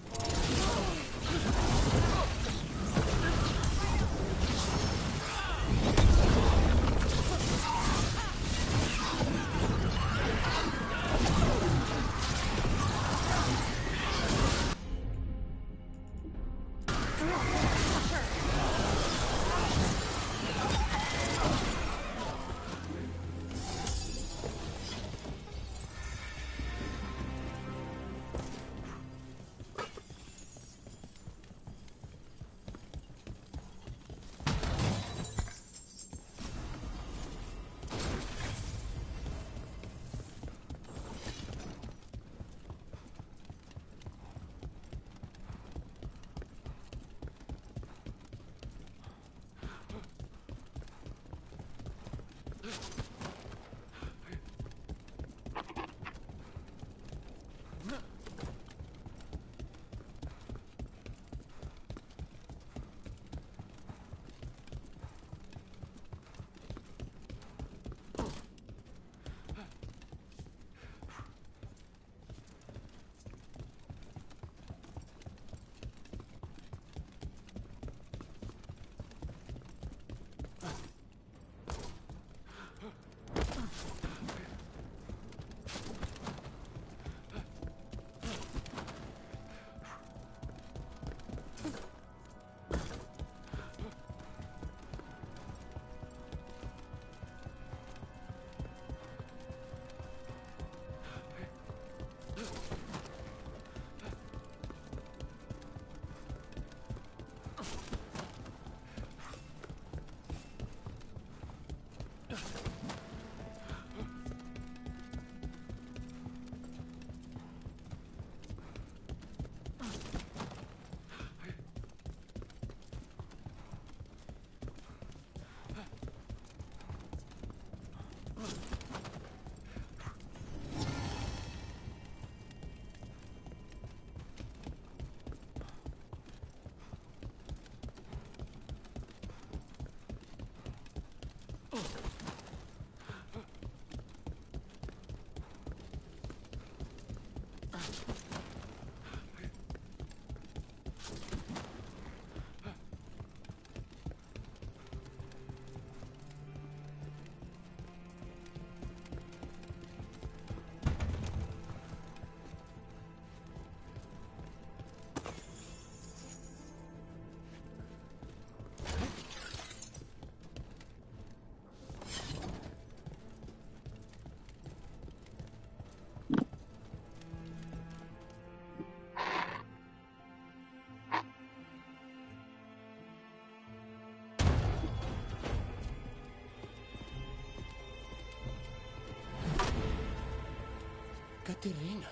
Caterina.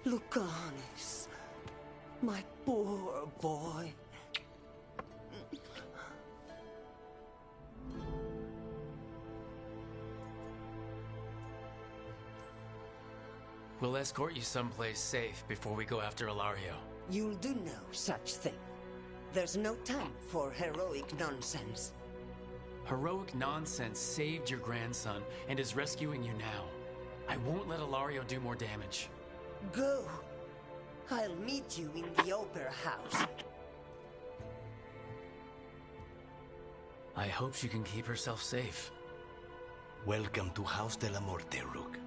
Lucanus. My poor boy. We'll escort you someplace safe before we go after Ilario. You'll do no such thing. There's no time for heroic nonsense. Heroic nonsense saved your grandson and is rescuing you now. I won't let Ilario do more damage. Go. I'll meet you in the Opera House. I hope she can keep herself safe. Welcome to House de la Muerte, Rook.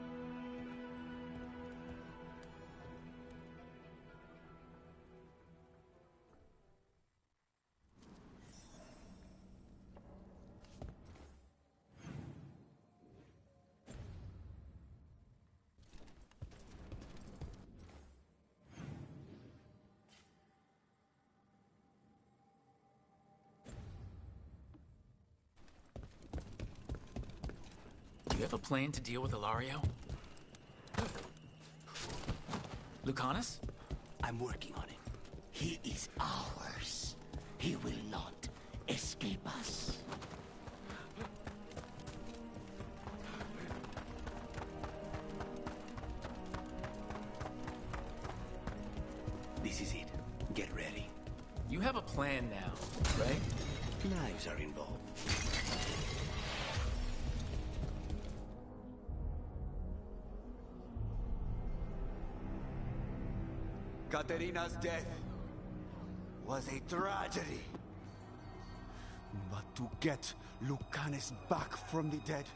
Do you have a plan to deal with Ilario? Lucanus? I'm working on it. He is ours. He will not escape us. This is it. Get ready. You have a plan now, right? Knives are involved. Caterina's death was a tragedy. But to get Lucanus back from the dead,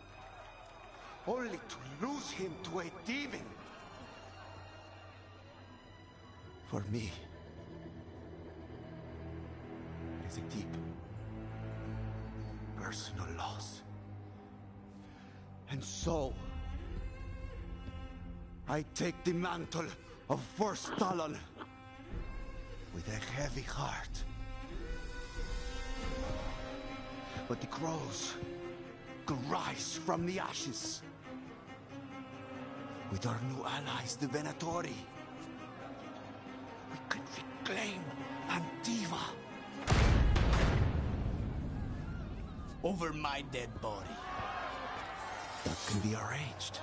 only to lose him to a demon. For me, it is a deep, personal loss. And so, I take the mantle of First Talon with a heavy heart. But the crows could rise from the ashes. With our new allies, the Venatori, we could reclaim Antiva. Over my dead body. That can be arranged.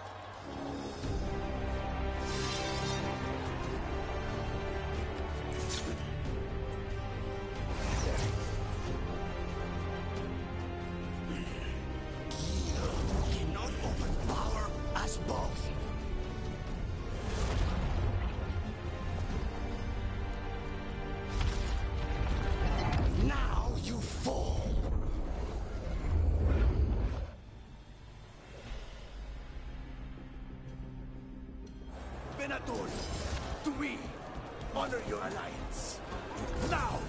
Cannot overpower us both. Now you fall. Venator, do we honor your alliance? Now,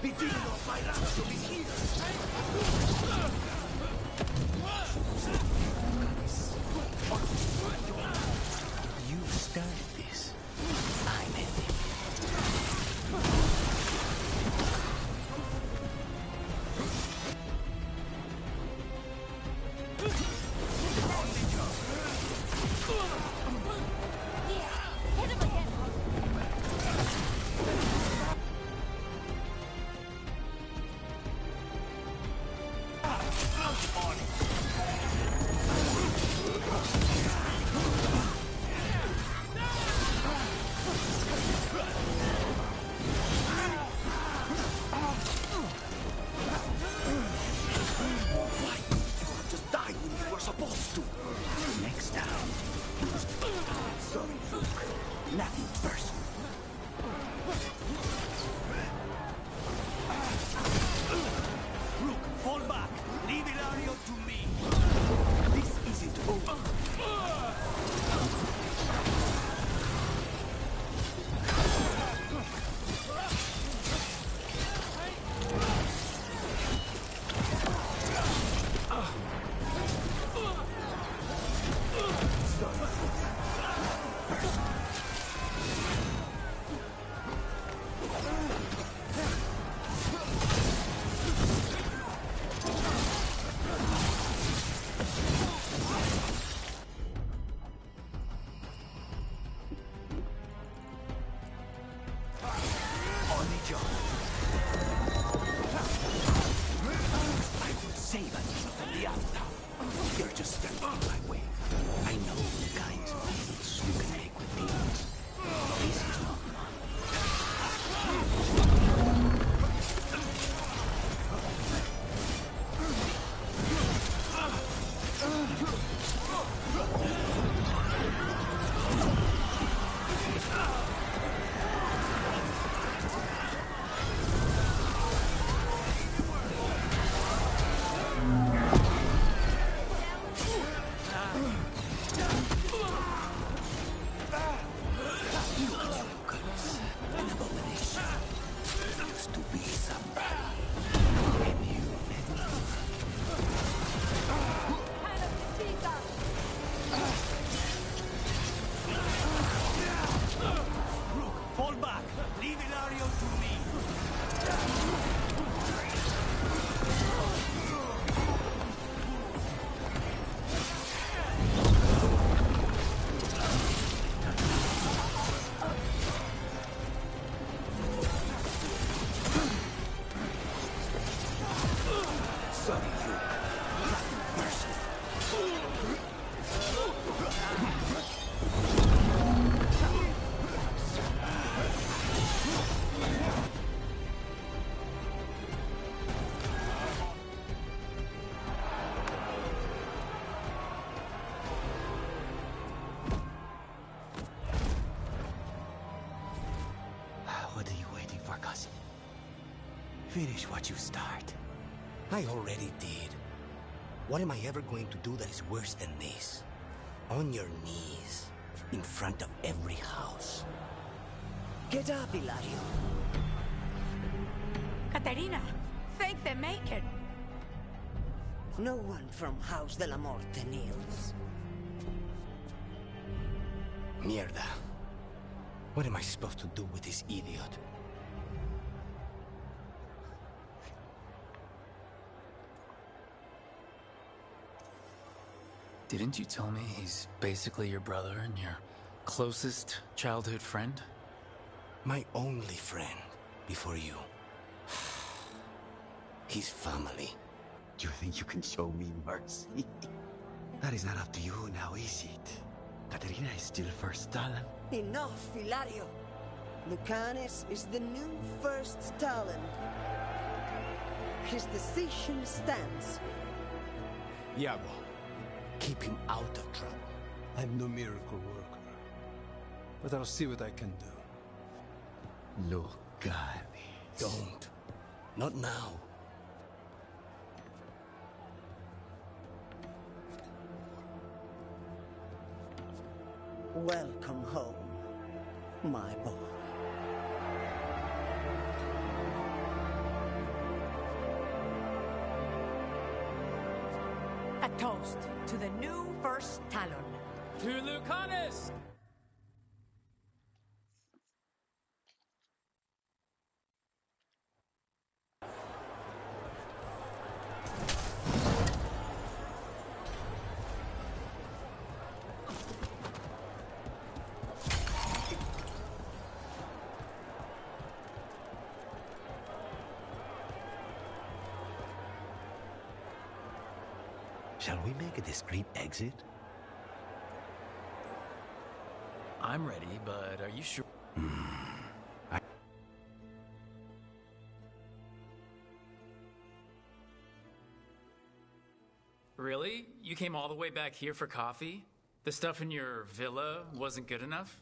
the demon of my ransom is here. You started this. I'm ending. Nothing first. Rook, fall back. Leave Ilario to me. This isn't over. Finish what you start. I already did. What am I ever going to do that is worse than this? On your knees, in front of every house. Get up, Ilario. Caterina, thank the Maker. No one from House de la Morte kneels. Mierda. What am I supposed to do with this idiot? Didn't you tell me he's basically your brother and your closest childhood friend? My only friend before you. He's family. Do you think you can show me mercy? That is not up to you now, is it? Caterina is still first Talon. Enough, Ilario. Lucanus is the new first Talon. His decision stands. Iago, keep him out of trouble. I'm no miracle worker, but I'll see what I can do. Lucani. Don't. Not now. Welcome home, my boy. A toast to the new first Talon. To Lucanus! Shall we make a discreet exit? I'm ready, but are you sure? Really? You came all the way back here for coffee? The stuff in your villa wasn't good enough?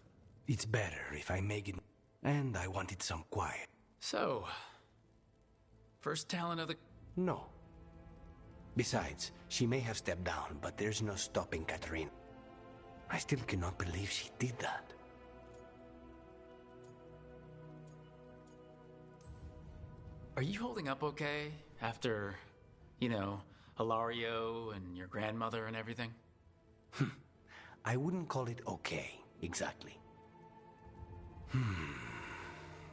It's better if I make it... And I wanted some quiet. So... First talent of the... No. Besides, she may have stepped down, but there's no stopping Katarina. I still cannot believe she did that. Are you holding up okay? After, you know, Hilario and your grandmother and everything? I wouldn't call it okay, exactly.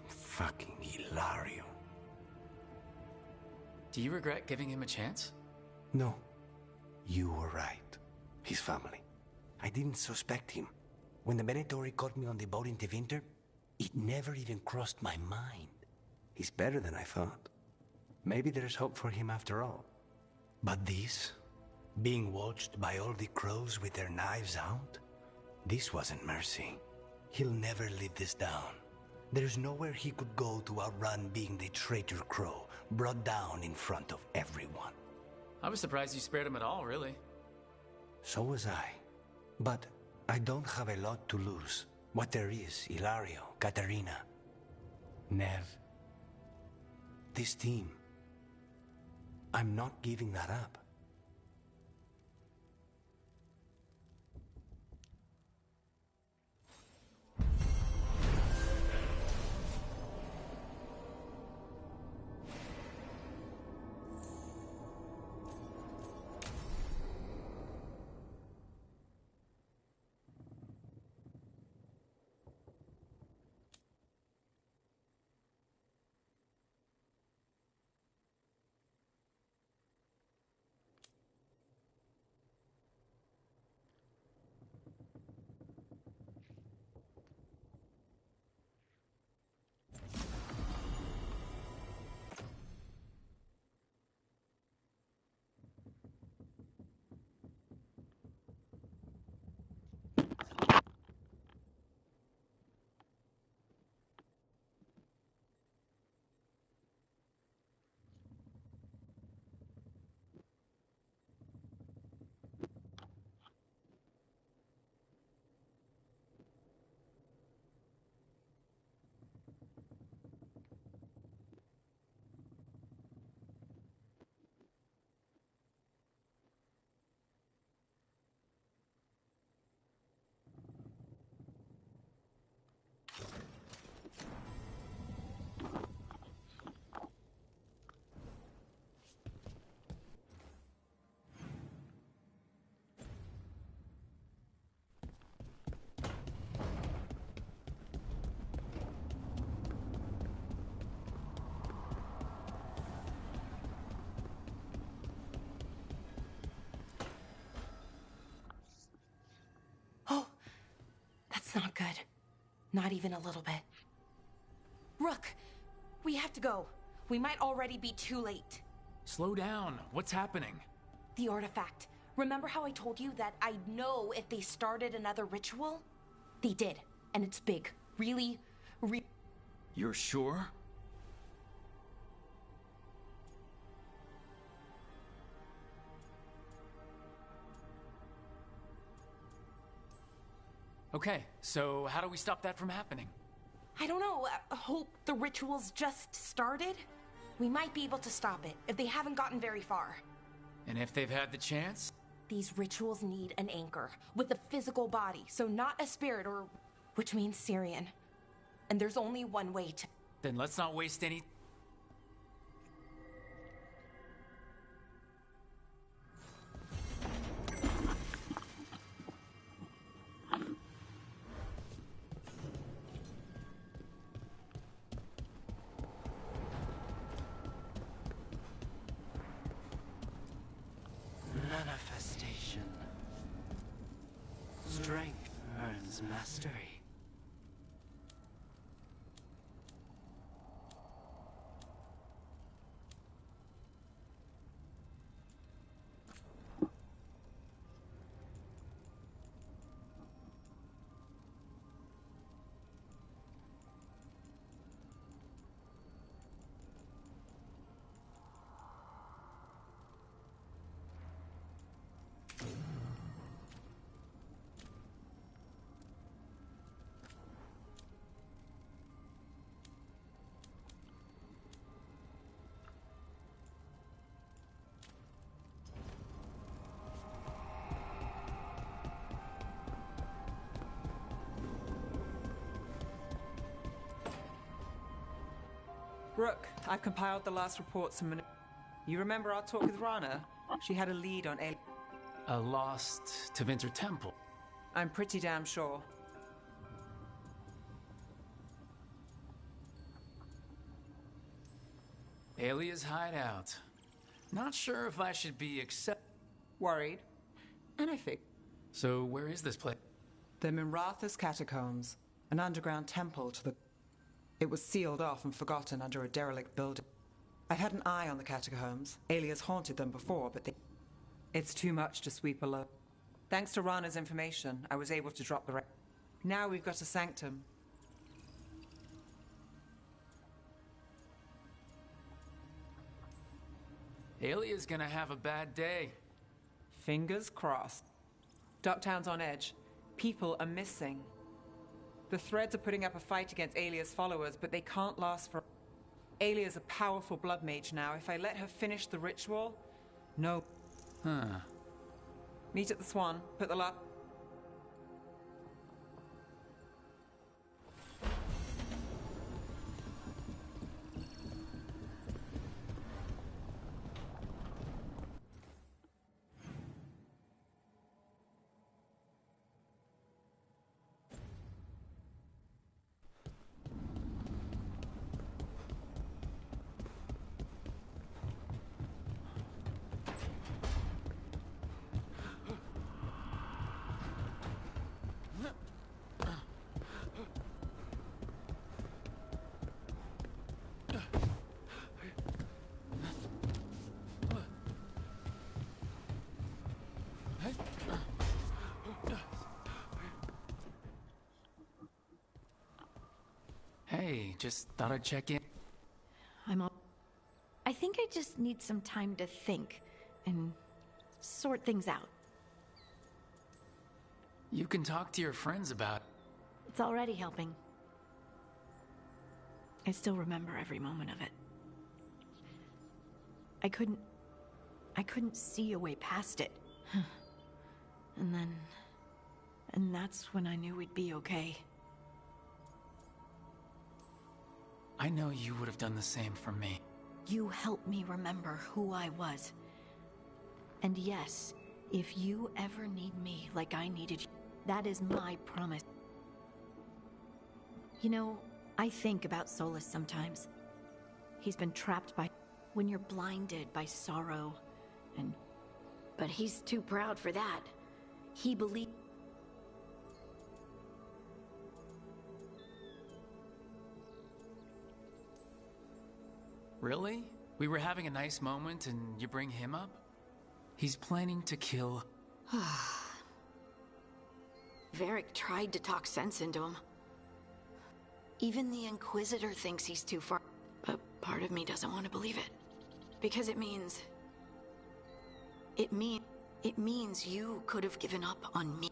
Fucking Hilario. Do you regret giving him a chance? No. You were right. His family. I didn't suspect him. When the Venatori caught me on the boat in Tevinter, it never even crossed my mind. He's better than I thought. Maybe there's hope for him after all. But this, being watched by all the crows with their knives out, this wasn't mercy. He'll never live this down. There's nowhere he could go to outrun being the traitor crow, brought down in front of everyone. I was surprised you spared him at all, really. So was I. But I don't have a lot to lose. What there is, Hilario, Katarina, Nev. This team. I'm not giving that up. Not good. Not even a little bit. Rook, we have to go. We might already be too late. Slow down. What's happening? The artifact. Remember how I told you that I'd know if they started another ritual? They did. And it's big. Really. You're sure? Okay, so how do we stop that from happening? I don't know. Hope the ritual's just started? We might be able to stop it if they haven't gotten very far. And if they've had the chance? These rituals need an anchor with a physical body, so not a spirit or... which means Syrian. And there's only one way to... Then let's not waste any... Manifestation. Strength earns mastery. Rook, I've compiled the last reports from... You remember our talk with Rana? She had a lead on A lost Tevinter temple. I'm pretty damn sure. Alia's hideout. Not sure if I should be Worried. And I think... So where is this place? The Minratha's Catacombs. An underground temple to the... It was sealed off and forgotten under a derelict building. I've had an eye on the catacombs. Alia's haunted them before, but it's too much to sweep alone. Thanks to Rana's information, I was able to drop the Now we've got a sanctum. Alia's gonna have a bad day. Fingers crossed. Ducktown's on edge. People are missing. The Threads are putting up a fight against Alia's followers, but they can't last for... Alia's a powerful blood mage now. If I let her finish the ritual... No. Huh. Meet at the Swan. Put the lock... Hey, just thought I'd check in. I think I just need some time to think and sort things out. You can talk to your friends about... It's already helping. I still remember every moment of it. I couldn't see a way past it. And that's when I knew we'd be okay. I know you would have done the same for me. You helped me remember who I was. And yes, if you ever need me like I needed you, that is my promise. You know, I think about Solus sometimes. He's been trapped by... When you're blinded by sorrow, but he's too proud for that. He believes... Really? We were having a nice moment and you bring him up? He's planning to kill... Varric tried to talk sense into him. Even the Inquisitor thinks he's too far. But part of me doesn't want to believe it. Because it means you could have given up on me.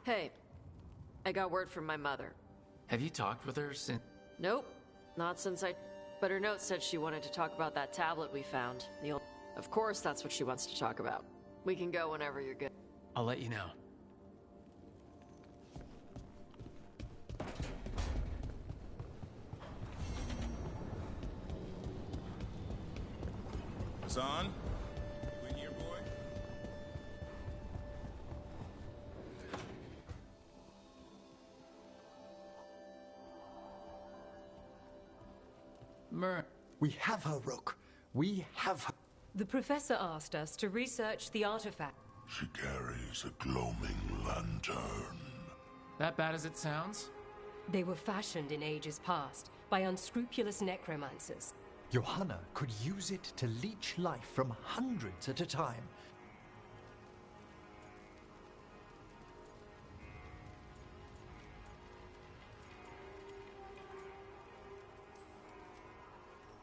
Hey, I got word from my mother. Have you talked with her since... Nope, not since I... But her note said she wanted to talk about that tablet we found. Of course that's what she wants to talk about. We can go whenever you're good. I'll let you know. Hassan? You in here, boy? We have her, Rook. We have her. The professor asked us to research the artifact. She carries a gloaming lantern. That bad as it sounds? They were fashioned in ages past by unscrupulous necromancers. Johanna could use it to leech life from hundreds at a time.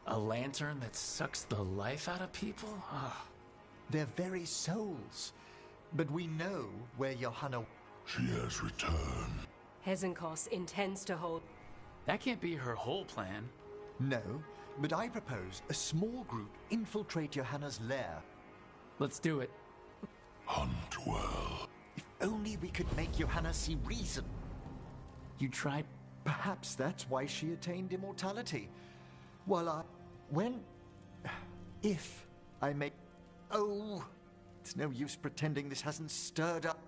A lantern that sucks the life out of people? Oh. Their very souls. But we know where Johanna... She has returned. Hezenkos intends to hold... That can't be her whole plan. No, but I propose a small group infiltrate Johanna's lair. Let's do it. Hunt well. If only we could make Johanna see reason. You tried... Perhaps that's why she attained immortality. While if I make... Oh, it's no use pretending this hasn't stirred up.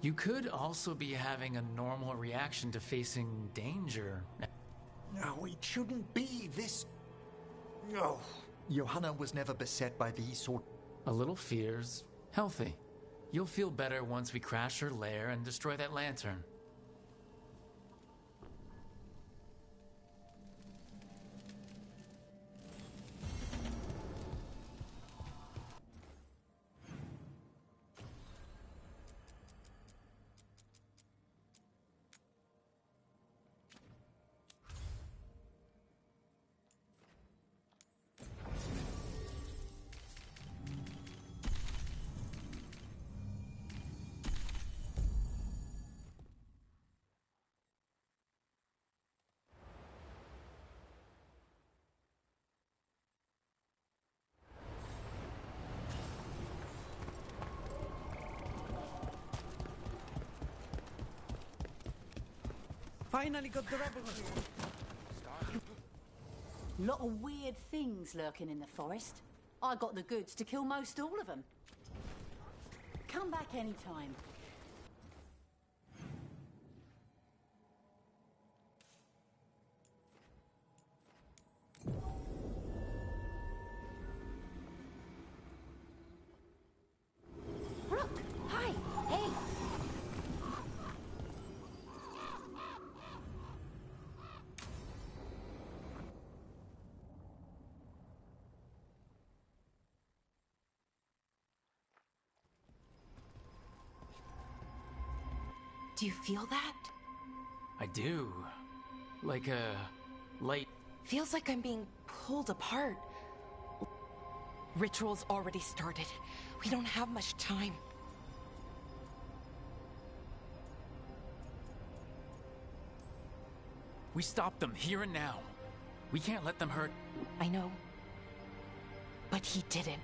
You could also be having a normal reaction to facing danger. No, it shouldn't be this... No. Johanna was never beset by these sort... A little fear's healthy. You'll feel better once we crash her lair and destroy that lantern. Finally got the rebels here. Lot of weird things lurking in the forest. I got the goods to kill most all of them. Come back anytime. Rook! Hi! Hey! Do you feel that? I do. Like a light... Feels like I'm being pulled apart. Ritual's already started. We don't have much time. We stop them here and now. We can't let them hurt... I know. But he didn't.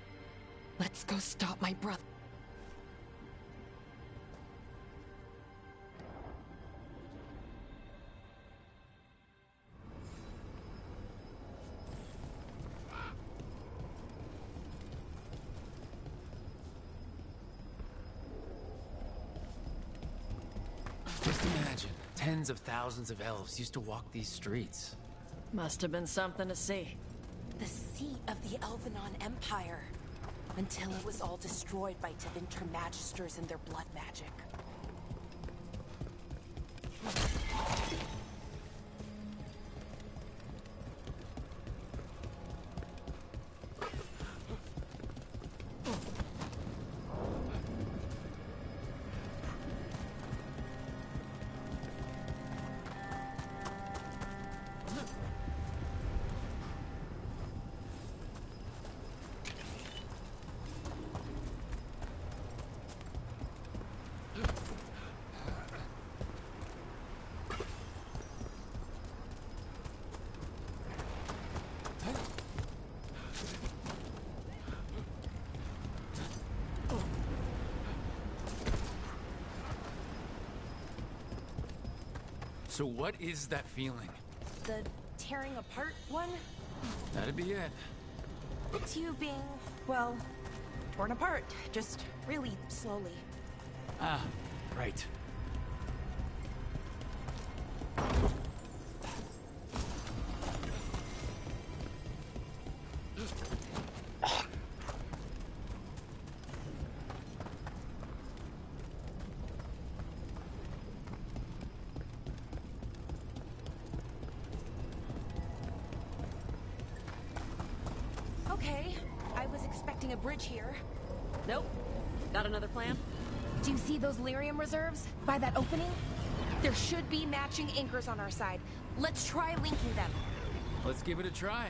Let's go stop my brother. Just imagine, tens of thousands of elves used to walk these streets. Must have been something to see. The seat of the Elvenon Empire. Until it was all destroyed by Tevinter Magisters and their blood magic. So what is that feeling? The tearing apart one? That'd be it. It's you being, well, torn apart. Just really slowly. Ah, right. Okay, I was expecting a bridge here. Nope. Got another plan? Do you see those lyrium reserves by that opening? There should be matching anchors on our side. Let's try linking them. Let's give it a try.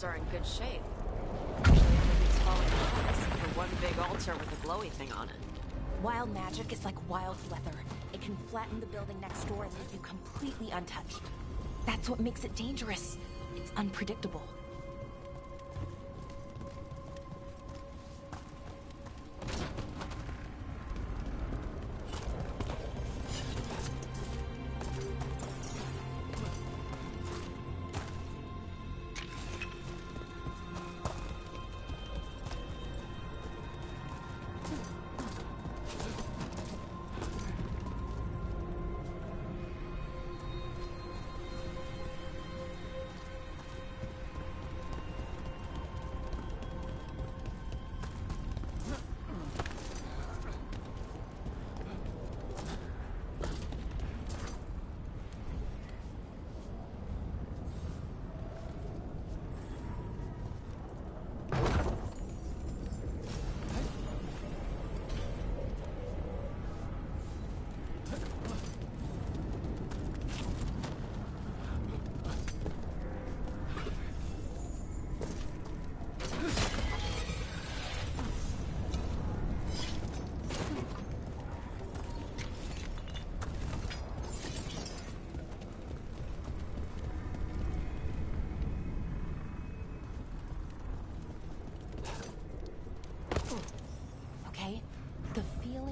Are in good shape. Everything's falling apart except for one big altar with a glowy thing on it. Wild magic is like wild weather. It can flatten the building next door and leave you completely untouched. That's what makes it dangerous. It's unpredictable.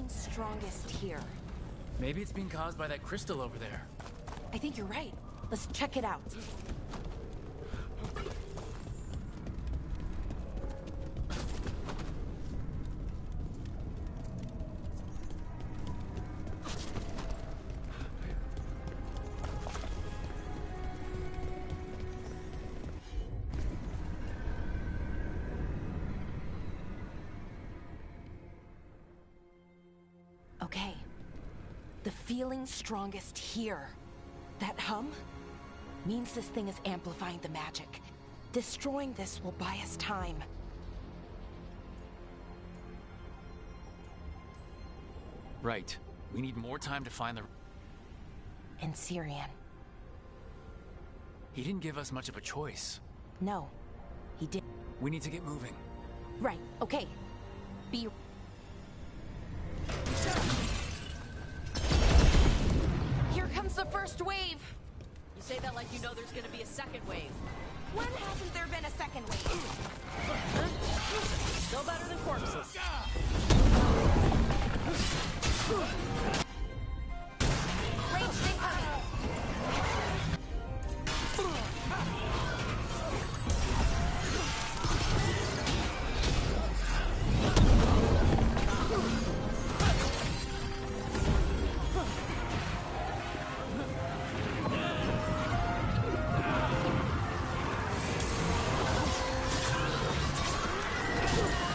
Strongest here. Maybe it's being caused by that crystal over there. I think you're right. Let's check it out. Okay. The feeling's strongest here. That hum means this thing is amplifying the magic. Destroying this will buy us time. Right. We need more time to find the... And Syrian. He didn't give us much of a choice. No, he didn't. We need to get moving. Right, okay. Be... Here comes the first wave! You say that like you know there's gonna be a second wave. When hasn't there been a second wave? Still better than corpses. Range incoming.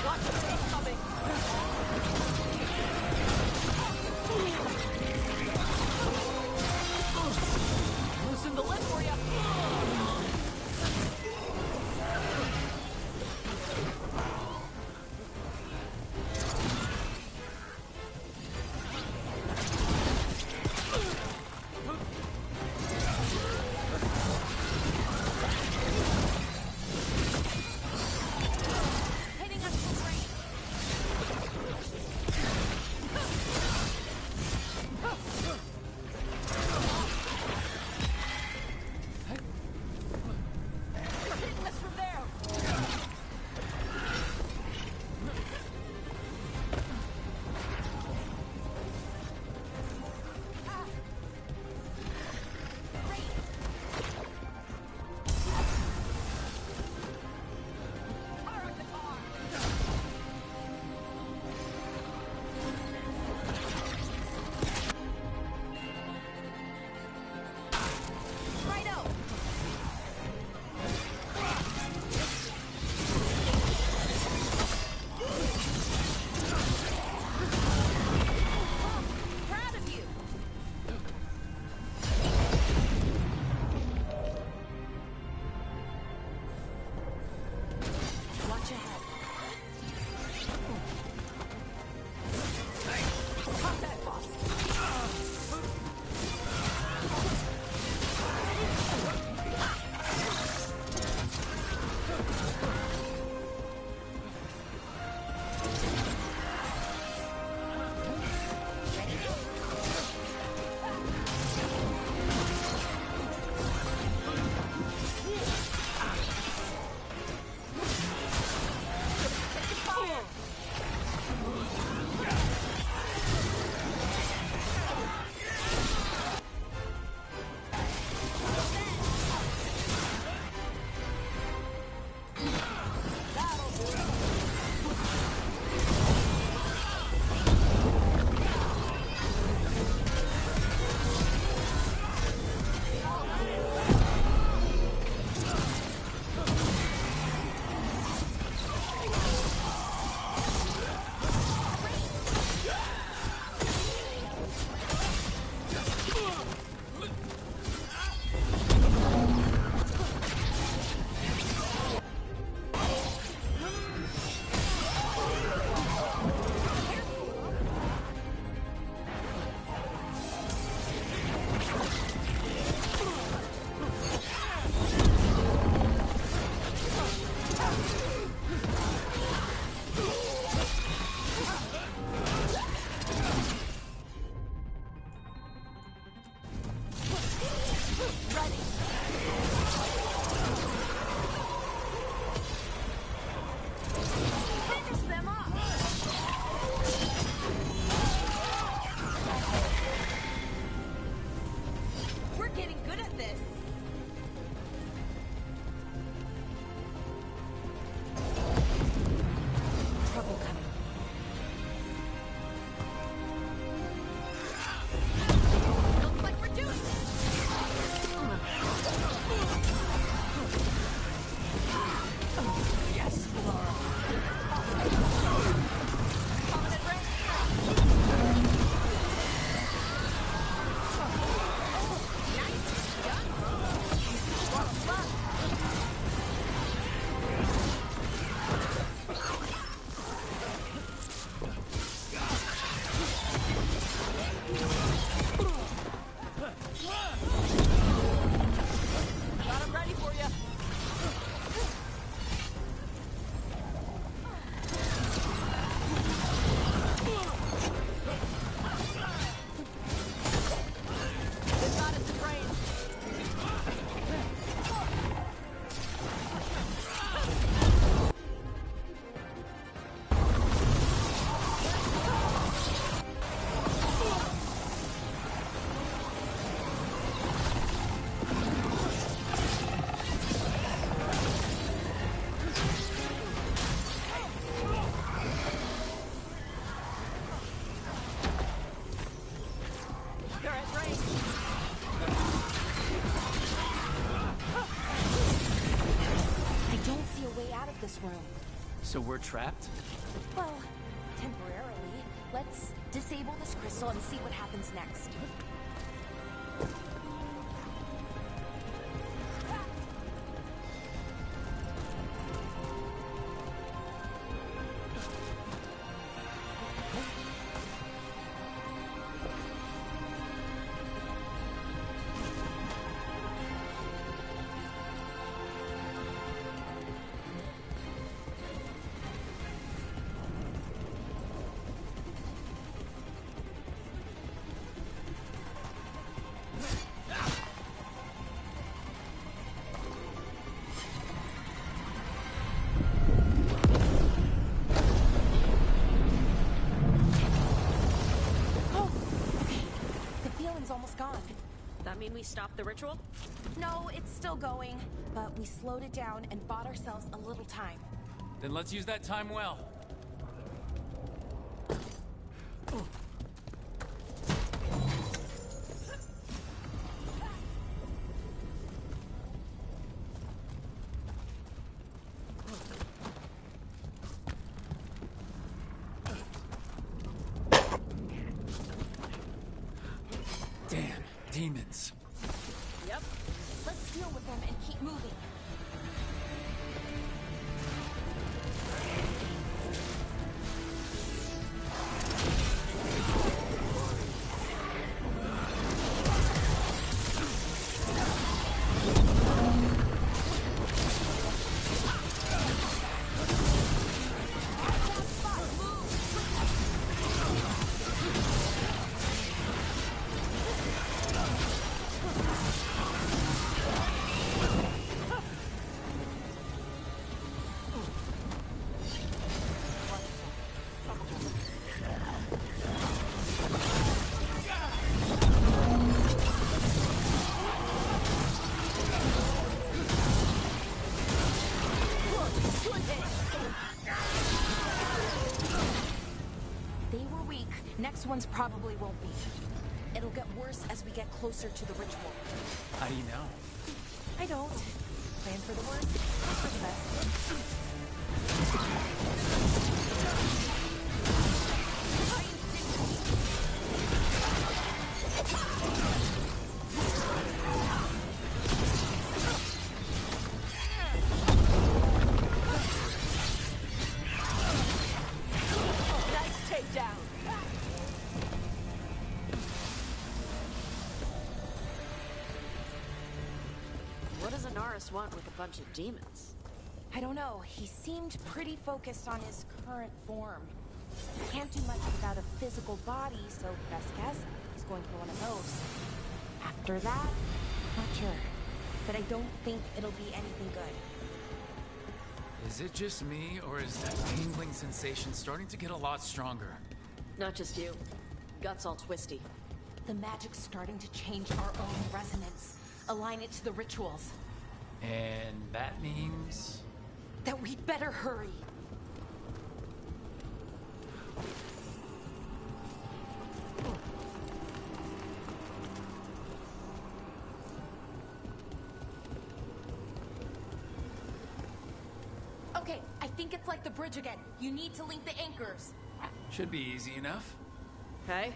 Watch the tape coming. So we're trapped? Well, temporarily. Let's disable this crystal and see what happens next. Almost gone. That mean we stopped the ritual? No, it's still going, but we slowed it down and bought ourselves a little time. Then let's use that time well. Damn, demons. Yep. Let's deal with them and keep moving. Next ones probably won't be. It'll get worse as we get closer to the ritual. How do you know? I don't. Plan for the worst, hope for the best. Nice takedown. What does Inaris want with a bunch of demons? I don't know. He seemed pretty focused on his current form. Can't do much without a physical body, so best guess, he's going for one of those. After that, not sure. But I don't think it'll be anything good. Is it just me, or is that tingling sensation starting to get a lot stronger? Not just you. Gut's all twisty. The magic's starting to change our own resonance. Align it to the rituals. And that means... that we'd better hurry. Okay, I think it's like the bridge again. You need to link the anchors. Should be easy enough. Okay.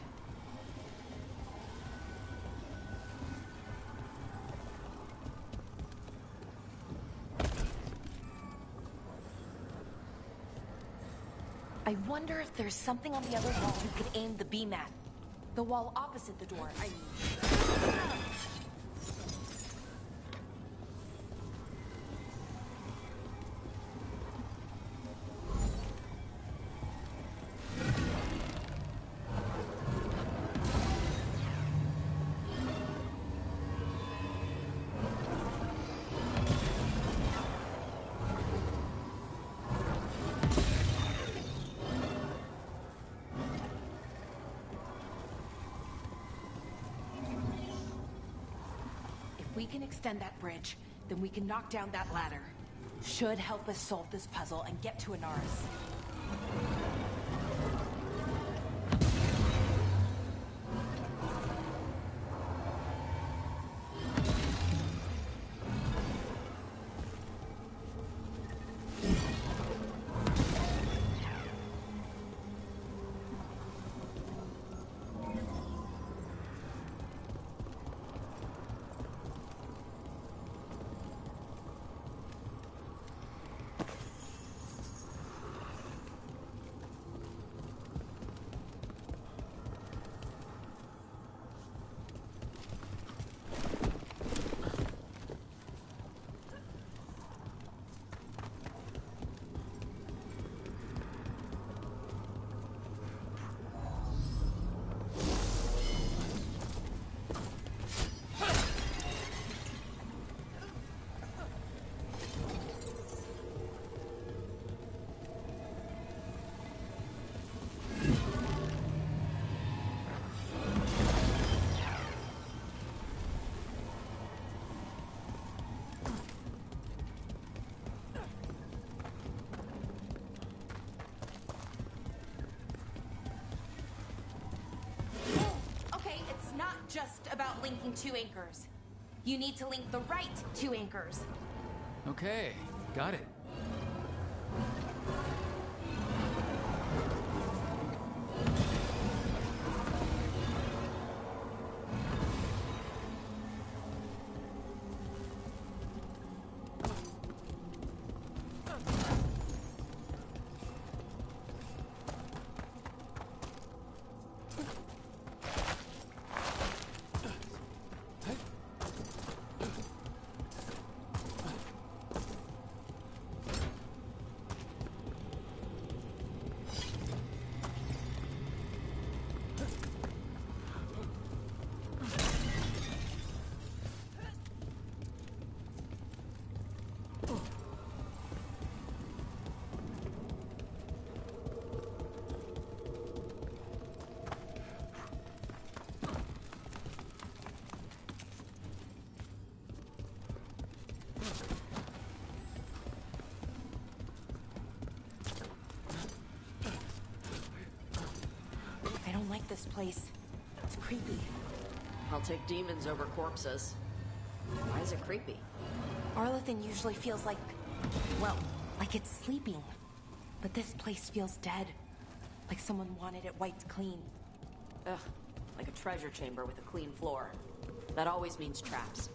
I wonder if there's something on the other wall we could aim the beam at. The wall opposite the door, I mean. If we can extend that bridge, then we can knock down that ladder. Should help us solve this puzzle and get to Inaris. just about linking two anchors. You need to link the right two anchors. Okay, got it. I don't like this place. It's creepy. I'll take demons over corpses. Why is it creepy? Arlathan usually feels like, well, like it's sleeping. But this place feels dead. Like someone wanted it wiped clean. Ugh, like a treasure chamber with a clean floor. That always means traps.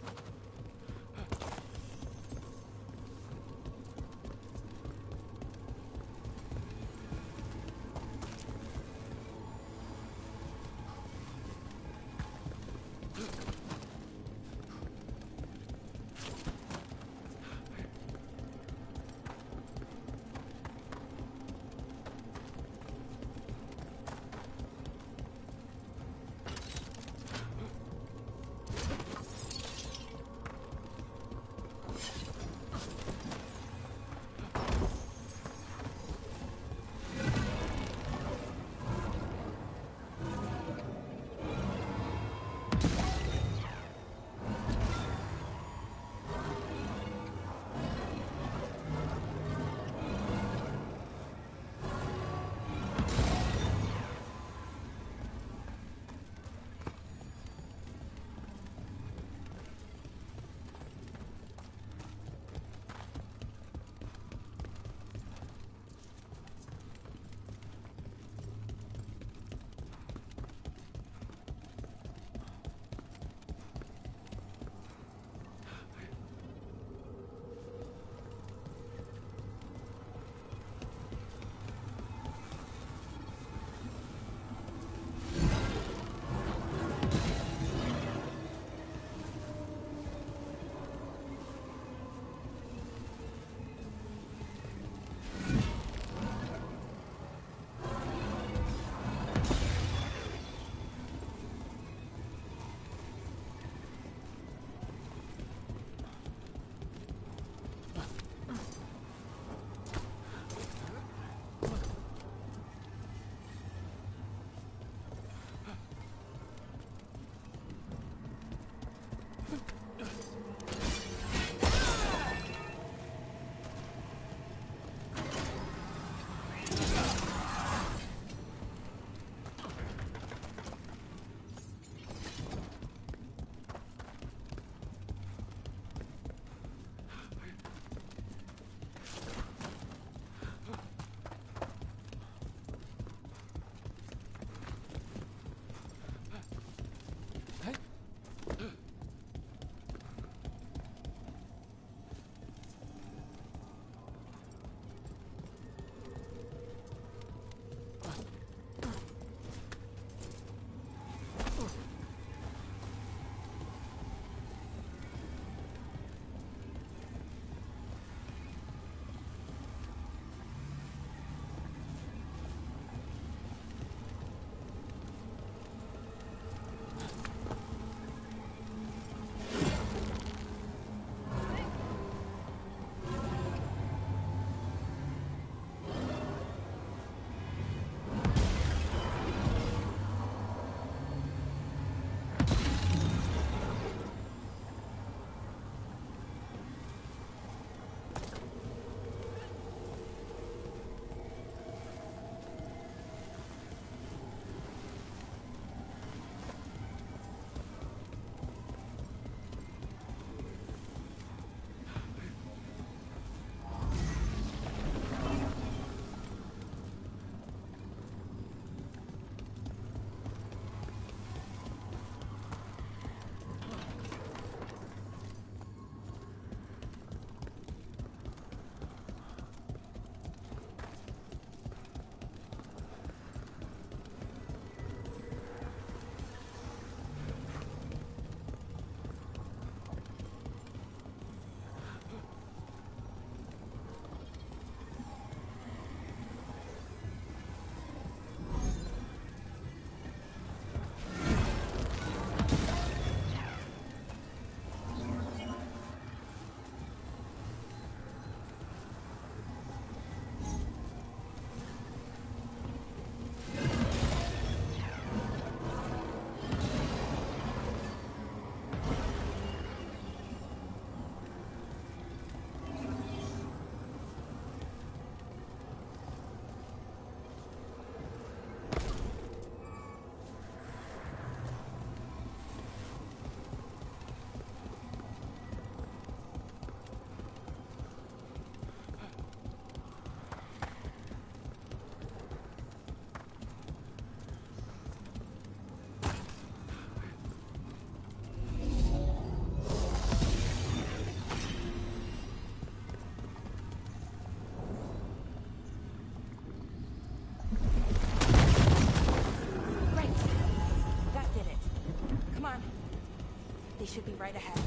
should be right ahead.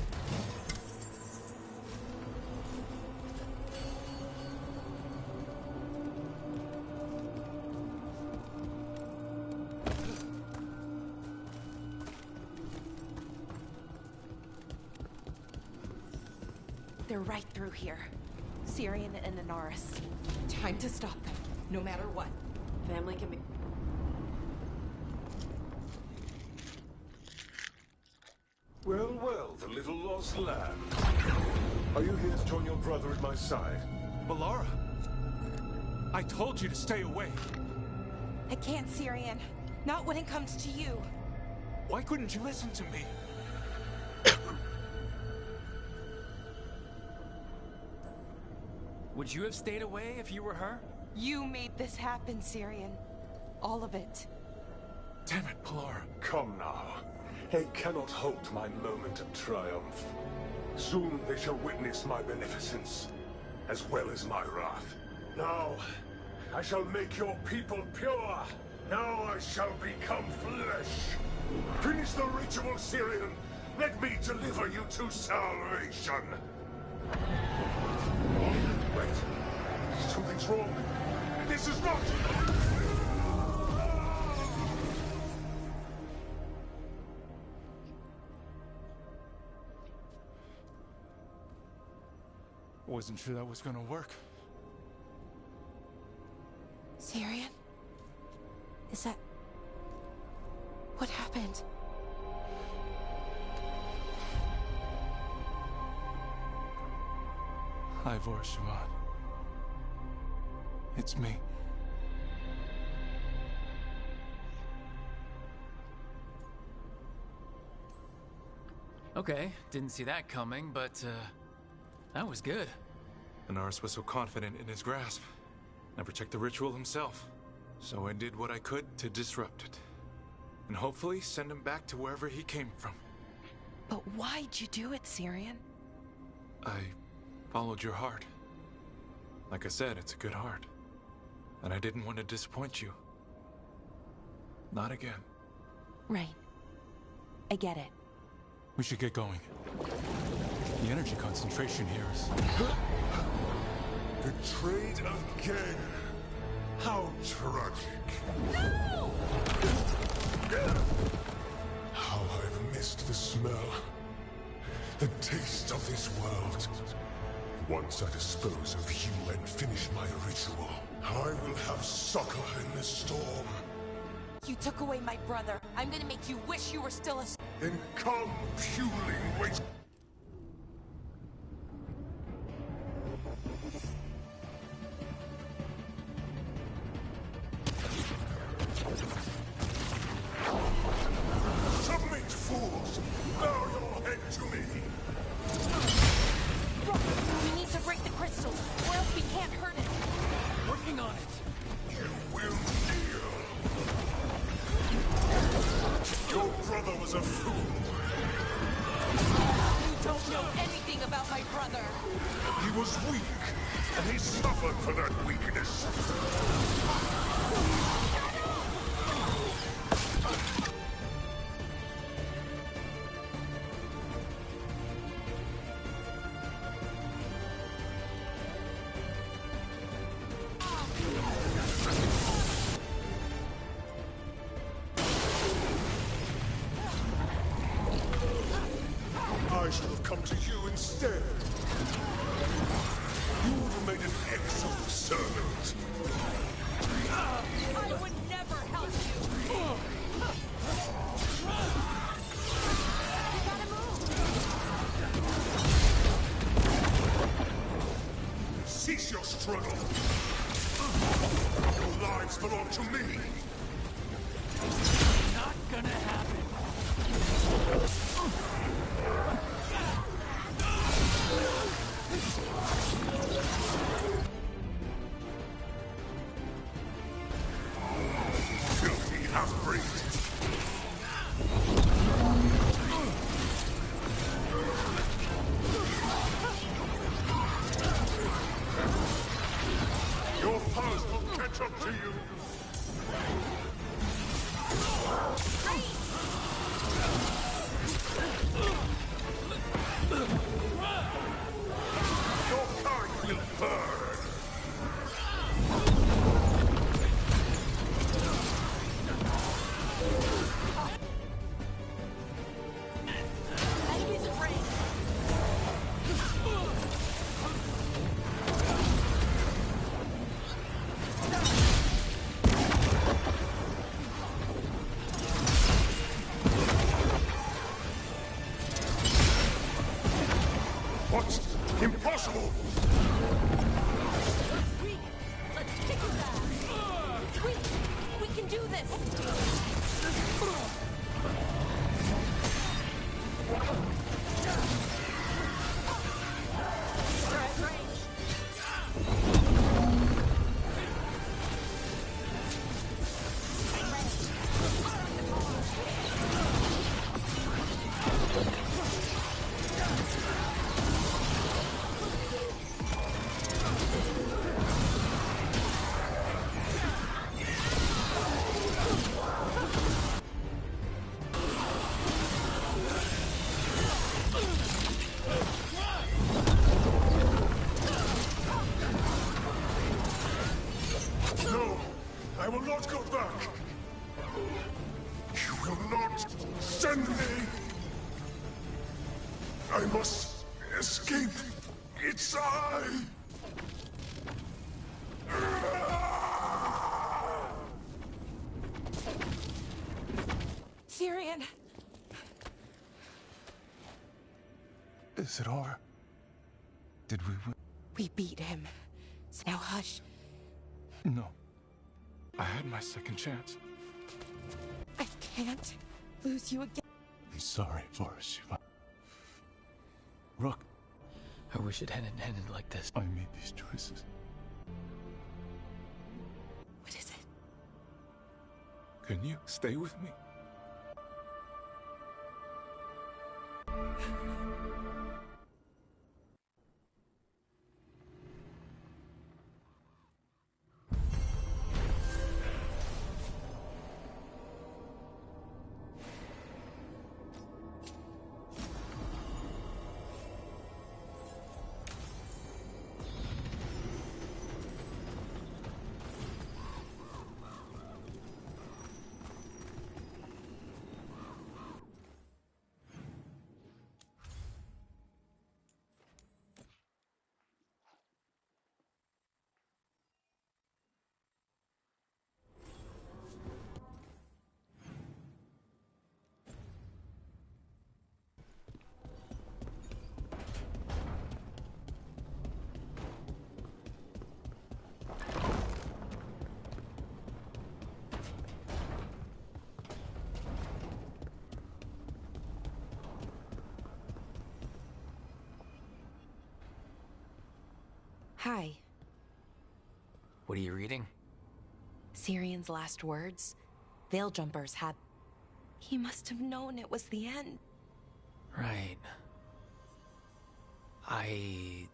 They're right through here. Syrian and Inaris. Time to stop them, no matter what. Family can be... Well, well, the little lost lamb. Are you here to join your brother at my side? Bellara! I told you to stay away. I can't, Syrian. Not when it comes to you. Why couldn't you listen to me? Would you have stayed away if you were her? You made this happen, Syrian. All of it. Damn it, Bellara. Come now. They cannot halt my moment of triumph. Soon they shall witness my beneficence, as well as my wrath. Now, I shall make your people pure. Now I shall become flesh. Finish the ritual, Syrian. Let me deliver you to salvation. Wait. Something's wrong. This is not... Wasn't sure that was gonna work. Syrian? Is that... what happened? Ivor Shabbat. It's me. Okay, didn't see that coming, but, that was good. Inaris was so confident in his grasp. Never checked the ritual himself. So I did what I could to disrupt it. And hopefully send him back to wherever he came from. But why'd you do it, Syrian? I followed your heart. Like I said, it's a good heart. And I didn't want to disappoint you. Not again. Right. I get it. We should get going. The energy concentration here is... Betrayed again. How tragic. No! How I've missed the smell. The taste of this world. Once I dispose of you and finish my ritual, I will have succor in the storm. You took away my brother. I'm gonna make you wish you were still a... Then come, puling waste. Submit, fools! Bow your head to me! We need to break the crystals, or else we can't hurt it. Working on it. You will kneel! Your brother was a fool. You don't know anything about my brother. He was weak, and he suffered for that weakness. I should have come to you instead. You would have made an excellent servant. I would never help you. We gotta move. Cease your struggle. Your lives belong to me. Not gonna happen. do this! No! I will not go back! You will not send me! I must escape! It's I! Syrian! Is it over? Did we win? We beat him. So now hush. No. I had my second chance. I can't lose you again. I'm sorry for Shiva. Rook. I wish it hadn't ended like this. I made these choices. What is it? Can you stay with me? Hi. What are you reading? Syrian's last words. Veil Jumpers had... He must have known it was the end. Right. I...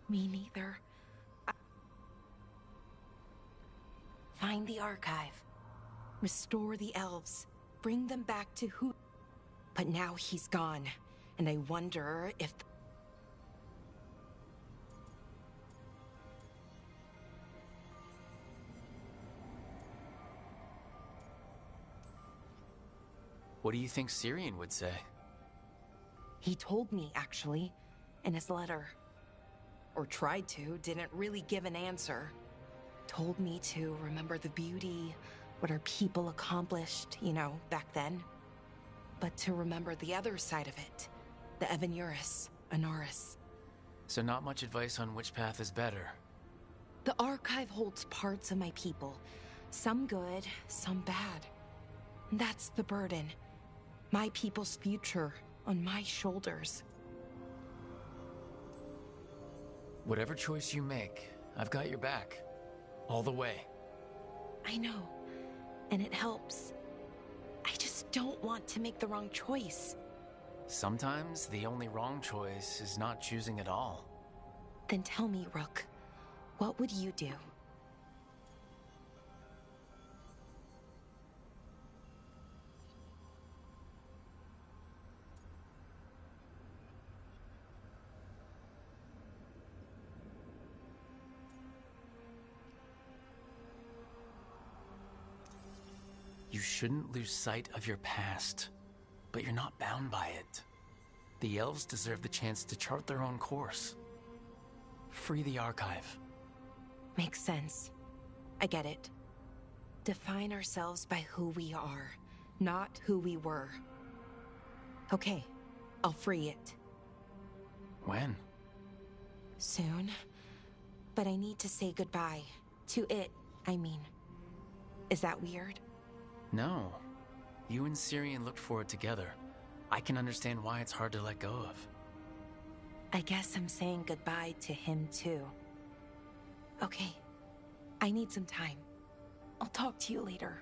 Me neither. Find the archive. Restore the elves. Bring them back to who... But now he's gone. And I wonder if... What do you think Syrian would say? He told me, actually, in his letter. Or tried to, didn't really give an answer. Told me to remember the beauty, what our people accomplished, you know, back then. But to remember the other side of it. The Evanuris, Anaris. So not much advice on which path is better. The archive holds parts of my people. Some good, some bad. That's the burden. My people's future on my shoulders. Whatever choice you make, I've got your back. All the way. I know. And it helps. I just don't want to make the wrong choice. Sometimes the only wrong choice is not choosing at all. Then tell me, Rook, what would you do? You shouldn't lose sight of your past, but you're not bound by it. The elves deserve the chance to chart their own course. Free the archive. Makes sense. I get it. Define ourselves by who we are, not who we were. Okay, I'll free it. When? Soon. But I need to say goodbye. To it, I mean. Is that weird? No. You and Syrian looked for it together. I can understand why it's hard to let go of. I guess I'm saying goodbye to him too. Okay. I need some time. I'll talk to you later.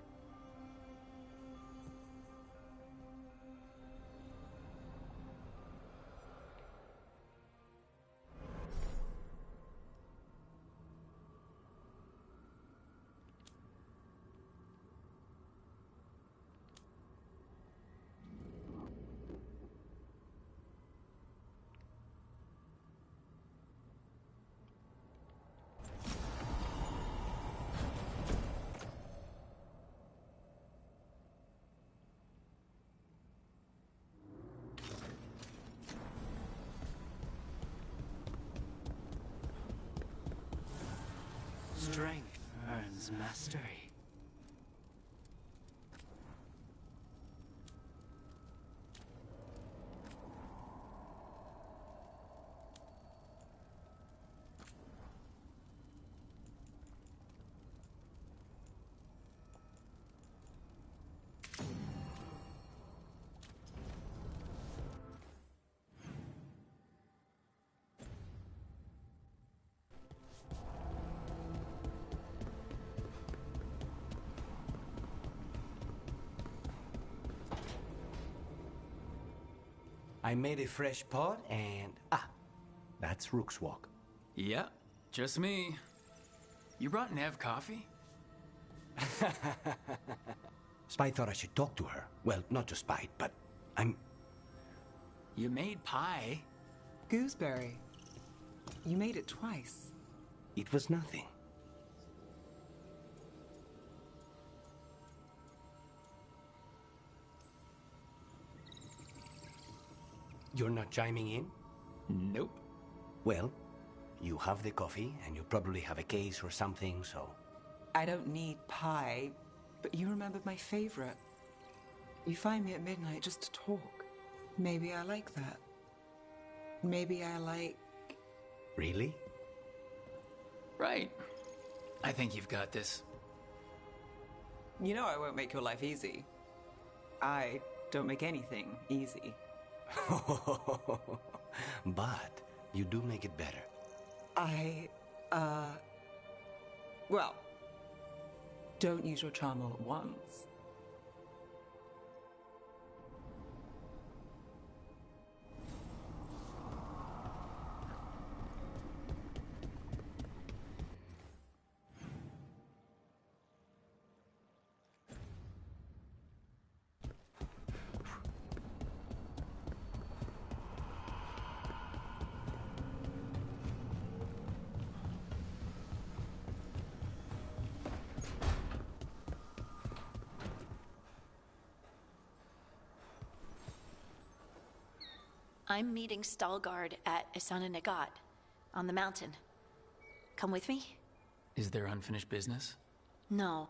Strength earns mastery. I made a fresh pot and... that's Rook's Walk. Yeah, just me. You brought Nev coffee? Spite thought I should talk to her. Well, not just Spite, but You made pie. Gooseberry. You made it twice. It was nothing. You're not chiming in? Nope. Well, you have the coffee, and you probably have a case or something, so... I don't need pie, but you remembered my favorite. You find me at midnight just to talk. Maybe I like that. Maybe I like... Really? Right. I think you've got this. You know I won't make your life easy. I don't make anything easy. But you do make it better. Well, don't use your charm all at once. I'm meeting Stalgard at Isana Nagat, on the mountain. Come with me? Is there unfinished business? No,